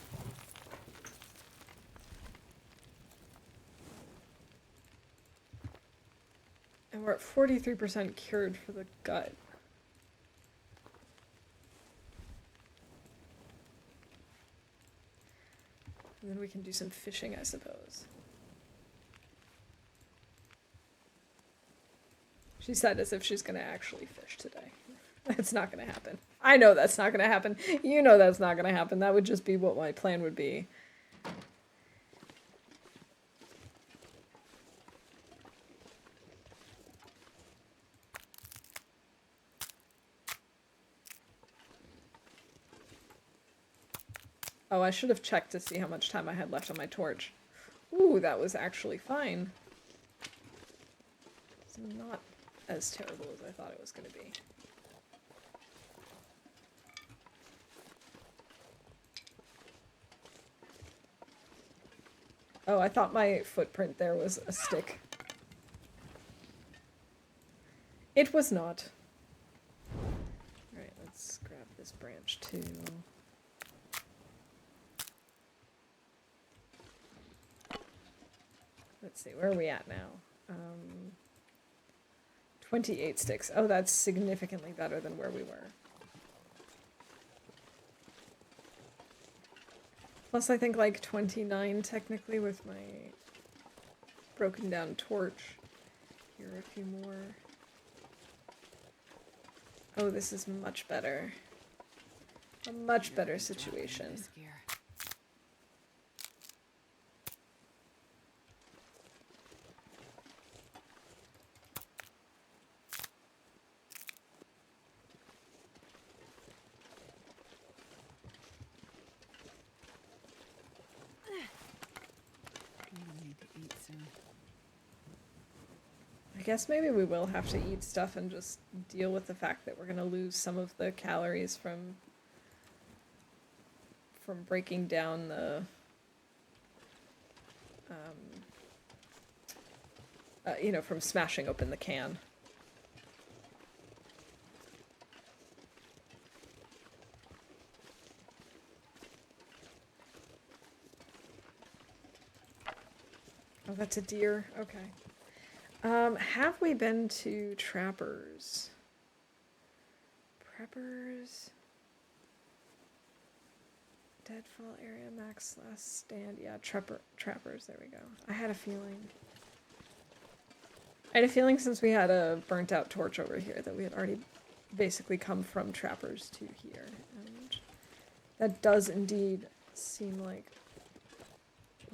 A: And we're at 43% cured for the gut. And then we can do some fishing, I suppose. She said as if she's gonna actually fish today. That's not gonna happen. I know that's not gonna happen. You know that's not gonna happen. That would just be what my plan would be. Oh, I should have checked to see how much time I had left on my torch. Ooh, that was actually fine. It's not as terrible as I thought it was going to be. Oh, I thought my footprint there was a stick. It was not. Alright, let's grab this branch too. Let's see, where are we at now? 28 sticks. Oh, that's significantly better than where we were. Plus, I think like 29 technically with my broken down torch. Here are a few more. Oh, this is much better. A much better situation. guess maybe we will have to eat stuff and just deal with the fact that we're gonna lose some of the calories from breaking down the you know, from smashing open the can. Oh, that's a deer. Okay. Have we been to Trappers? Preppers? Deadfall area, max last stand. Yeah, Trappers. There we go. I had a feeling. I had a feeling since we had a burnt out torch over here that we had already basically come from Trappers to here. And that does indeed seem like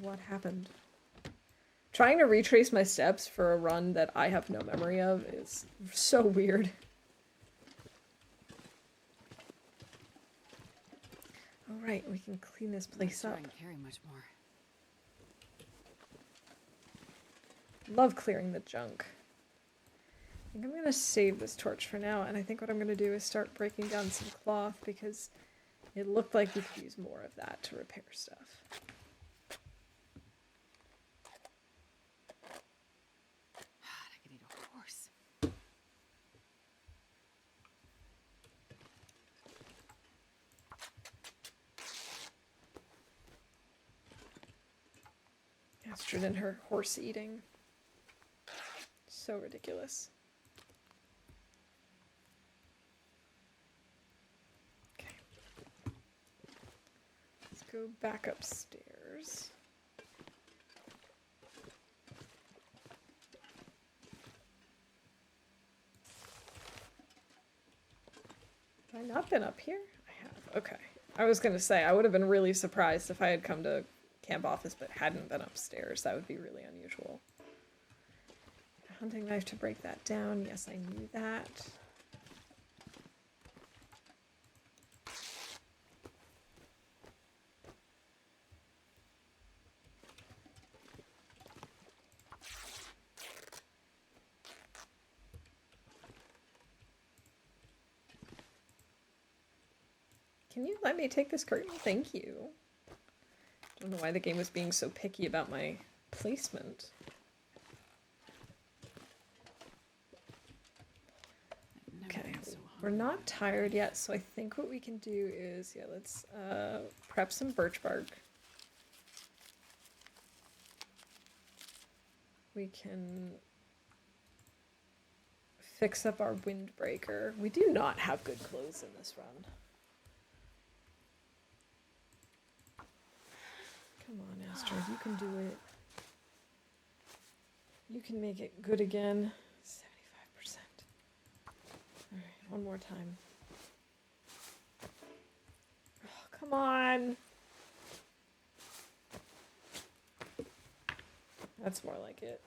A: what happened. Trying to retrace my steps for a run that I have no memory of is so weird. All right, we can clean this place up.
B: I can carry much more.
A: Love clearing the junk. I think I'm gonna save this torch for now, and I think what I'm gonna do is start breaking down some cloth because it looked like we could use more of that to repair stuff.
B: I could eat a horse.
A: Astrid and her horse eating. So ridiculous. Okay. Let's go back upstairs. Have I not been up here? I have. Okay. I was going to say, I would have been really surprised if I had come to camp office but hadn't been upstairs. That would be really unusual. A hunting knife to break that down. Yes, I knew that. Can you let me take this curtain? Thank you. Don't know why the game was being so picky about my placement. Okay, we're not tired yet, so I think what we can do is, yeah, let's prep some birch bark. We can fix up our windbreaker. We do not have good clothes in this run. Come on, Astrid, you can do it. You can make it good again. 75%. Alright, one more time. Oh, come on! That's more like it.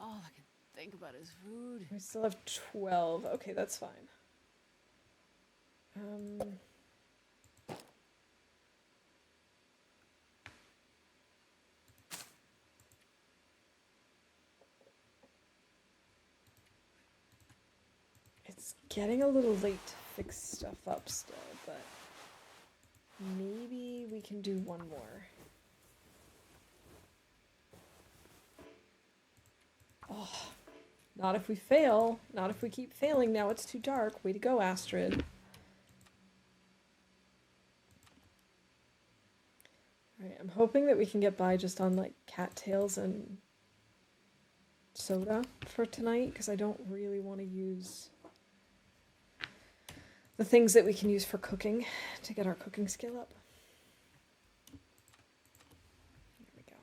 B: All I can think about is food.
A: We still have 12. Okay, that's fine. It's getting a little late to fix stuff up still, but maybe we can do one more. Oh, not if we fail. Not if we keep failing. Now it's too dark. Way to go, Astrid. Alright, I'm hoping that we can get by just on, like, cattails and soda for tonight, because I don't really want to use the things that we can use for cooking to get our cooking skill up. There we go.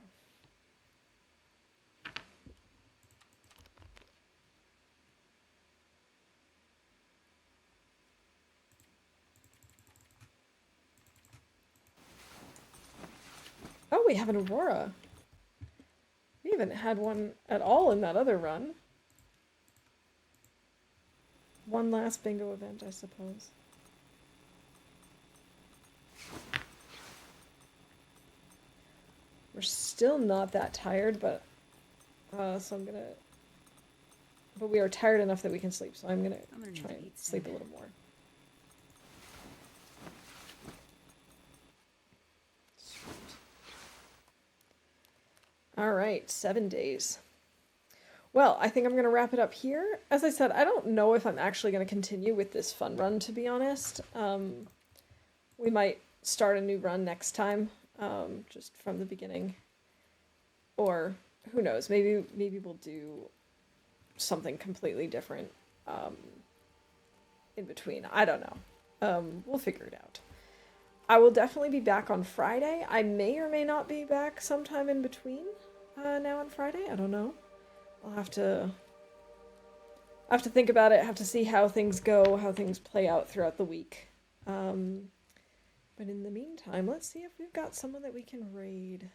A: Oh, we have an Aurora. We haven't had one at all in that other run. One last bingo event, I suppose. We're still not that tired, but so I'm gonna but we are tired enough that we can sleep, so I'm gonna
B: need
A: try
B: to
A: and
B: eat
A: sleep a
B: soon.
A: little more. All right, 7 days. Well, I think I'm going to wrap it up here. As I said, I don't know if I'm actually going to continue with this fun run, to be honest. We might start a new run next time, just from the beginning. Or who knows? Maybe we'll do something completely different in between. I don't know. We'll figure it out. I will definitely be back on Friday. I may or may not be back sometime in between now and Friday. I don't know. I'll have to think about it. Have to see how things go, how things play out throughout the week. But in the meantime, let's see if we've got someone that we can raid.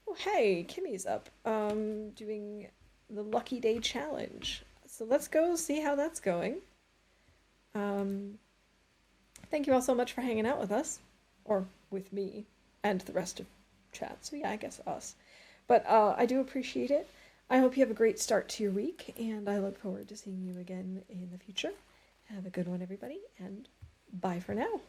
A: Oh, hey, Kimmy's up. Doing the Lucky Day Challenge. So let's go see how that's going. Thank you all so much for hanging out with us, or with me, and the rest of chat. So yeah, I guess us. But I do appreciate it. I hope you have a great start to your week, and I look forward to seeing you again in the future. Have a good one, everybody, and bye for now.